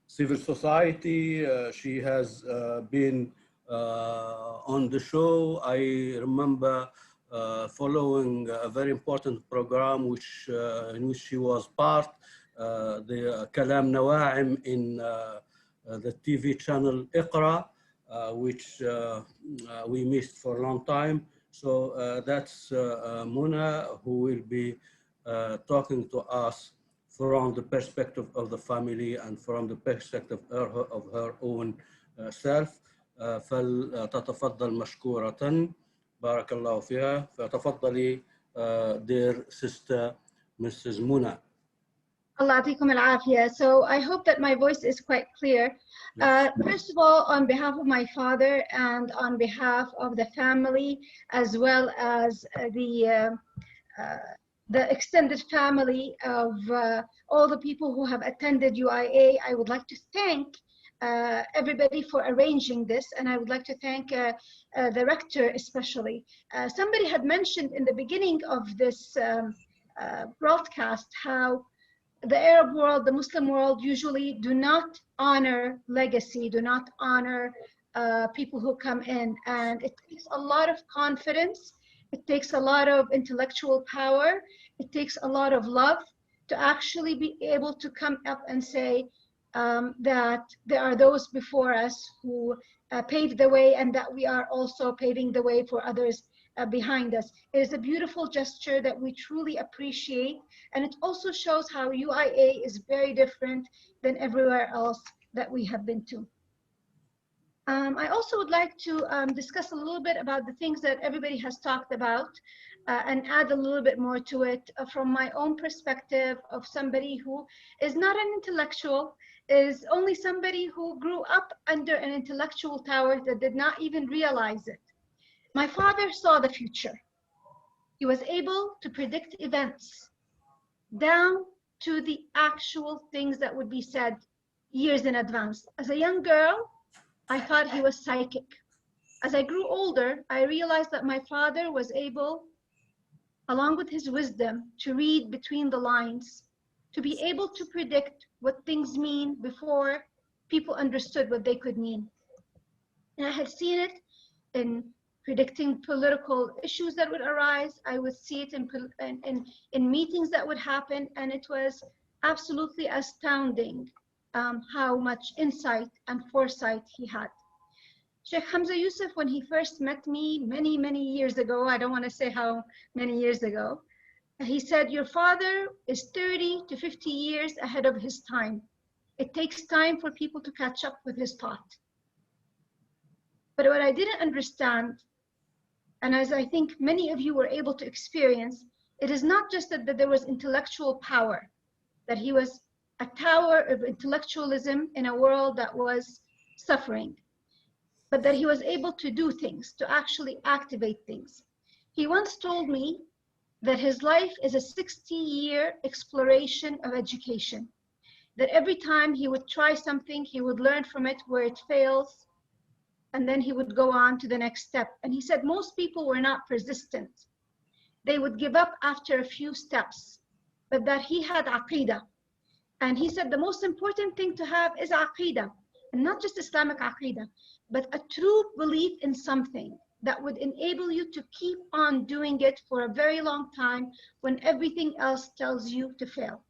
civil society. She has been on the show. I remember following a very important program in which she was part, the Kalam Nawa'im in the TV channel Iqra, which we missed for a long time. So that's Muna, who will be talking to us from the perspective of the family and from the perspective of her own self. فلتتفضل مشكورة بارك الله فيها. فتفضلي dear sister Mrs. Muna. Allah yatikum al-afiyah. So I hope that my voice is quite clear. First of all, on behalf of my father and on behalf of the family, as well as the extended family of all the people who have attended UIA, I would like to thank everybody for arranging this, and I would like to thank the rector especially. Somebody had mentioned in the beginning of this broadcast how the Arab world, the Muslim world, usually do not honor legacy, do not honor people who come in. And it takes a lot of confidence. It takes a lot of intellectual power. It takes a lot of love to actually be able to come up and say that there are those before us who paved the way, and that we are also paving the way for others behind us. It is a beautiful gesture that we truly appreciate, and it also shows how UIA is very different than everywhere else that we have been to. I also would like to discuss a little bit about the things that everybody has talked about and add a little bit more to it from my own perspective of somebody who is not an intellectual, is only somebody who grew up under an intellectual tower that did not even realize it. My father saw the future. He was able to predict events down to the actual things that would be said years in advance. As a young girl, I thought he was psychic. As I grew older, I realized that my father was able, along with his wisdom, to read between the lines, to be able to predict what things mean before people understood what they could mean. And I had seen it in predicting political issues that would arise. I would see it in meetings that would happen, and it was absolutely astounding how much insight and foresight he had. Sheikh Hamza Yusuf, when he first met me many years ago, I don't want to say how many years ago, he said, your father is 30 to 50 years ahead of his time. It takes time for people to catch up with his thought. But what I didn't understand, and as I think many of you were able to experience, it is not just that there was intellectual power, that he was a tower of intellectualism in a world that was suffering, but that he was able to do things, to actually activate things. He once told me that his life is a 60-year exploration of education, that every time he would try something, he would learn from it where it fails, and then he would go on to the next step. And he said most people were not persistent. They would give up after a few steps, but that he had aqeedah. And he said the most important thing to have is aqeedah, and not just Islamic aqeedah, but a true belief in something that would enable you to keep on doing it for a very long time when everything else tells you to fail.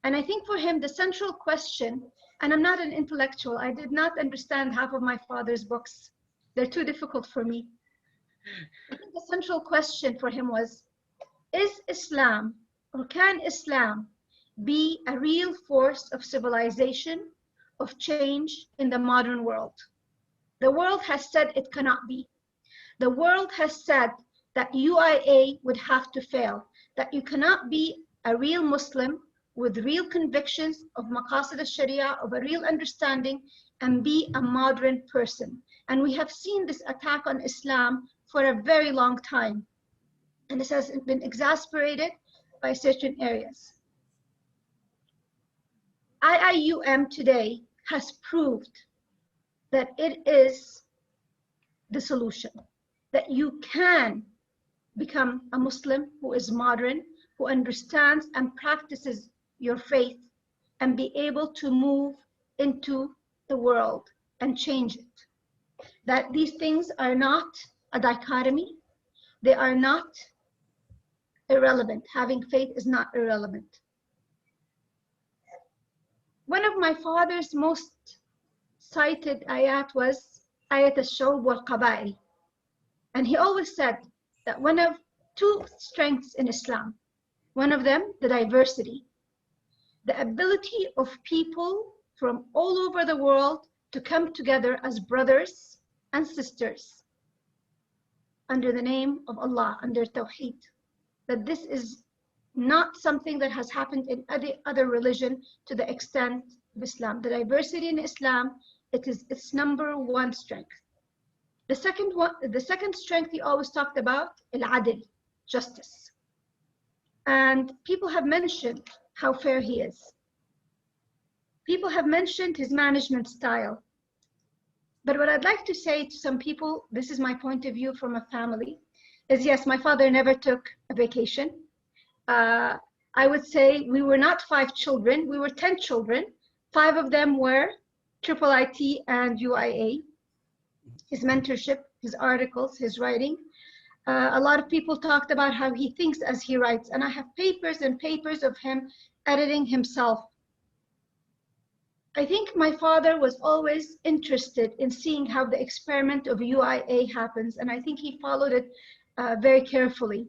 And I think for him, the central question, and I'm not an intellectual, I did not understand half of my father's books. They're too difficult for me. I think the central question for him was, is Islam, or can Islam be a real force of civilization, of change in the modern world? The world has said it cannot be. The world has said that UIA would have to fail, that you cannot be a real Muslim with real convictions of maqasid al-sharia, of a real understanding, and be a modern person. And we have seen this attack on Islam for a very long time. And this has been exasperated by certain areas. IIUM today has proved that it is the solution, that you can become a Muslim who is modern, who understands and practices your faith, and be able to move into the world and change it. That these things are not a dichotomy, they are not irrelevant. Having faith is not irrelevant. One of my father's most cited ayat was ayat al-shawb wal-qaba'il. And he always said that one of two strengths in Islam, one of them, the diversity, the ability of people from all over the world to come together as brothers and sisters under the name of Allah, under Tawheed. That this is not something that has happened in any other religion to the extent of Islam. The diversity in Islam, it is its number one strength. The second strength he always talked about, al-adl, justice. And people have mentioned how fair he is. People have mentioned his management style. But what I'd like to say to some people, this is my point of view from a family, is yes, my father never took a vacation. I would say we were not 5 children, we were 10 children. 5 of them were IIIT and UIA. His mentorship, his articles, his writing. A lot of people talked about how he thinks as he writes, and I have papers and papers of him editing himself. I think my father was always interested in seeing how the experiment of UIA happens, and I think he followed it very carefully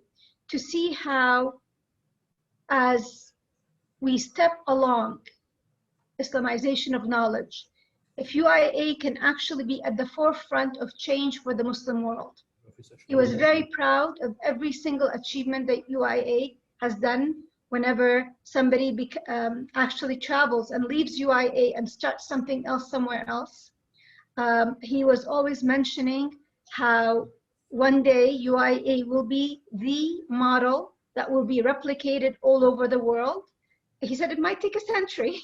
to see how, as we step along Islamization of knowledge, if UIA can actually be at the forefront of change for the Muslim world. He was very proud of every single achievement that UIA has done. Whenever somebody actually travels and leaves UIA and starts something else somewhere else, he was always mentioning how one day UIA will be the model that will be replicated all over the world. He said it might take a century,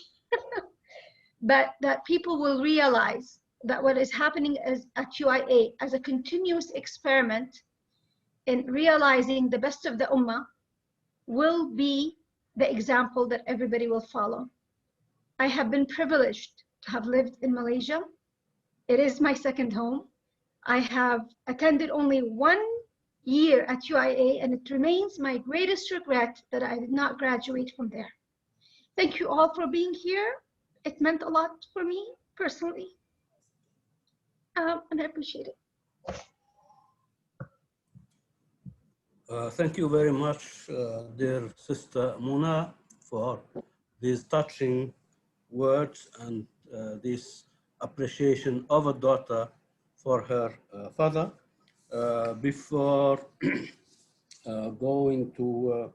but that people will realize that what is happening at UIA as a continuous experiment in realizing the best of the Ummah will be the example that everybody will follow. I have been privileged to have lived in Malaysia. It is my second home. I have attended only 1 year at UIA, and it remains my greatest regret that I did not graduate from there. Thank you all for being here. It meant a lot for me personally, and I appreciate it. Thank you very much, dear Sister Mona, for these touching words and this appreciation of a daughter for her father. Before going to,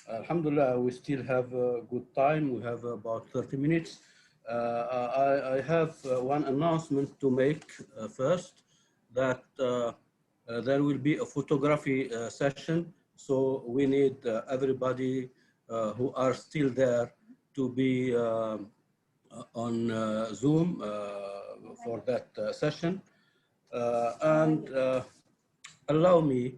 Alhamdulillah, we still have a good time. We have about 30 minutes. I have one announcement to make first, that there will be a photography session. So we need everybody who are still there to be on Zoom for that session. And allow me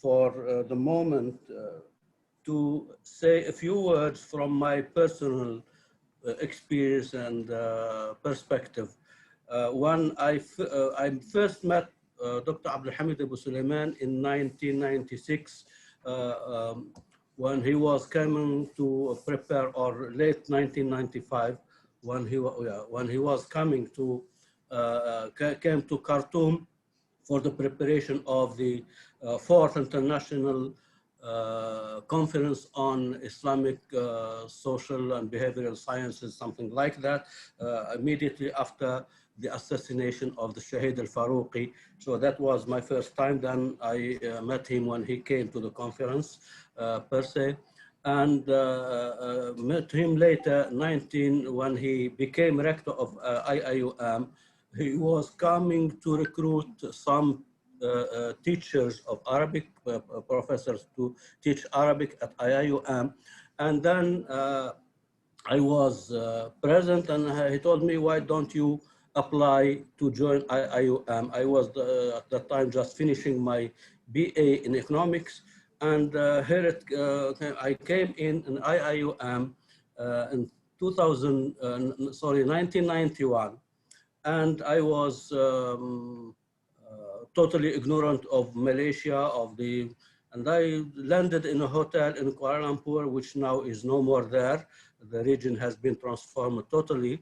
for the moment to say a few words from my personal experience and perspective. When I first met Dr. Abdul Hamid Abu Sulaiman in 1996, when he was coming to prepare, or late 1995, when he was coming to came to Khartoum for the preparation of the 4th International Conference on Islamic Social and Behavioral Sciences, something like that, immediately after the assassination of the Shahid al-Faruqi. So that was my first time. Then I met him when he came to the conference per se, and met him later, when he became rector of IIUM. He was coming to recruit some teachers of Arabic, professors to teach Arabic at IIUM. And then I was present, and he told me, why don't you apply to join IIUM? I was at that time just finishing my BA in economics, and here I came in IIUM in 1991, and I was totally ignorant of Malaysia, and I landed in a hotel in Kuala Lumpur, which now is no more there. The region has been transformed totally.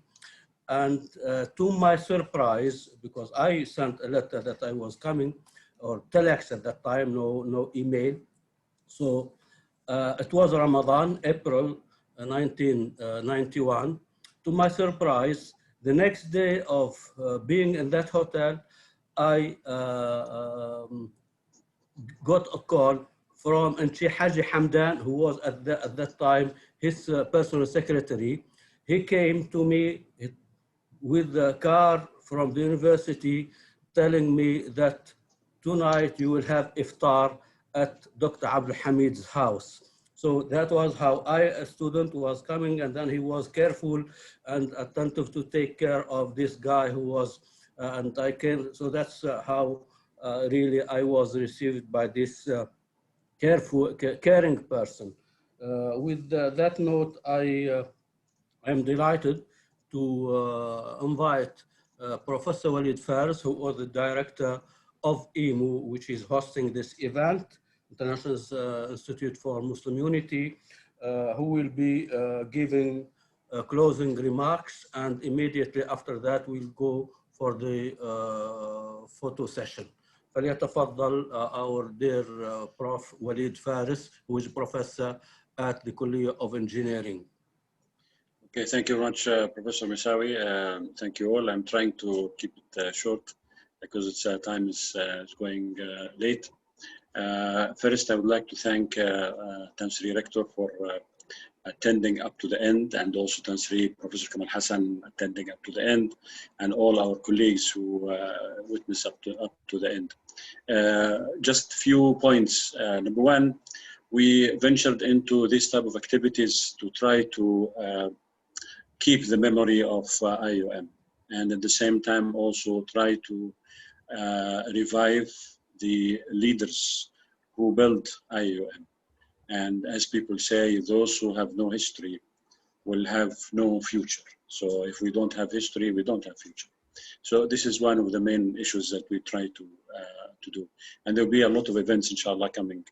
And to my surprise, because I sent a letter that I was coming, or telex at that time, no email. So it was Ramadan, April 1991. To my surprise, the next day of being in that hotel, I got a call from Haji Hamdan, who was at that time his personal secretary. He came to me with a car from the university, telling me that tonight you will have iftar at Dr. Abdul Hamid's house. So that was how a student, was coming, and then he was careful and attentive to take care of this guy who was, and I came, so that's how really I was received by this caring person. With that note, I am delighted to invite Professor Walid Faris, who was the director of IIMU, which is hosting this event, International Institute for Muslim Unity, who will be giving closing remarks, and immediately after that we'll go for the photo session. فليتفضل our dear Prof. Walid Faris, who is professor at the College of Engineering. Okay, thank you very much, Professor Misawi. Thank you all. I'm trying to keep it short because it's time is going late. First, I would like to thank Tansri Rector for attending up to the end, and also Tansri Professor Kamal Hassan attending up to the end, and all our colleagues who witnessed up to the end. Just few points. Number one, we ventured into this type of activities to try to keep the memory of IIUM, and at the same time also try to revive the leaders who built IIUM. And as people say, those who have no history will have no future. So if we don't have history, we don't have future. So this is one of the main issues that we try to do. And there'll be a lot of events, inshallah, coming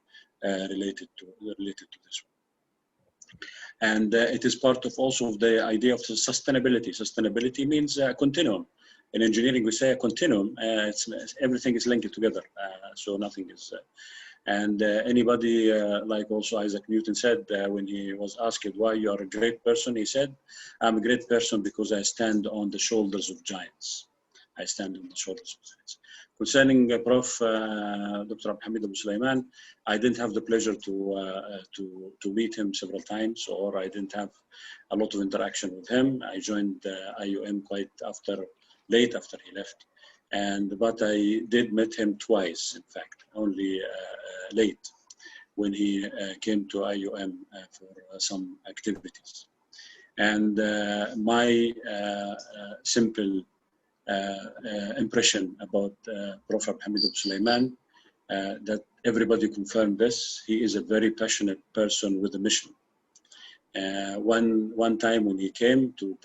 related to this one. And it is part of also the idea of sustainability. Sustainability means a continuum. In engineering, we say a continuum. Everything is linked together, so nothing is. And anybody, like also Isaac Newton said, when he was asked why you are a great person, he said, I'm a great person because I stand on the shoulders of giants. I stand on the shoulders of giants. Concerning Prof. Dr. Hamid Abu Sulaiman, I didn't have the pleasure to meet him several times, or I didn't have a lot of interaction with him. I joined IUM quite late after he left. But I did meet him twice, in fact, only late when he came to IUM for some activities. And my simple impression about Prophet Hamid Abu Sulaiman, that everybody confirmed this, he is a very passionate person with a mission. One time when he came to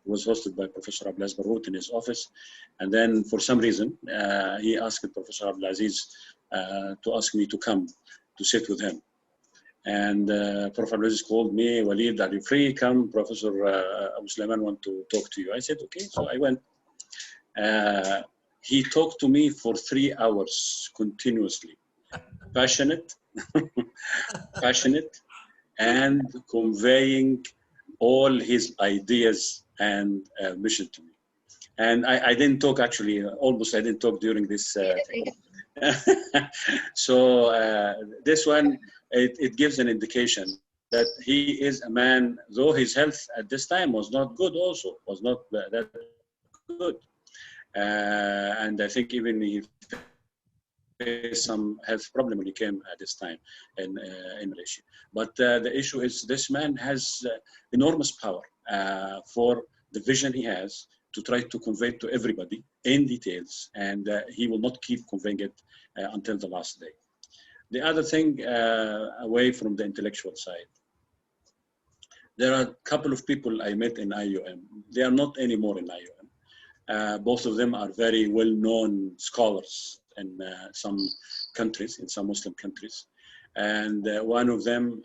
he was hosted by Professor Abdulaziz Barhout in his office, and then for some reason he asked Professor Abdulaziz to ask me to come to sit with him. And Professor Abdulaziz called me, Walid, are you free? Come, Professor Abu Sulaiman want to talk to you. I said, okay, so I went. He talked to me for 3 hours continuously, passionate, and conveying all his ideas and mission to me. And I didn't talk actually, almost I didn't talk during this. So this one, it gives an indication that he is a man, though his health at this time was not good also, was not that good. And I think even he faced some health problem when he came at this time in Malaysia. But the issue is this man has enormous power for the vision he has to try to convey to everybody in details, and he will not keep conveying it until the last day. The other thing, away from the intellectual side, there are a couple of people I met in IUM. They are not anymore in IUM. Both of them are very well-known scholars in some countries, in some Muslim countries. And one of them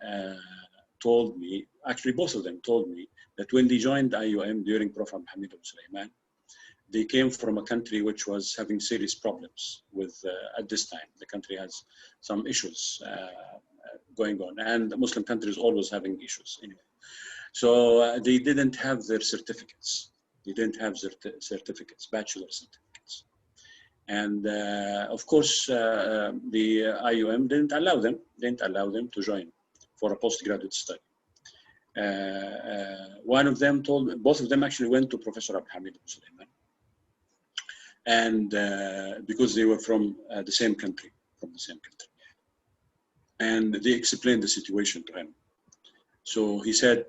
told me, actually both of them told me, that when they joined IUM during Prophet Hamid Abu Sulaiman, they came from a country which was having serious problems with, at this time, the country has some issues going on, and the Muslim countries always having issues anyway. So they didn't have their certificates. They didn't have their certificates, bachelor certificates. And of course, the IUM didn't allow them to join for a postgraduate study. One of them told me, both of them actually went to Professor Abdul Hamid Abu Sulaiman, and because they were from the same country, and they explained the situation to him. So he said,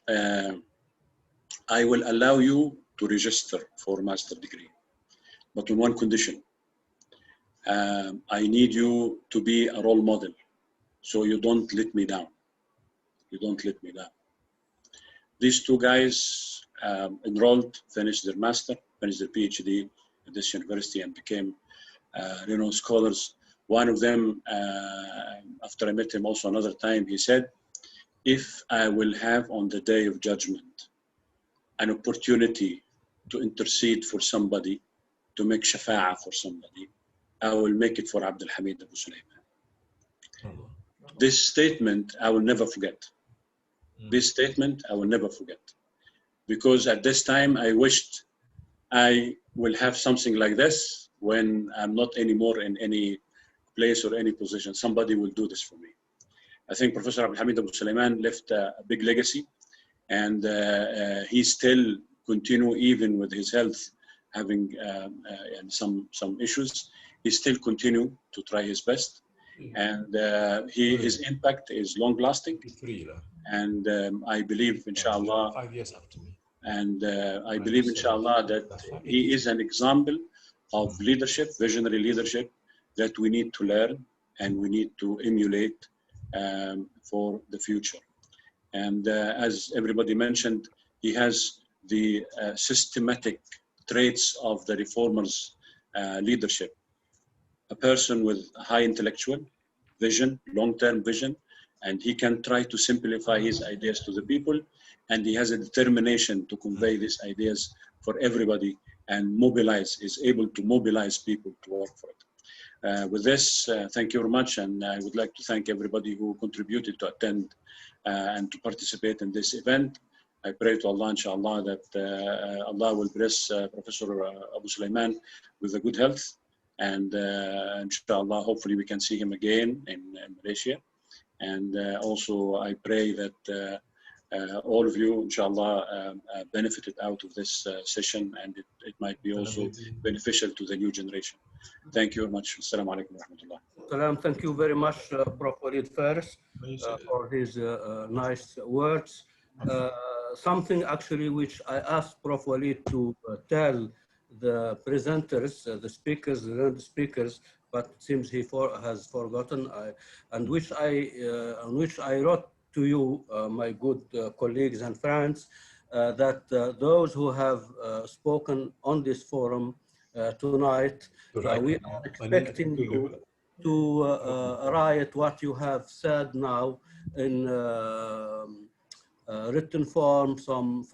I will allow you to register for master degree, but on one condition. I need you to be a role model, so you don't let me down. These two guys enrolled, finished their master, finished their PhD at this university, and became renowned scholars. One of them, after I met him also another time, he said, if I will have on the day of judgment an opportunity to intercede for somebody, to make shafa'ah for somebody, I will make it for Abdul Hamid Abu Sulaiman. This statement I will never forget. This statement I will never forget. Because at this time I wished I will have something like this when I'm not anymore in any place or any position. Somebody will do this for me. I think Professor Abdul Hamid Abu Sulaiman left a big legacy, and he still continue, even with his health having some issues, he still continue to try his best, and his impact is long lasting. And I believe, inshallah, 5 years after me. And I believe, inshallah, that he is an example of leadership, visionary leadership, that we need to learn and we need to emulate for the future. And as everybody mentioned, he has the systematic traits of the reformers' leadership. A person with high intellectual vision, long-term vision, and he can try to simplify his ideas to the people, and he has a determination to convey these ideas for everybody and mobilize, is able to mobilize people to work for it. With this, thank you very much, and I would like to thank everybody who contributed to attend and to participate in this event. I pray to Allah, inshallah, that Allah will bless Professor Abu Sulaiman with a good health, and inshallah, hopefully we can see him again in Malaysia. And also I pray that all of you, inshallah, benefited out of this session, and it might be also beneficial to the new generation. Thank you very much. Assalamu alaikum wa rahmatullah. Salam. Thank you very much, Prof. Walid Faris, for his nice words. Something actually which I asked Prof. Walid to tell the presenters, the speakers, the learned speakers, but it seems he has forgotten, and which I wrote to you, my good colleagues and friends, that those who have spoken on this forum tonight, we are expecting you to write what you have said now in written form, some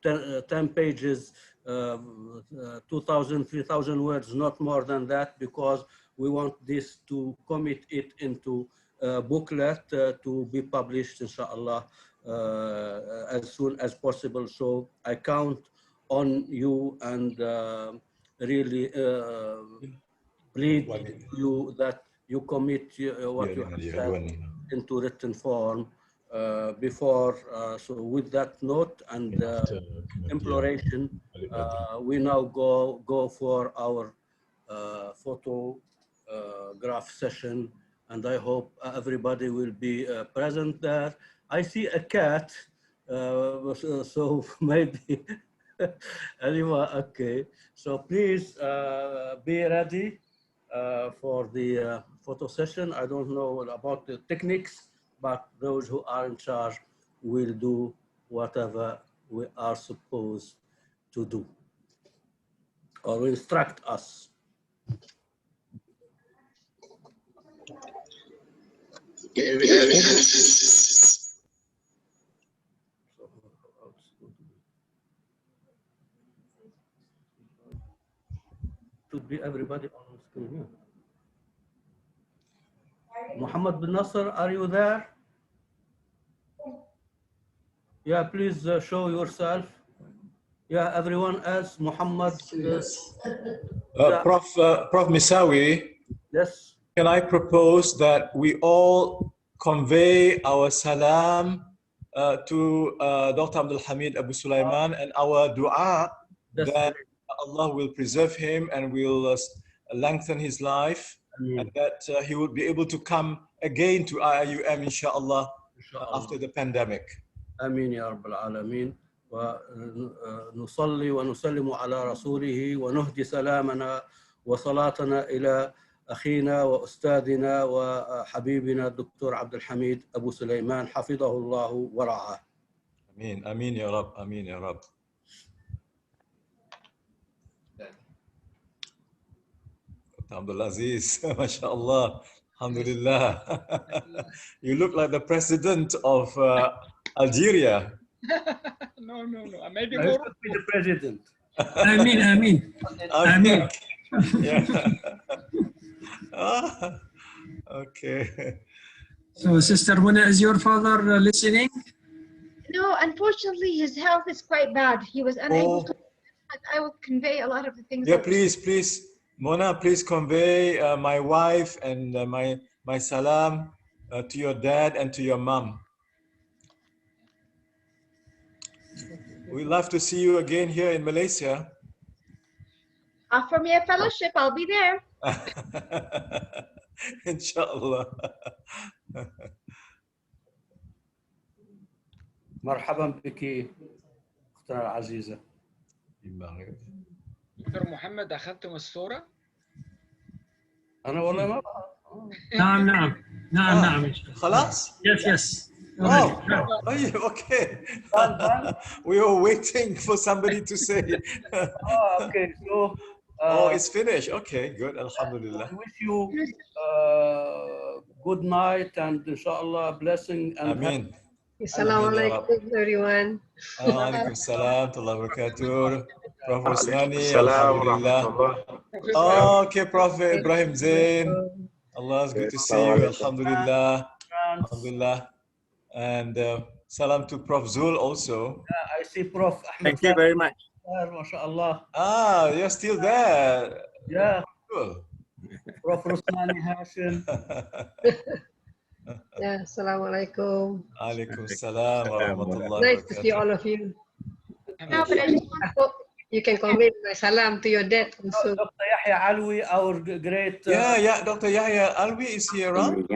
10 pages, 2,000, 3,000 words, not more than that, because we want this to commit it into a booklet to be published, inshallah, as soon as possible. So I count on you and really plead you that you commit what you have said into written form before. So with that note and imploration, we now go for our photograph session, and I hope everybody will be present there. I see a cat, so maybe anyway, okay. So please be ready for the photo session. I don't know about the techniques, but those who are in charge will do whatever we are supposed to do or instruct us. Should be everybody on screen here. Muhammad bin Nasser, are you there? Yeah, please show yourself. Yeah, everyone else, Muhammad. Prof. Misawi, Yes. can I propose that we all convey our salam to Dr. Abdul Hamid Abu Sulaiman and our dua that Allah will preserve him and will lengthen his life, and that he will be able to come again to IIUM, inshallah, after the pandemic. Amin ya Rabbal Alameen. ونصلي ونسلم على رسوله ونهدي سلامنا وصلاتنا إلى أخينا وأستاذنا وحبيبنا الدكتور عبد الحميد أبو سليمان حفظه الله ورعاه. آمين آمين يا رب آمين يا رب. Abdul Aziz, mashallah, alhamdulillah. You look like the president of Algeria. No. Maybe more. Be the president. Amin. Yeah. Okay. So, Sister Huna, is your father listening? No, unfortunately, his health is quite bad. He was unable to. But I will convey a lot of the things. Yeah, please, Mona, please convey my wife and my salam to your dad and to your mom. We'd love to see you again here in Malaysia. Offer me a fellowship, I'll be there. Inshallah. مرحبا بك أختنا العزيزة. دكتور محمد أخذتم الصورة؟ أنا والله ما نعم. خلاص؟ Yes. Oh, okay. We were waiting for somebody to say. Okay, so Oh, it's finished. Okay, good. Alhamdulillah. I wish you good night and inshallah blessing and Ameen. Assalamu Ameen, ya Rab. alaikum, everyone. Alaikum salam wa barakatuh. Prof. Rosmani, Salam wa alhamdulillah. rahmatullah. Okay, Prophet Ibrahim Zain. Allah, it's good to see you. Alhamdulillah. Alhamdulillah. And salam to Prof. Zul also. I see Prof. Ahmed. Thank you very much. MashaAllah. Ah, you're still there. Yeah. Cool. Prof. Rosmani Hashim. Yeah, assalamu alaikum. Alaikum salam wa rahmatullah. Nice to see all of you. No, but I just want to You can convey my salam to your dad also. Dr. Yahya Alwi, our great. Yeah, Dr. Yahya Alwi is here around.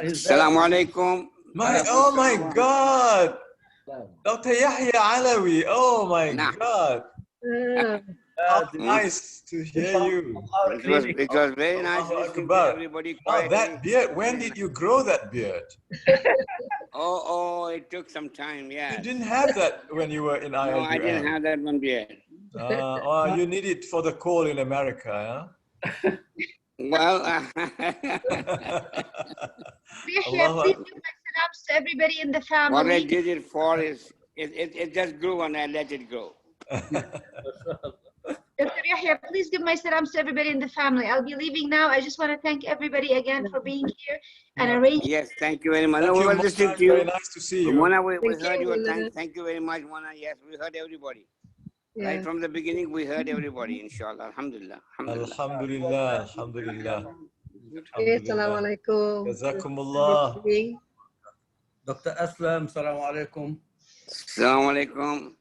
Assalamu alaikum. Oh my God. Dr. Yahya Alawi. Oh my God. How nice to hear you. It was very nice listening to everybody. Oh, that beard. When did you grow that beard? Oh, it took some time, yeah. You didn't have that when you were in IIUM. No, I didn't have that one yet. Oh, you need it for the cold in America, huh? Well, please give my salams to everybody in the family. what I did it for is, it just grew and I let it grow. Dr. Yahya, please give my salams to everybody in the family. I'll be leaving now. I just want to thank everybody again for being here and arranging. Yes, thank you very much. Thank We you, were Mona. listening to you. Very nice to see you. Mona, we heard you, your Mona. thanks. Thank you very much, Mona. Yes, we heard everybody. Yeah. Right from the beginning, we heard everybody, inshallah. Alhamdulillah. Alhamdulillah. Alhamdulillah. Okay, assalamu alaikum. Jazakumullah. Dr. Aslam, assalamu alaikum. Assalamu alaikum.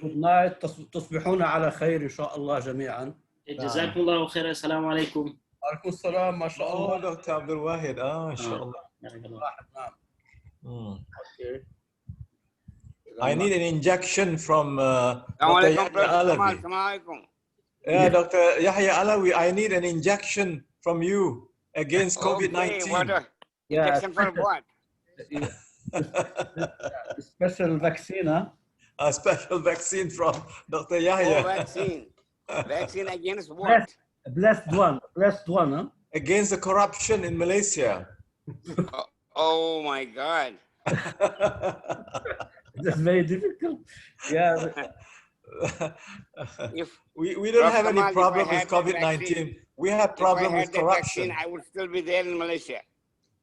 Good night. تصبحون على خير إن شاء الله جميعا. جزاكم الله خير. السلام عليكم. عليكم السلام ما شاء الله. Oh, Dr. Abdul Wahid. إن شاء الله. Okay. I need an injection from Dr. Yahya Alawi. Yeah, Dr. Yahya Alawi, I need an injection from you against COVID-19. What injection for what? Special vaccine, huh? A special vaccine from Dr. Yahya. Oh, vaccine. Vaccine against what? Blessed one, huh? Against the corruption in Malaysia. Oh my God. That's very difficult. Yeah. We don't have any problem with COVID-19. We have problem with corruption. I would still be there in Malaysia.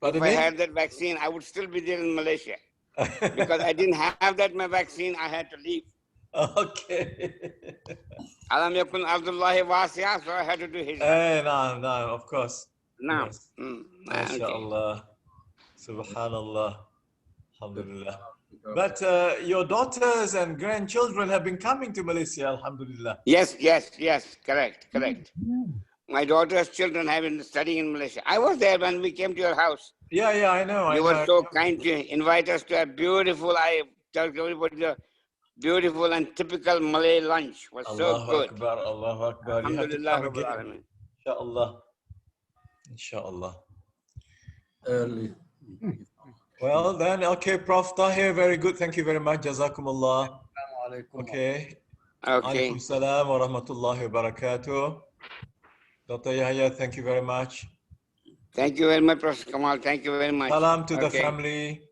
Pardon if me? I had that vaccine, I would still be there in Malaysia. Because I didn't have that my vaccine, I had to leave. Okay. Alam yakun Abdullahi wasi'a, so I had to do his. No, of course. No. Yes. MashaAllah. Subhanallah. Alhamdulillah. But your daughters and grandchildren have been coming to Malaysia, alhamdulillah. Yes, correct. My daughter's children have been studying in Malaysia. I was there when we came to your house. Yeah, I know. You were so kind to invite us to a beautiful, I tell everybody, the beautiful and typical Malay lunch was so good. Allahu Akbar. You have to come again. Inshallah. Inshallah. Early. Well then, okay, Prof. Tahir, very good. Thank you very much. Jazakumullah. Okay. Alaikum salam wa rahmatullahi wa barakatuh. Dr. Yahya, thank you very much. Thank you very much, Professor Kamal. Thank you very much. Salam to the family.